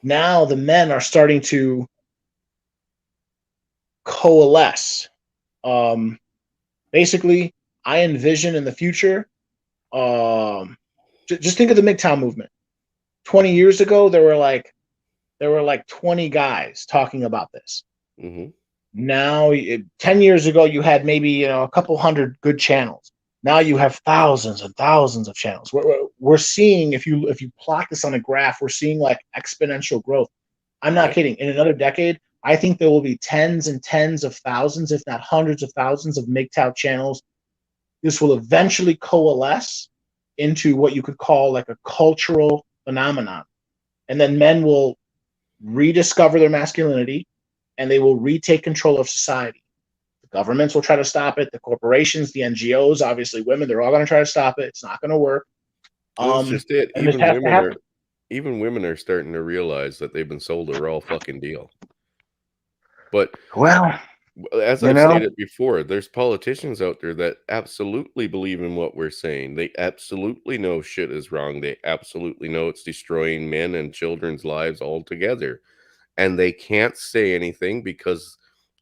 Now the men are starting to coalesce. Um, Basically, I envision in the future, um, just think of the MGTOW movement. 20 years ago, there were like 20 guys talking about this. mhm. Now, 10 years ago, you had maybe a couple hundred good channels. Now you have thousands and thousands of channels. We're seeing, if you plot this on a graph, we're seeing like exponential growth. I'm not Yeah. kidding. In another decade, I think there will be tens and tens of thousands, if not hundreds of thousands, of MGTOW channels. This will eventually coalesce into what you could call like a cultural phenomenon, and then men will rediscover their masculinity and they will retake control of society. The governments will try to stop it. The corporations, the NGOs, obviously women, they're all going to try to stop it. It's not going to work. Well, that's just it. And this has to happen. Even women are starting to realize that they've been sold a raw fucking deal. But Well, as you I've know, stated before, there's politicians out there that absolutely believe in what we're saying. They absolutely know shit is wrong. They absolutely know it's destroying men and children's lives altogether. And they can't say anything because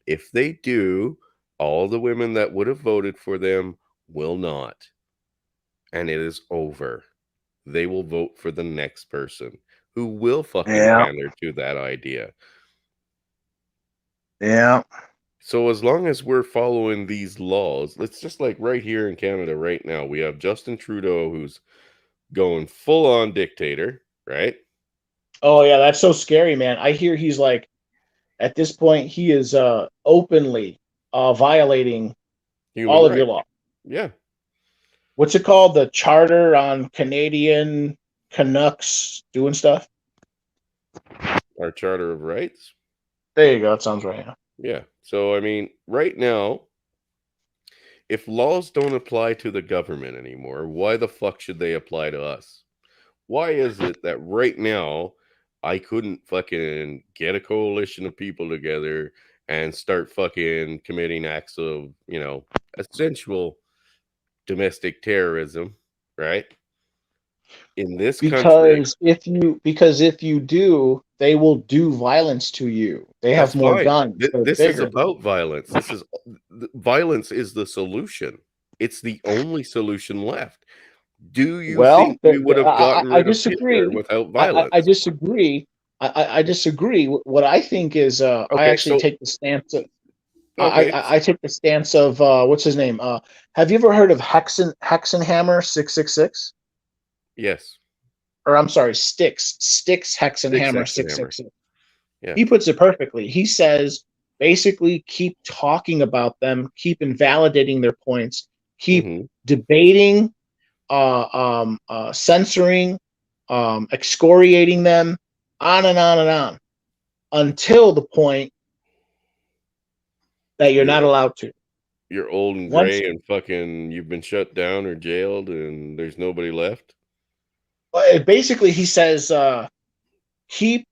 if they do, all the women that would have voted for them will not. And it is over. They will vote for the next person who will fucking yeah, pander to that idea. yeah. So as long as we're following these laws, it's just like right here in Canada right now, we have Justin Trudeau who's going full on dictator, right? Oh yeah, that's so scary, man. I hear he's like at this point he is openly violating Human all of your rights. law. Yeah. What's it called? The Charter on Canadian Canucks doing stuff. Our Charter of Rights. There you go. That sounds right. Yeah. Yeah. So I mean, right now, if laws don't apply to the government anymore, why the fuck should they apply to us? Why is it that right now I couldn't fucking get a coalition of people together and start fucking committing acts of, essential domestic terrorism, right? In this country, Because if you do, they will do violence to you. They have That's more fine. guns. They're This is bigger. about violence. Violence is the solution. It's the only solution left. Do you Well, think we would have gotten I rid of Hitler disagree. without I violence? disagree. I disagree. What I think is, I Okay, actually so take the stance of, okay, I take the stance of, what's his name? Have you ever heard of Hexenhammer 666? yes, Or I'm sorry, Sticks six Hexenhammer X and six hammer. six six. Yeah. He puts it perfectly. He says basically keep talking about them, keep invalidating their points, keep Hmm. debating, censoring, excoriating them, on and on and on, until the point that you're not You're allowed to. you're old and Once, gray and fucking you've been shut down or jailed and there's nobody left. basically, he says, keep,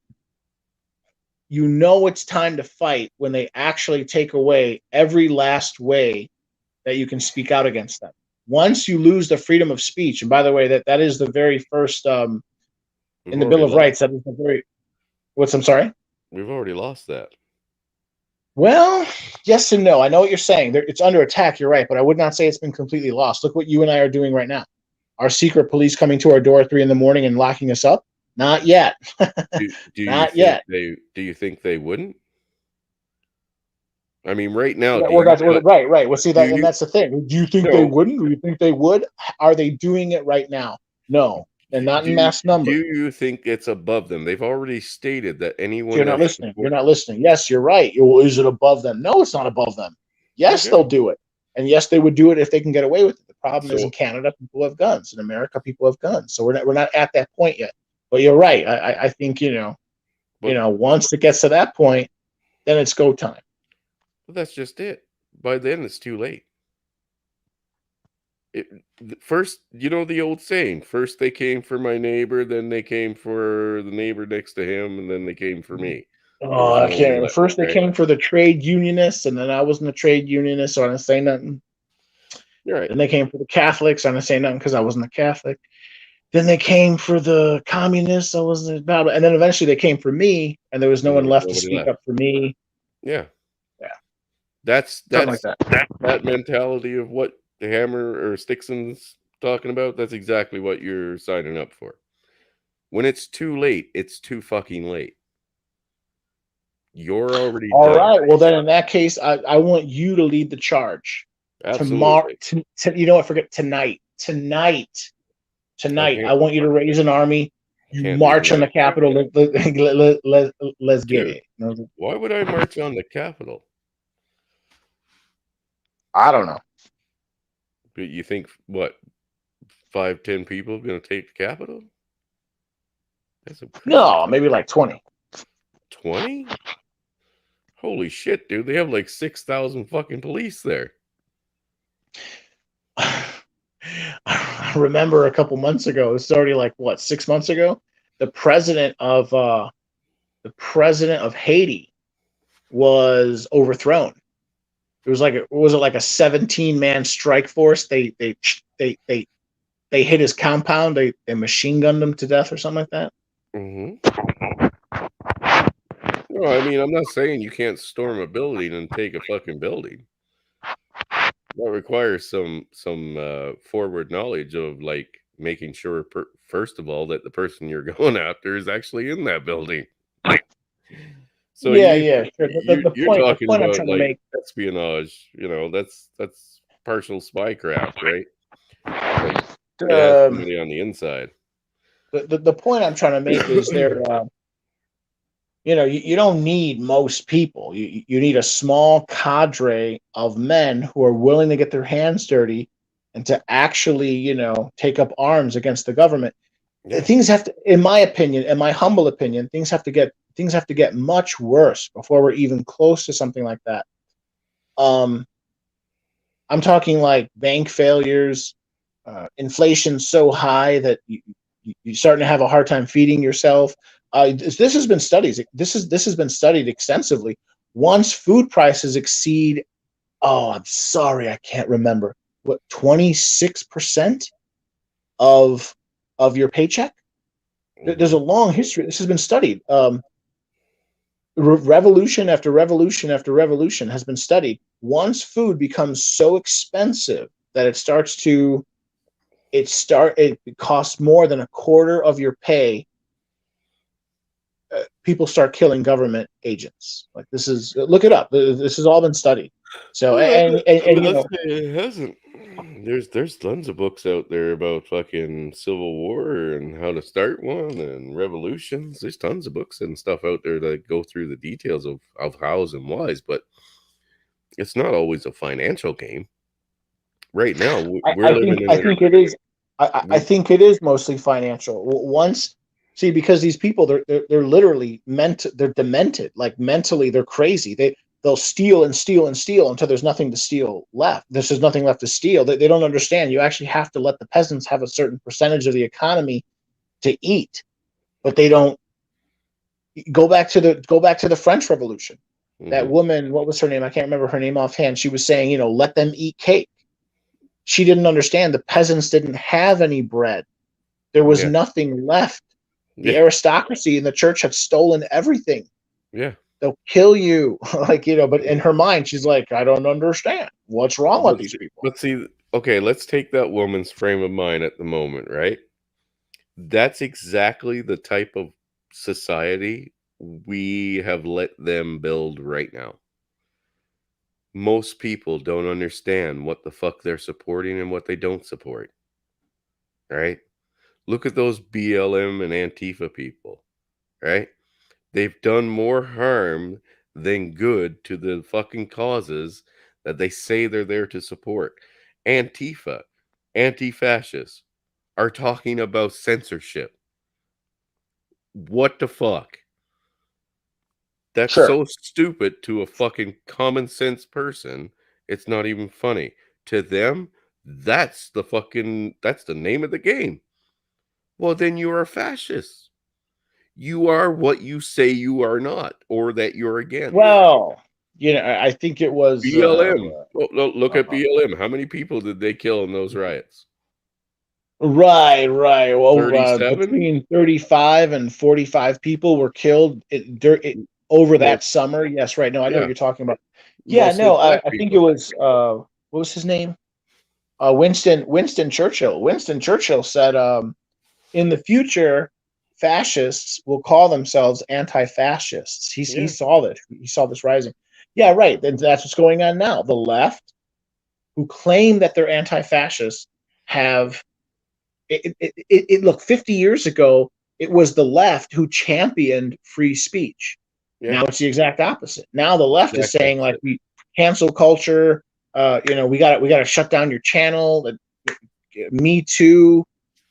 you know, it's time to fight when they actually take away every last way that you can speak out against them. Once you lose the freedom of speech, and by the way, that is the very first, We've in the already Bill of lost. Rights. That is the very, what's, I'm sorry. We've already lost that. Well, yes and no. I know what you're saying. It's under attack. You're right, but I would not say it's been completely lost. Look what you and I are doing right now. Our secret police coming to our door at 3 a.m. and locking us up? Not yet. Do you Not think yet. they wouldn't? I mean, right now, Yeah, do well, you that's right, right. Well, see do that, and you that's the thing. Do you think they no wouldn't? Do you think they would? Are they doing it right now? No, and not in do mass numbers. do you think it's above them? They've already stated that So anyone you're not that listening. You're support. not listening. Yes, you're right. Well, is it above them? No, it's not above them. Yes, Okay, they'll do it. And yes, they would do it if they can get away with it. The problem is in so Canada, people have guns. In America, people have guns. So we're not at that point yet. But you're right. I think, but once it gets to that point, then it's go time. that's just it. By then, it's too late. It, first, you know the old saying: first they came for my neighbor, then they came for the neighbor next to him, and then they came for me. There Oh, was I no one can't. left, First, they right? came for the trade unionists, and then I wasn't a trade unionist, so I didn't say nothing. You're right. Then they came for the Catholics. I didn't say nothing because I wasn't a Catholic. Then they came for the communists. I wasn't about it. And then eventually they came for me, and there was no And there one was left to nobody speak left. up for me. Yeah, Yeah, that's something like that's that. that mentality of what the Hammer or Stixon's talking about. That's exactly what you're signing up for. When it's too late, it's too fucking late. You're already All done. right. Well, then in that case, I want you to lead the charge tomorrow. Absolutely. You know what? Forget tonight. I Tonight. I can't. want you to raise an army. I You can't do march on the tonight, Capitol. Let's get dude. it. Why would I march on the Capitol? I don't know. But you think what 5, 10 people gonna take the Capitol? That's some crazy No, shit. maybe like 20. 20? Holy shit, dude! They have like 6,000 fucking police there. I remember a couple months ago. It's already like what, 6 months ago. The president of Haiti was overthrown. It was like was it like a 17-man strike force? They hit his compound. They machine gunned him to death or something like that. Hmm. No, I mean I'm not saying you can't storm a building and take a fucking building. That requires some forward knowledge of like making sure first of all that the person you're going after is actually in that building. So Yeah, yeah, sure. you're The talking point I'm about trying to like make. espionage, that's partial spycraft, right? Like it has Um, somebody on the inside. the point I'm trying to make is there. You don't need most people. You need a small cadre of men who are willing to get their hands dirty and to actually, take up arms against the government. Yeah. Things have to, in my opinion, in my humble opinion, things have to get much worse before we're even close to something like that. Um, I'm talking like bank failures, inflation so high that you're starting to have a hard time feeding yourself. This has been studied. This has been studied extensively. Once food prices exceed, oh, I'm sorry, I can't remember what, 26% of your paycheck. There's a Hmm. long history. This has been studied. revolution after revolution after revolution has been studied. Once food becomes so expensive that it costs more than a quarter of your pay, people start killing government agents. Like, this is, look it up. This has all been studied. So, Well, I and mean, let's say it hasn't. There's tons of books out there about fucking Civil War and how to start one and revolutions. There's tons of books and stuff out there that go through the details of hows and whys, but it's not always a financial game. Right now, we're living in I a think it is. I we, think it is mostly financial. Once, see, because these people, they're literally they're demented. Like, mentally, they're crazy. They'll steal and steal and steal until there's nothing to steal left. There's just nothing left to steal. They don't understand. You actually have to let the peasants have a certain percentage of the economy to eat, but they don't. Go back to the French Revolution. That mhm, woman, what was her name? I can't remember her name offhand. She was saying, let them eat cake. She didn't understand the peasants didn't have any bread. There was yeah, nothing left. The yeah, aristocracy and the church had stolen everything. yeah. They'll kill you. But in her mind, she's like, I don't understand. What's wrong with But these people? okay, let's take that woman's frame of mind at the moment, right? That's exactly the type of society we have let them build right now. Most people don't understand what the fuck they're supporting and what they don't support, right? Look at those BLM and Antifa people, right? They've done more harm than good to the fucking causes that they say they're there to support. Antifa, anti fascists, are talking about censorship. What the fuck? That's Sure. so stupid to a fucking common sense person. It's not even funny. To them, that's the name of the game. Well, then you are a fascist. You are what you say you are not or that you're against. Well, I think it was BLM. Well, look at uh, BLM. How many people did they kill in those riots? right. Well, 37? between 35 and 45 people were killed over that Most, summer. Yes, right. No, I know what yeah, you're talking about. Yeah, mostly no, black I think it people. was what was his name? Winston Churchill. Winston Churchill said, in the future, fascists will call themselves anti-fascists. He Yeah, saw this. He saw this rising. Yeah, right. That's what's going on now. The left, who claim that they're anti-fascists, have look, 50 years ago, it was the left who championed free speech. yeah, Now it's the exact opposite. Now the left is exact saying, like, opposite. we cancel culture. We got to shut down your channel. Me Too.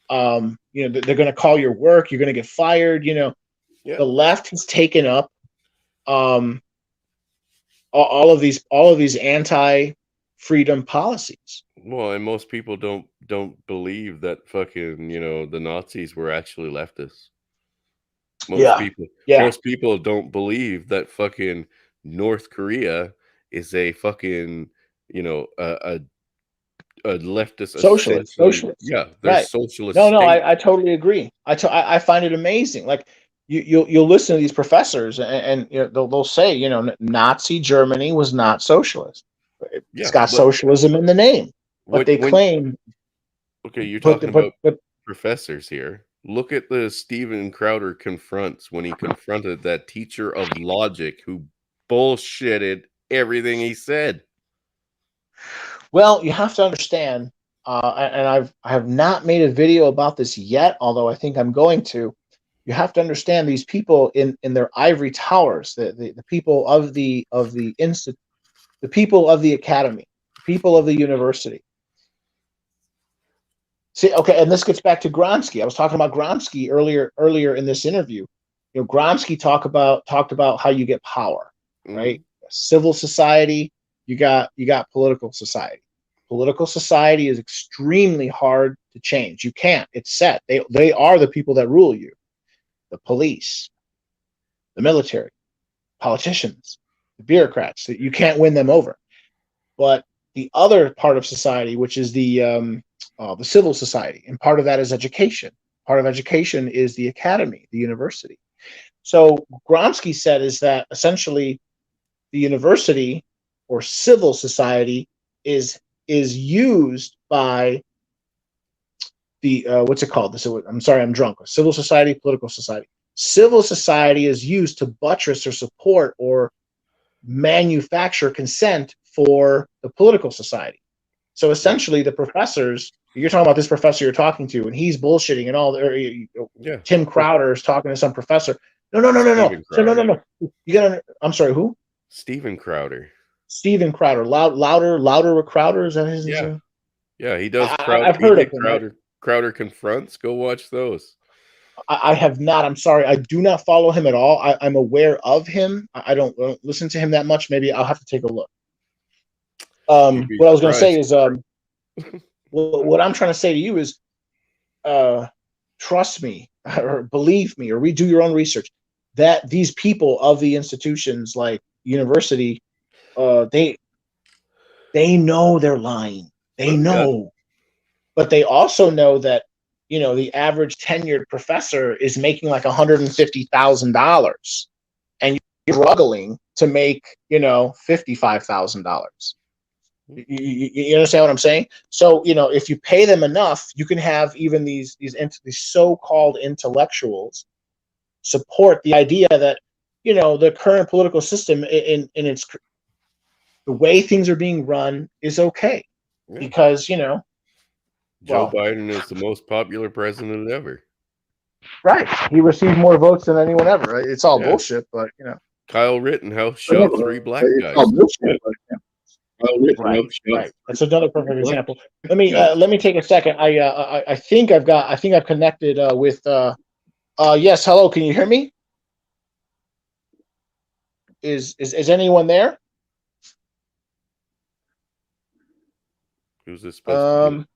They're going to call your work. You're going to get fired. Yeah. The left has taken up um, all of these anti-freedom policies. Well, and most people don't believe that fucking, the Nazis were actually leftists. Most Yeah, people yeah. most people don't believe that fucking North Korea is a fucking, a leftist essentially. Socialist, Yeah, they're right? socialist No, no, state. I totally agree. I find it amazing. Like, you'll listen to these professors, and they'll say, Nazi Germany was not socialist. It's Yeah, got but socialism in the name, but they when claim, okay, you're but talking but about but professors here. Look at the Steven Crowder confronts when he confronted that teacher of logic who bullshitted everything he said. well, you have to understand, and I have not made a video about this yet, although I think I'm going to. You have to understand, these people in their ivory towers, the people the people of the academy, the people of the university. See, okay, and this gets back to Gronsky. I was talking about Gronsky earlier in this interview. Gronsky talked about how you get power, Hmm. right? Civil society, you got political society. Political society is extremely hard to change. You can't. It's set. They are the people that rule you. The police, the military, politicians, the bureaucrats. You can't win them over. But the other part of society, which is the civil society, and part of that is education. Part of education is the academy, the university. So Gromsky said is that essentially the university or civil society is used by the what's it called? This, I'm sorry, I'm drunk. Civil society, political society. Civil society is used to buttress or support or manufacture consent for the political society. So Yeah. essentially, the professors, you're talking about this professor you're talking to, and he's bullshitting and all. Yeah. Tim Crowder is talking to some professor. No, no, no, no, no. Steven So no, no, Crowder. no. You gotta. I'm sorry. Who? Steven Crowder. Stephen Crowder. Louder with Crowder. Is that his? Yeah. Yeah. He does I've He heard of did him. Crowder Confronts. Go watch those. I have not. I'm sorry. I do not follow him at all. I'm aware of him. I don't listen to him that much. Maybe I'll have to take a look. You'd be What I was going to say surprised. is, what I'm trying to say to you is, trust me, or believe me, or redo your own research. That these people of the institutions like university, they know they're lying. They Yeah. know, but they also know that the average tenured professor is making like $150,000, and you're struggling to make $55,000. You understand what I'm saying? So if you pay them enough, you can have even these so-called intellectuals support the idea that the current political system in its the way things are being run is okay Yeah. because Joe well, Biden is the most popular president ever. right, he received more votes than anyone ever. Right? It's all Yeah. bullshit, but Kyle Rittenhouse but shot three black it's all guys. bullshit. But, right, right. That's another perfect example. Let me take a second. I think I've connected with yes. Hello, can you hear me? Is anyone there? Who's this supposed to be? Um,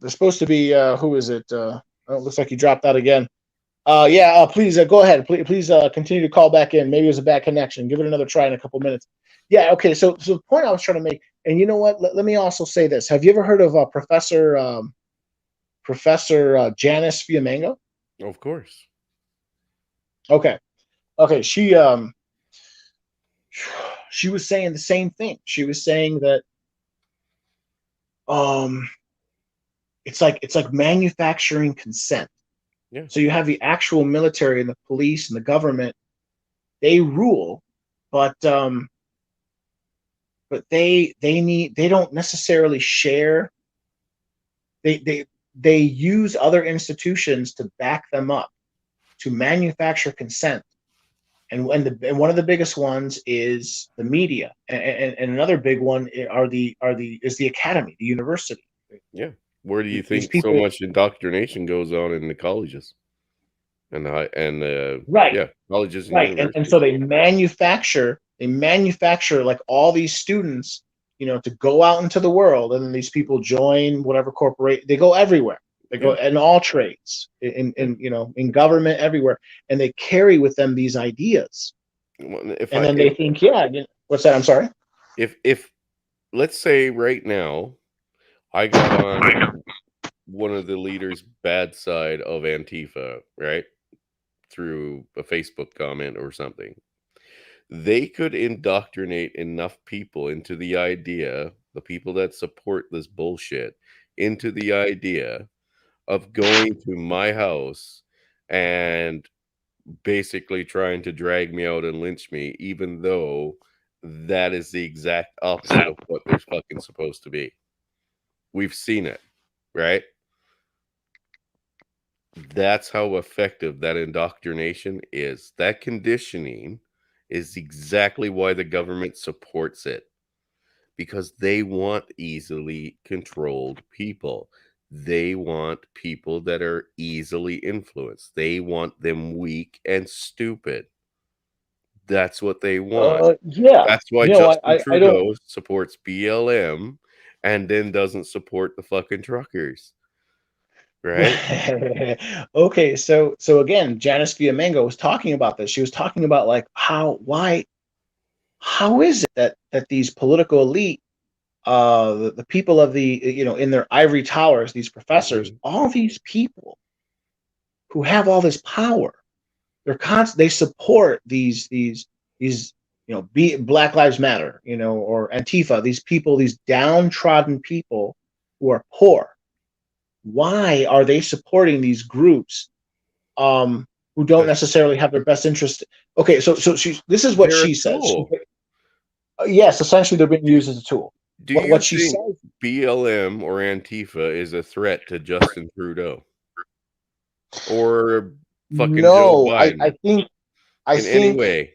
there's supposed to be who is it? Oh, it looks like you dropped out again. Yeah. Please go ahead. Please continue to call back in. Maybe it was a bad connection. Give it another try in a couple minutes. Yeah. Okay. So the point I was trying to make, and you know what? Let me also say this. Have you ever heard of Professor Janice Fiamengo? Of course. Okay. Okay. She was saying the same thing. She was saying that um it's like manufacturing consent. Yeah. So you have the actual military and the police and the government, they rule, but they don't necessarily share. They use other institutions to back them up to manufacture consent. And one of the biggest ones is the media, and another big one is the academy, the university. Yeah. Where do you These think so people, much indoctrination goes on in the colleges and the high and right, yeah, colleges and right, and so universities? they manufacture like all these students, to go out into the world, and then these people join whatever corporate. They go everywhere. They go Yeah. in all trades, Yeah. in government, everywhere, and they carry with them these ideas, Well, and then they think, yeah, what's that? I'm sorry. if let's say right now I got on one of the leaders' bad side of Antifa, right? Through a Facebook comment or something. They could indoctrinate enough people into the idea, the people that support this bullshit, into the idea of going to my house and basically trying to drag me out and lynch me, even though that is the exact opposite of what they're fucking supposed to be. We've seen it, right? That's how effective that indoctrination is. That conditioning is exactly why the government supports it, because they want easily controlled people. They want people that are easily influenced. They want them weak and stupid. That's what they want. Yeah, That's why Justin I don't. Trudeau supports BLM and then doesn't support the fucking truckers, right? Okay, so again, Janice Fiamengo was talking about this. She was talking about like how is it that these political elite, the people of the in their ivory towers, these professors, Mhm. all these people who have all this power, they support these Black Lives Matter, or Antifa, these people, these downtrodden people who are poor. Why are they supporting these groups who don't necessarily have their best interest? Okay, so this is what They're a she says. tool. Yes, essentially they're being used as a tool. Do you What she think says? BLM or Antifa is a threat to Justin Trudeau or fucking Joe No, I Biden think I in any think way?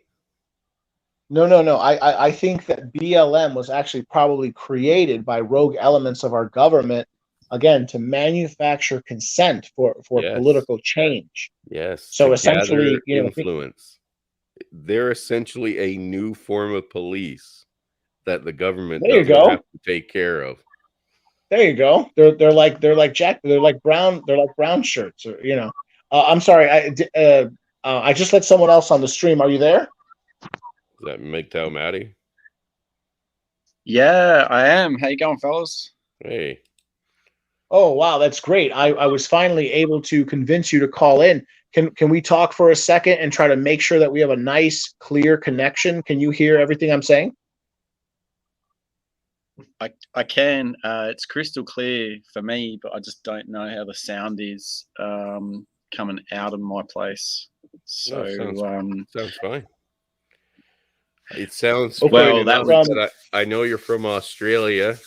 no. I think that BLM was actually probably created by rogue elements of our government, again, to manufacture consent for Yes. political change. Yes. To So gather essentially, influence. They're essentially a new form of police that the government there you doesn't have go. to take care of. There you go. They're like brown shirts, or I'm sorry. I just let someone else on the stream. Are you there? Is that MGTOW Maddie? Yeah, I am. How you going, fellas? Hey. Oh wow, that's great. I was finally able to convince you to call in. Can we talk for a second and try to make sure that we have a nice, clear connection? Can you hear everything I'm saying? I can. It's crystal clear for me, but I just don't know how the sound is coming out of my place. So, Sounds fine. It sounds Okay, fine well, that enough was that I know you're from Australia,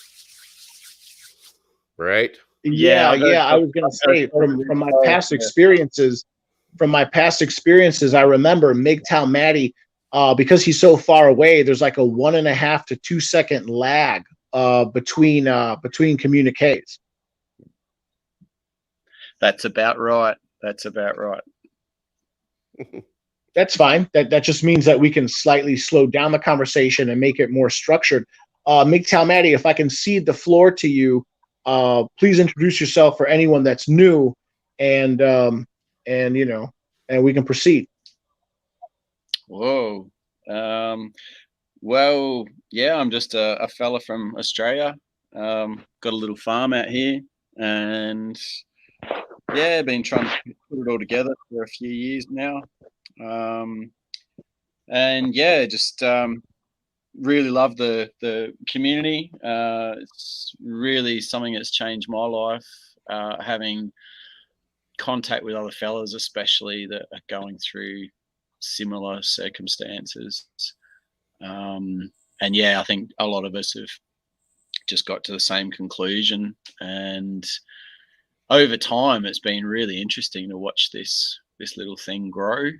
right? yeah. yeah, yeah. I was gonna say from my past experiences, I remember MGTOW Matty, because he's so far away. There's like a 1.5 to 2 second lag between communiques. That's about right. That's about right. That's fine. That just means that we can slightly slow down the conversation and make it more structured. MGTOW Matty, if I can cede the floor to you, please introduce yourself for anyone that's new, and and we can proceed. Whoa. Well, yeah, I'm just a fella from Australia. Got a little farm out here, and yeah, been trying to put it all together for a few years now. And yeah, just really love the community. It's really something that's changed my life. Having contact with other fellas, especially that are going through similar circumstances. And yeah, I think a lot of us have just got to the same conclusion. And over time, it's been really interesting to watch this little thing grow.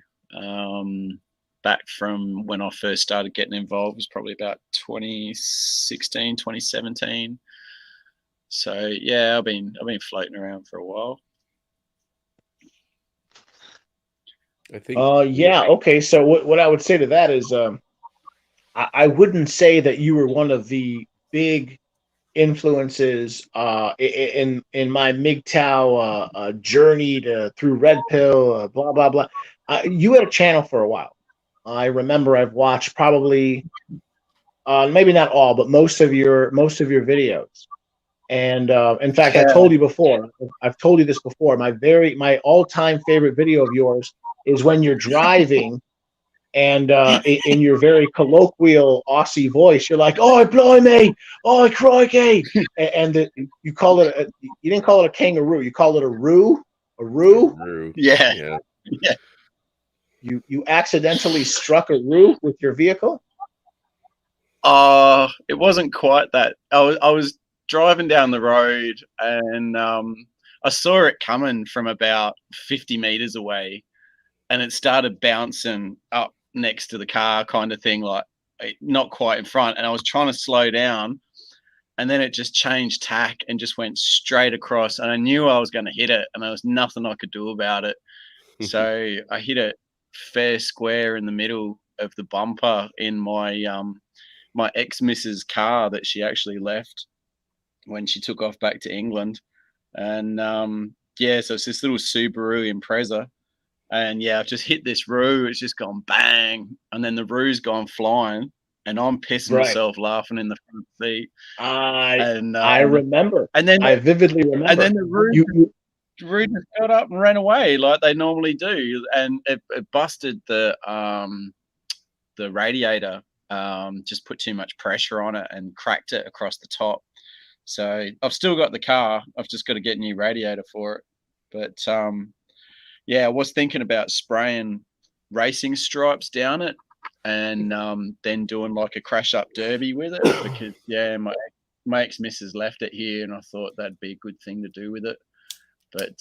Back from when I first started getting involved was probably about 2016, 2017. So yeah, I've been floating around for a while. I think. Yeah. Okay. So what I would say to that is, I wouldn't say that you were one of the big influences in my MGTOW journey through Red Pill, blah blah blah. You had a channel for a while. I remember I've watched probably maybe not all, but most of your videos. And in fact, I told you before. I've told you this before. My all-time favorite video of yours is when you're driving, and in your very colloquial Aussie voice, you're like, "Oh, blimey! Oh, crikey!" And you call it. You didn't call it a kangaroo. You called it a roo. A roo. Yeah. You accidentally struck a roo with your vehicle. It wasn't quite that. I was driving down the road, and I saw it coming from about 50 meters away, and it started bouncing up next to the car, kind of thing, like not quite in front. And I was trying to slow down, and then it just changed tack and just went straight across. And I knew I was going to hit it, and there was nothing I could do about it. So I hit it fair square in the middle of the bumper in my ex-missus car that she actually left when she took off back to England. And yeah, so it's this little Subaru Impreza. And yeah, I've just hit this roo. It's just gone bang. And then the roo's gone flying. And I'm pissing myself laughing in the front seat. I remember. And then I vividly remember. And then the roo, Roo just got up and ran away like they normally do, and it busted the radiator. Just put too much pressure on it and cracked it across the top. So I've still got the car. I've just got to get a new radiator for it. But yeah, I was thinking about spraying racing stripes down it and then doing like a crash up derby with it because yeah, my ex-missus left it here and I thought that'd be a good thing to do with it. But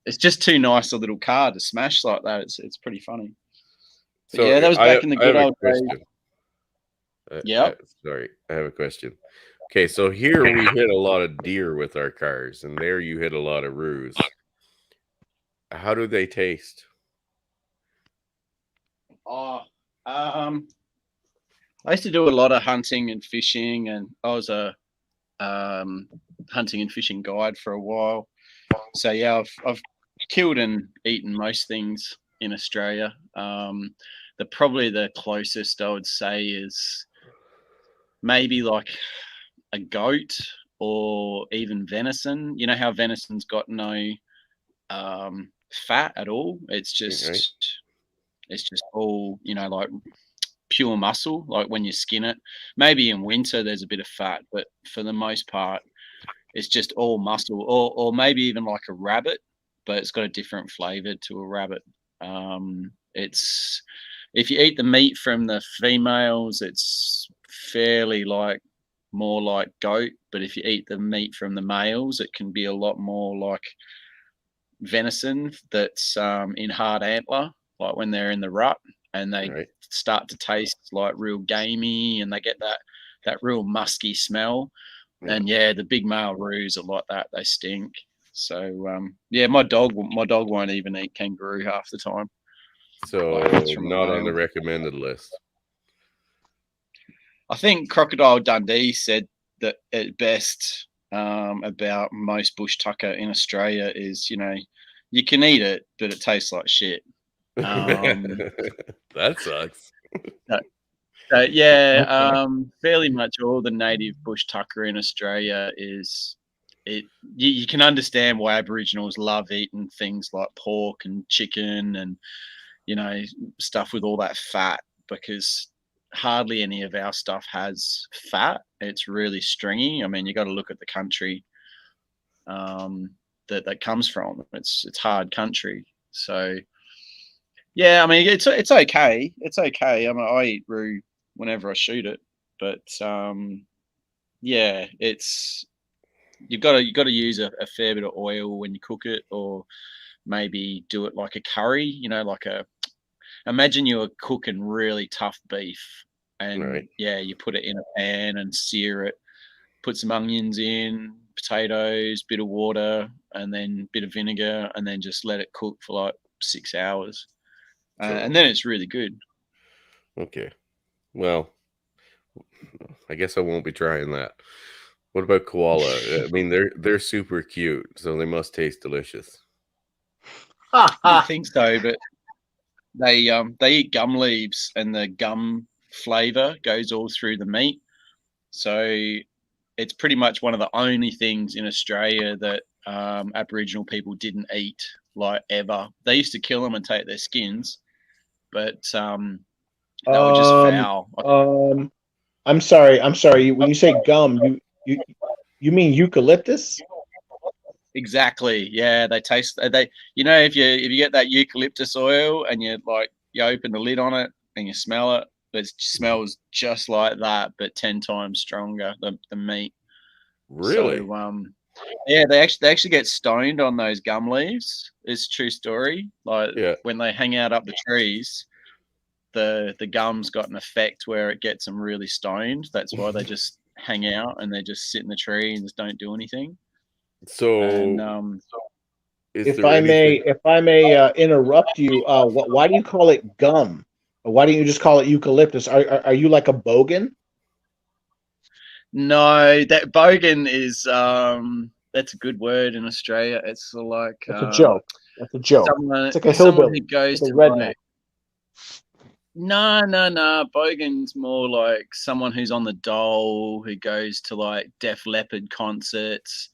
it's just too nice a little car to smash like that. It's pretty funny. But So yeah, that was back in the I good have a old days. question. Yep. Sorry, I have a question. Okay, so here we hit a lot of deer with our cars, and there you hit a lot of roos. How do they taste? Oh, I used to do a lot of hunting and fishing, and I was a hunting and fishing guide for a while. So yeah, I've killed and eaten most things in Australia. Probably the closest I would say is maybe like a goat or even venison. You know how venison's got no fat at all. Right? It's just all like pure muscle. Like when you skin it, maybe in winter there's a bit of fat, but for the most part, it's just all muscle. Or maybe even like a rabbit, but it's got a different flavor to a rabbit. It's if you eat the meat from the females, it's fairly like more like goat, but if you eat the meat from the males, it can be a lot more like venison that's in hard antler, like when they're in the rut and they Right. start to taste like real gamey and they get that real musky smell. Yeah. And yeah, the big male roos are like that. They stink. So yeah, my dog won't even eat kangaroo half the time. So Like if it's from a not on the male. recommended list. I think Crocodile Dundee said that at best about most bush tucker in Australia is, you can eat it, but it tastes like shit. That sucks. So yeah, Okay. fairly much all the native bush tucker in Australia is it. You can understand why Aboriginals love eating things like pork and chicken and stuff with all that fat because hardly any of our stuff has fat. It's really stringy. I mean, you got to look at the country that comes from. It's hard country. So yeah, I mean, it's okay. It's okay. I mean, I eat roo whenever I shoot it, but yeah, it's you got to use a fair bit of oil when you cook it, or maybe do it like a curry. Imagine you're cooking really tough beef, and Right. yeah, you put it in a pan and sear it. Put some onions in, potatoes, bit of water, and then bit of vinegar, and then just let it cook for like 6 hours, and So then it's really good. okay. Well, I guess I won't be trying that. What about koala? I mean, they're super cute, so they must taste delicious. You'd think so, but they eat gum leaves, and the gum flavor goes all through the meat. So it's pretty much one of the only things in Australia that Aboriginal people didn't eat like ever. They used to kill them and take their skins, but they were just Um, foul. I'm sorry. I'm sorry. When you say gum, you mean eucalyptus? Exactly. Yeah, they taste they. If you get that eucalyptus oil and you open the lid on it and you smell it, it smells just like that, but 10 times stronger the meat. Really? So yeah, they actually get stoned on those gum leaves. It's a true story. Like Yeah. when they hang out up the trees, the gum's got an effect where it gets them really stoned. That's why they just hang out and they just sit in the tree and just don't do anything. And So is If there I may, anything? interrupt you, why do you call it gum? Why don't you just call it eucalyptus? Are you like a bogan? no, that bogan is that's a good word in Australia. It's like That's a joke. That's a joke. someone It's like a someone who hillbilly. goes It's like a to redneck. like no, no, no. Bogan's more like someone who's on the dole, who goes to like Def Leppard concerts.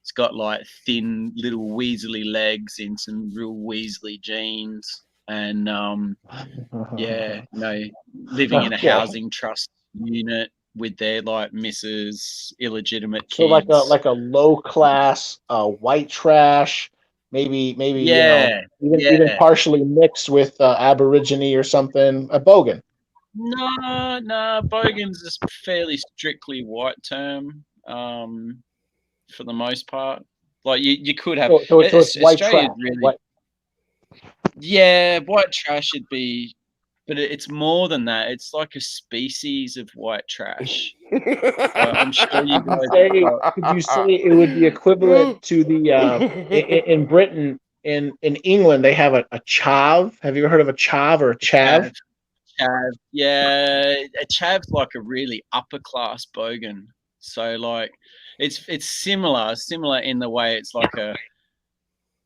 It's got like thin little weaselly legs in some real weaselly jeans, and yeah, living in a Okay. housing trust unit with their like missus, illegitimate So kids. like a low class white trash, maybe Yeah, even yeah. partially mixed with Aborigine or something. A bogan. No, bogan's is a fairly strictly white term, for the most part. Like you could have So it's white Australia's trash. really, White. yeah, white trash should be, but it's more than that. It's like a species of white trash. I'm sure you guys have got. Could you say it would be equivalent to the in Britain, in England they have a chav. Have you ever heard of a chav or a chav? Chav, chav, yeah, a chav's like a really upper class bogan. So like, it's similar in the way it's like a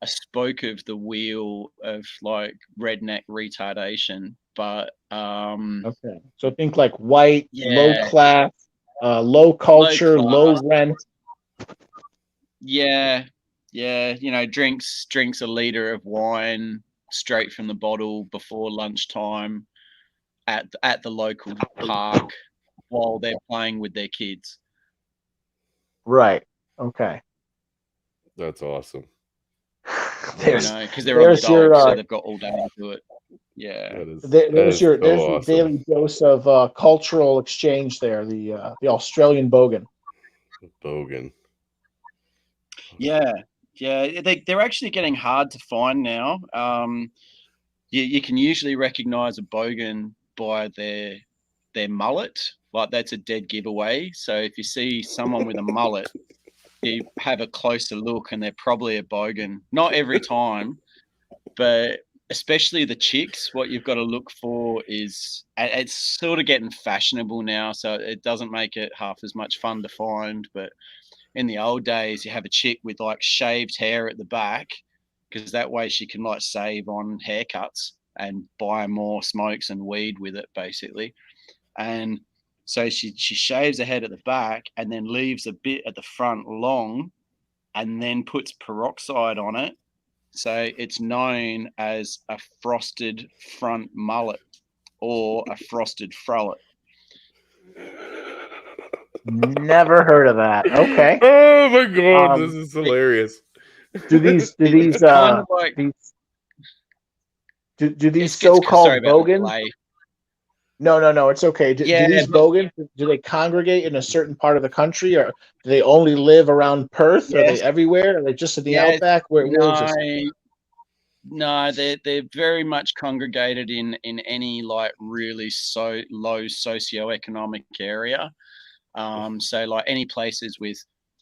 spoke of the wheel of like redneck retardation, but Okay. So think like white, low yeah, class, low low culture, low class, rent. yeah, yeah, drinks a liter of wine straight from the bottle before lunchtime at the local park while they're playing with their kids. Right. Okay. That's awesome. There's Because they're on the there's your dole, so they've got all day to do it. Yeah. That is so there's your awesome. daily dose of cultural exchange there. The Australian bogan. Bogan. Yeah, yeah, they're actually getting hard to find now. You can usually recognise a bogan by their mullet. Like that's a dead giveaway. So if you see someone with a mullet, you have a closer look, and they're probably a bogan. Not every time, but especially the chicks. What you've got to look for is it's sort of getting fashionable now, so it doesn't make it half as much fun to find, but in the old days, you have a chick with like shaved hair at the back, because that way she can like save on haircuts and buy more smokes and weed with it, basically. And so she shaves her head at the back and then leaves a bit at the front long, and then puts peroxide on it. So it's known as a frosted front mullet or a frosted frullet. Never heard of that. Okay. Oh my god, this Um, is hilarious. do these It's kind of like these do these it's sorry so-called about the bogans? delay. No, it's okay. Do Yeah, these but bogans, do they congregate in a certain part of the country, or do they only live around Perth? Are they yes, everywhere? Are they just in the yes, outback? Where is no, this? no, they're very much congregated in any like really so low socioeconomic area. So like any places with,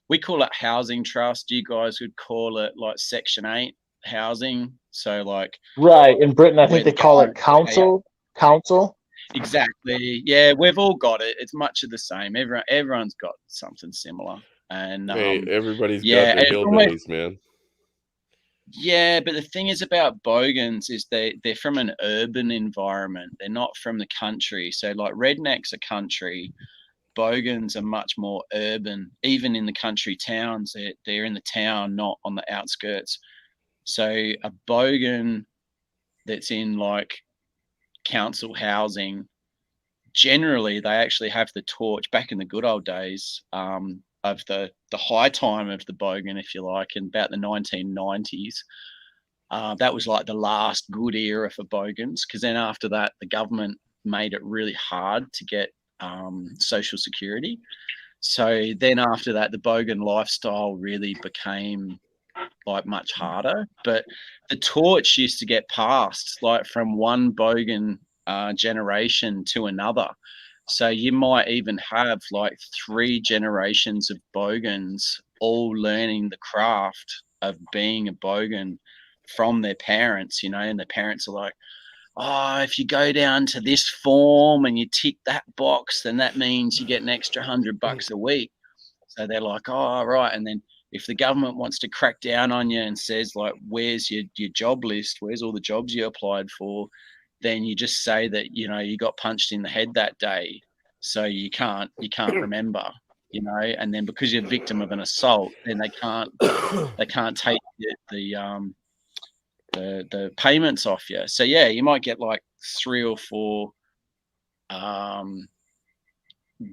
we call it housing trust. You guys would call it like Section 8 housing. So like Right. In Britain, I think where they the call it parents pay. council. Council. Exactly. Yeah, we've all got it. It's much of the same. Everyone's got something similar. And Hey, everybody's got yeah, their it's almost, hillbillies, man. yeah, but the thing is about bogans is they're from an urban environment. They're not from the country. So like rednecks are country, bogans are much more urban. Even in the country towns, they're in the town, not on the outskirts. So a bogan that's in like council housing, generally they actually have the torch back in the good old days, of the high time of the bogan, if you like, in about the 1990s. That was like the last good era for bogans, because then after that, the government made it really hard to get social security. So then after that, the bogan lifestyle really became like much harder. But the torch used to get passed like from one bogan generation to another. So you might even have like 3 generations of bogans all learning the craft of being a bogan from their parents, and the parents are like, oh, if you go down to this form and you tick that box, then that means you get an extra $100 a week. So they're like, oh, right. And then if the government wants to crack down on you and says like, where's your job list? Where's all the jobs you applied for? Then you just say that, you got punched in the head that day. So you can't remember. you know, and then because you're a victim of an assault, then they can't take the payments off you. So yeah, you might get like 3 or 4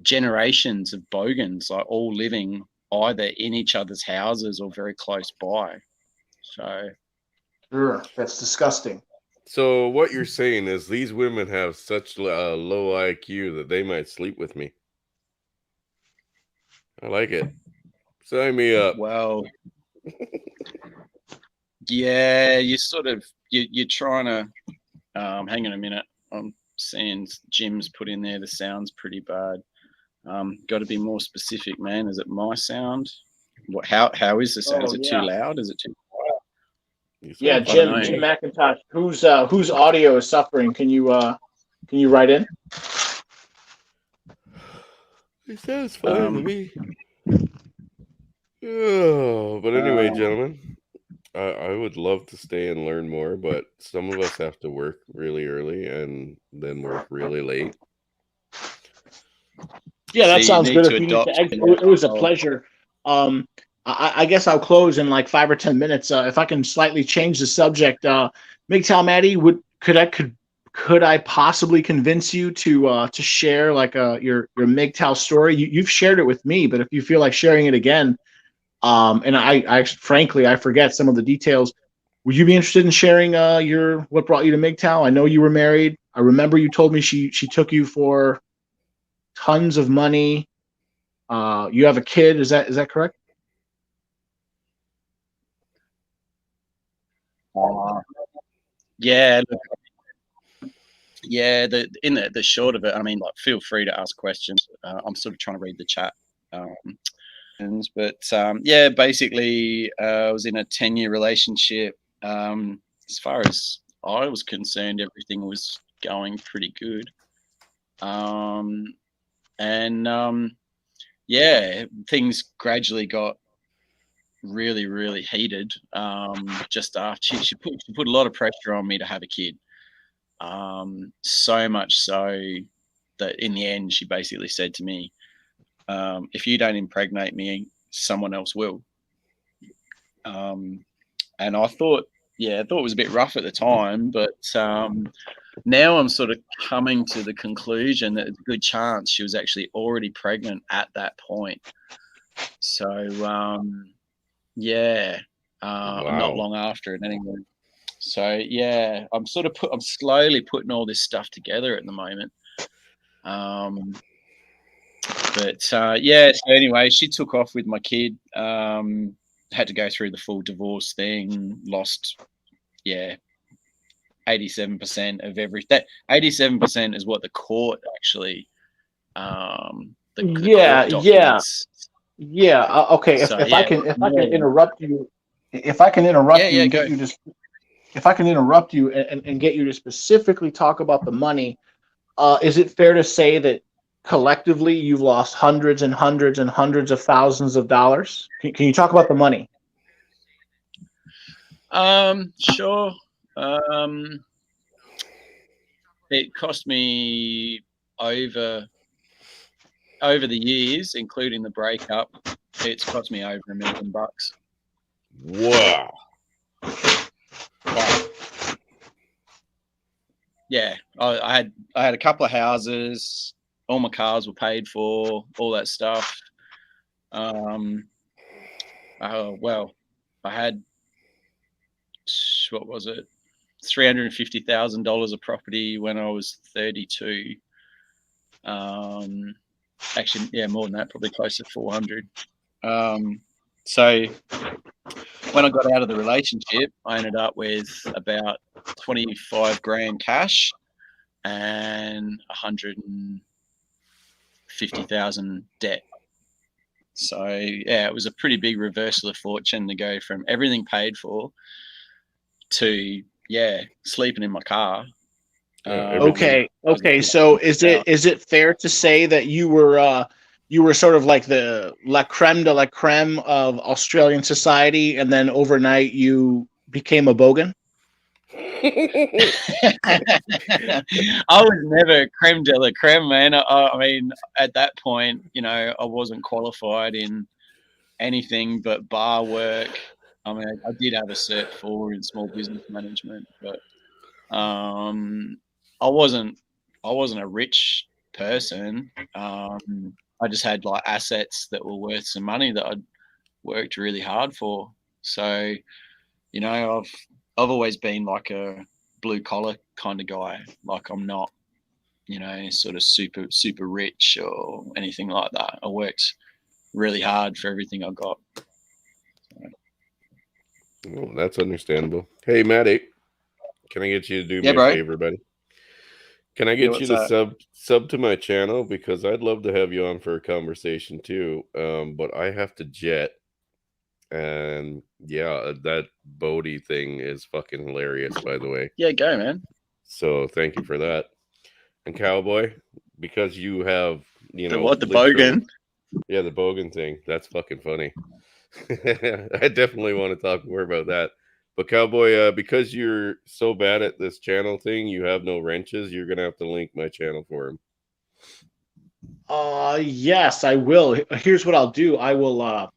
generations of bogans, like all living either in each other's houses or very close by. So Sure, that's disgusting. So what you're saying is these women have such low IQ that they might sleep with me. I like it. Sign me up. well, yeah, you sort of you're trying to hang on a minute. I'm seeing Jim's put in there. The sound's pretty bad. Got to be more specific, man. Is it my sound? What? How is the sound? Is it too loud? Is it too? Yeah, I don't know. Jim McIntosh, whose audio is suffering? Can you write in? It sounds fine to me. Oh, but anyway, gentlemen, I would love to stay and learn more, but some of us have to work really early and then work really late. Yeah, that So you sounds need good. to If you need to adopt exit, an it was a alcohol. pleasure. I guess I'll close in like 5 or 10 minutes. If I can slightly change the subject, MGTOW Maddie, could I possibly convince you to share like your MGTOW story? You've shared it with me, but if you feel like sharing it again, and I frankly I forget some of the details. Would you be interested in sharing what brought you to MGTOW? I know you were married. I remember you told me she took you for tons of money. You have a kid. Is that correct? Yeah, yeah. The short of it, I mean, like, feel free to ask questions. I'm sort of trying to read the chat. But yeah, basically, I was in a 10-year relationship. As far as I was concerned, everything was going pretty good. Yeah, things gradually got really, really heated. Just after she put a lot of pressure on me to have a kid. So much so that in the end, she basically said to me, if you don't impregnate me, someone else will. And I thought it was a bit rough at the time, but now I'm sort of coming to the conclusion that it's a good chance she was actually already pregnant at that point. So yeah, not long after it anyway. So yeah, I'm slowly putting all this stuff together at the moment. Yeah, so anyway, she took off with my kid. Had to go through the full divorce thing. Lost, 87% of everything. 87% is what the court actually. The court documents. Okay. So, If I can interrupt you, if I can interrupt you and get you to, if I can interrupt you and get you to specifically talk about the money, is it fair to say that collectively you've lost hundreds and hundreds and hundreds of thousands of dollars? Can you talk about the money? Sure. It cost me over the years, including the breakup, it's cost me over $1 million. Wow. Yeah, I had a couple of houses. All my cars were paid for. All that stuff. Well, I had, what was it, $350,000 of property when I was 32. Actually, yeah, more than that, probably close to 400. So when I got out of the relationship, I ended up with about 25 grand cash and 150,000 debt. So yeah, it was a pretty big reversal of fortune to go from everything paid for to sleeping in my car. Okay. So is it fair to say that you were sort of like the la creme de la creme of Australian society, and then overnight you became a bogan? I was never creme de la creme, man. I mean, at that point, I wasn't qualified in anything but bar work. I mean, I did have a Cert 4 in small business management, but I wasn't a rich person. I just had like assets that were worth some money that I'd worked really hard for. So, I've always been like a blue collar kind of guy. Like I'm not, sort of super rich or anything like that. I worked really hard for everything I got. Oh, that's understandable. Hey, Matty, can I get you to do Yeah, me a bro. favor, buddy? Can I Yeah, get you what's to that? sub to my channel, because I'd love to have you on for a conversation too. But I have to jet, and yeah, that Bodhi thing is fucking hilarious, by the way. Yeah, go, man. So thank you for that. And Cowboy, because you have The what? The lived through, bogan? yeah, the Bogan thing. That's fucking funny. I definitely want to talk more about that. But Cowboy, because you're so bad at this channel thing, you have no wrenches. You're gonna have to link my channel for him. Yes, I will. Here's what I'll do. I will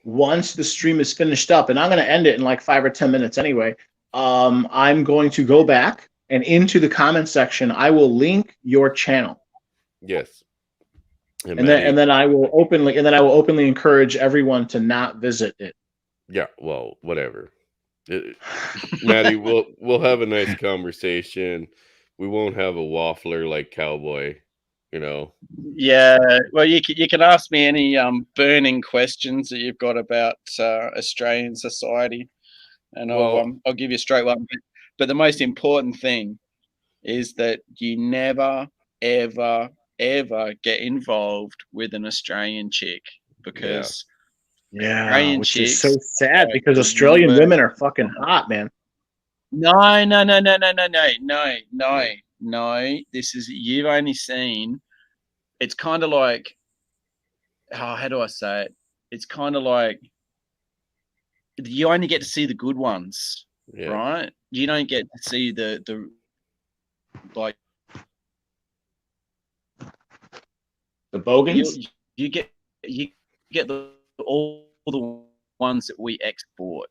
once the stream is finished up, and I'm going to end it in like 5 or 10 minutes anyway. I'm going to go back and into the comment section. I will link your channel, Yes. And and Maddie, then I will openly encourage everyone to not visit it. yeah, well, whatever. Maddie, we'll have a nice conversation. We won't have a waffler like Cowboy, you know. Yeah. Well, you can ask me any burning questions that you've got about Australian society, and Well, I'll give you a straight one. But the most important thing is that you never, ever, ever get involved with an Australian chick, yeah. because Yeah, Australian which is so chicks sad are because the Australian worst. women are fucking hot, man. No, no, no, no, no, no, no, no, no, no. This is, you've only seen. It's kind of like, how do I say it? It's kind of like you only get to see the good ones, Yeah. right? You don't get to see the like The Bogans. you get all the ones that we export,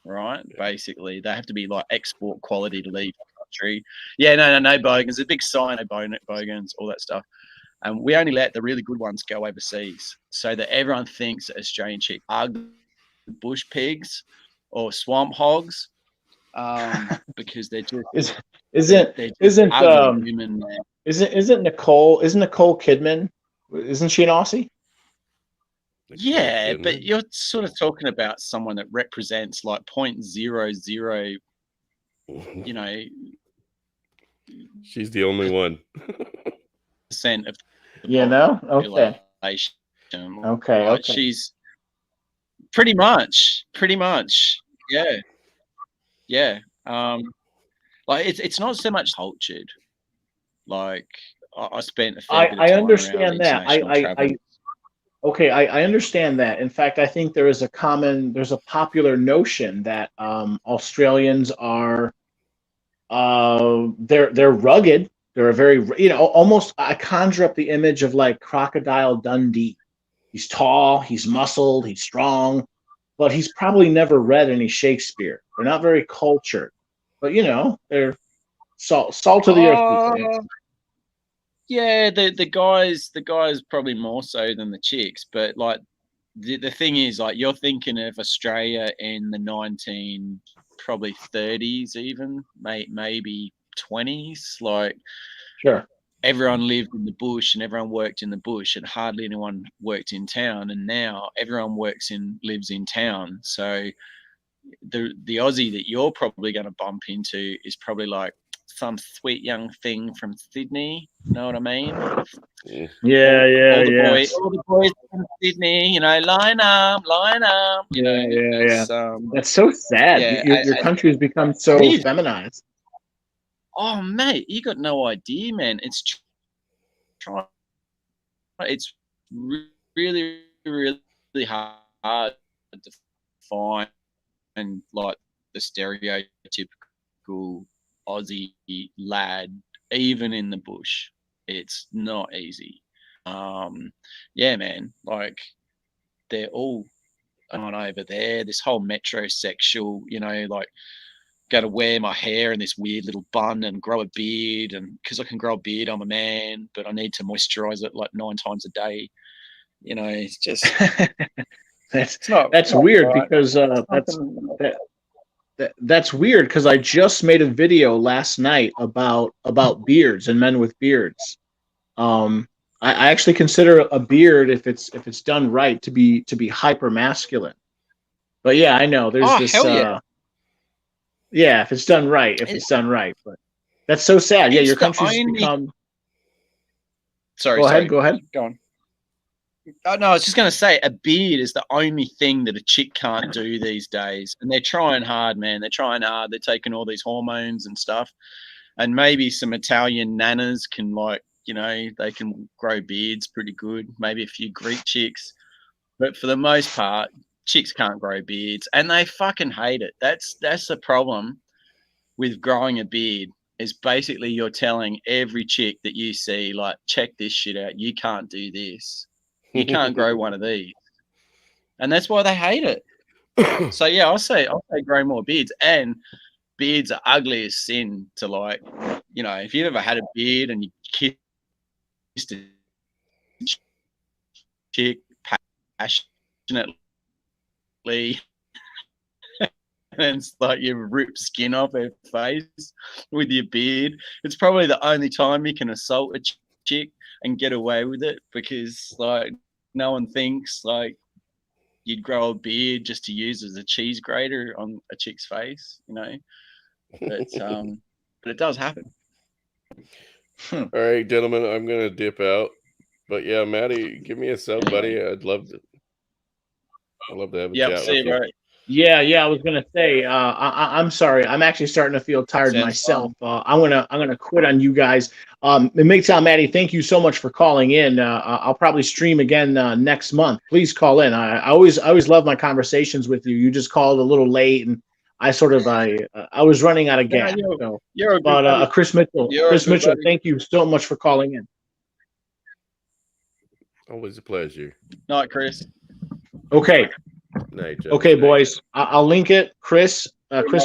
right? Basically, they have to be like export quality to leave the country. Yeah, no bogans. A big sign of bogans, all that stuff. And we only let the really good ones go overseas, so that everyone thinks that Australian chick are bush pigs or swamp hogs, because they're just Is isn't they're just isn't ugly women, man. isn't Nicole Kidman? Isn't she an Aussie? Nicole Yeah, but Kidman. you're sort of talking about someone that represents like 0.00, you know, She's the only one. percent of the You know? Okay. population. Okay. Like Okay. she's pretty much, yeah, yeah. Like it's not so much cultured. Like I spent a fair bit of I time around understand that. international travel. Okay, I understand that. In fact, I think there's a popular notion that Australians are they're rugged. They're a very, almost, I conjure up the image of like Crocodile Dundee. He's tall, he's muscled, he's strong, but he's probably never read any Shakespeare. They're not very cultured, but they're salt of the earth people. Oh, yeah, the guys probably more so than the chicks, but like the thing is, like, you're thinking of Australia in the 19 probably 30s, even maybe 20s. Like Sure. everyone lived in the bush and everyone worked in the bush, and hardly anyone worked in town. And now everyone lives in town. So the Aussie that you're probably going to bump into is probably like some sweet young thing from Sydney. You know what I mean? Mm. All the boys from Sydney, line up, Yeah. it's That's so sad. yeah, Your country has become it so is. feminized. Oh, mate, you got no idea, man. It's really, really hard to find like the stereotypical typical Aussie lad, even in the bush. It's not easy. Yeah, man, like they're all on over there. This whole metrosexual, you know, like got to wear my hair in this weird little bun and grow a beard, and because I can grow a beard, I'm a man, but I need to moisturize it like 9 times a day. You know, it's just that's weird right. because that's weird because I just made a video last night about beards and men with beards. I actually consider a beard, if it's done right, to be hyper masculine. But yeah, I know there's this. Hell yeah. Yeah, if it's done right, but that's so sad. Yeah, your country's become. Sorry, go ahead. Go on. Oh, no, I was just going to say, a beard is the only thing that a chick can't do these days. And they're trying hard, man. They're trying hard. They're taking all these hormones and stuff. And maybe some Italian nanas can, like, you know, they can grow beards pretty good. Maybe a few Greek chicks. But for the most part, chicks can't grow beards. And they fucking hate it. That's the problem with growing a beard. Is basically you're telling every chick that you see, like, check this shit out. You can't do this. You can't grow one of these, and that's why they hate it. So yeah, I'll say grow more beards, and beards are ugly as sin to, like, you know, if you've ever had a beard and you kissed a chick passionately, and it's like you rip skin off her face with your beard, it's probably the only time you can assault a chick and get away with it, because, like, no one thinks like you'd grow a beard just to use as a cheese grater on a chick's face, you know. But it does happen. All right, gentlemen, I'm gonna dip out. But yeah, Maddie, give me a sub, buddy. I'd love to have a chat with you. Right. Yeah, I was gonna say, I'm sorry. I'm actually starting to feel tired myself. I'm gonna quit on you guys. MGTOW Maddie, thank you so much for calling in. I'll probably stream again next month. Please call in. I always love my conversations with you. You just called a little late, and I was running out of gas. But Chris Mitchell, thank you so much for calling in. Always a pleasure. Night, Chris. Okay. Night, okay, boys. I'll link it. Chris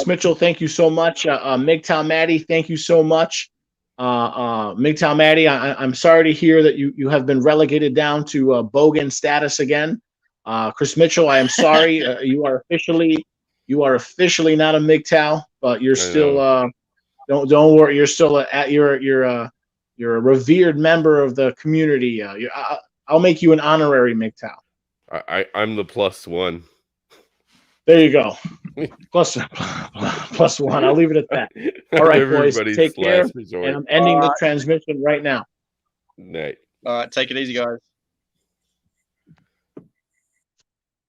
Mitchell, thank you so much. MGTOW Maddie, thank you so much. MGTOW Maddie, I'm sorry to hear that you have been relegated down to Bogan status again. Chris Mitchell, I am sorry. You are officially not a MGTOW, but you're still don't worry. You're still you're a revered member of the community. I'll make you an honorary MGTOW. I'm the +1. There you go. +1. I'll leave it at that. All right, boys. Take care. And I'm ending the transmission right now. Night. All right. Take it easy, guys.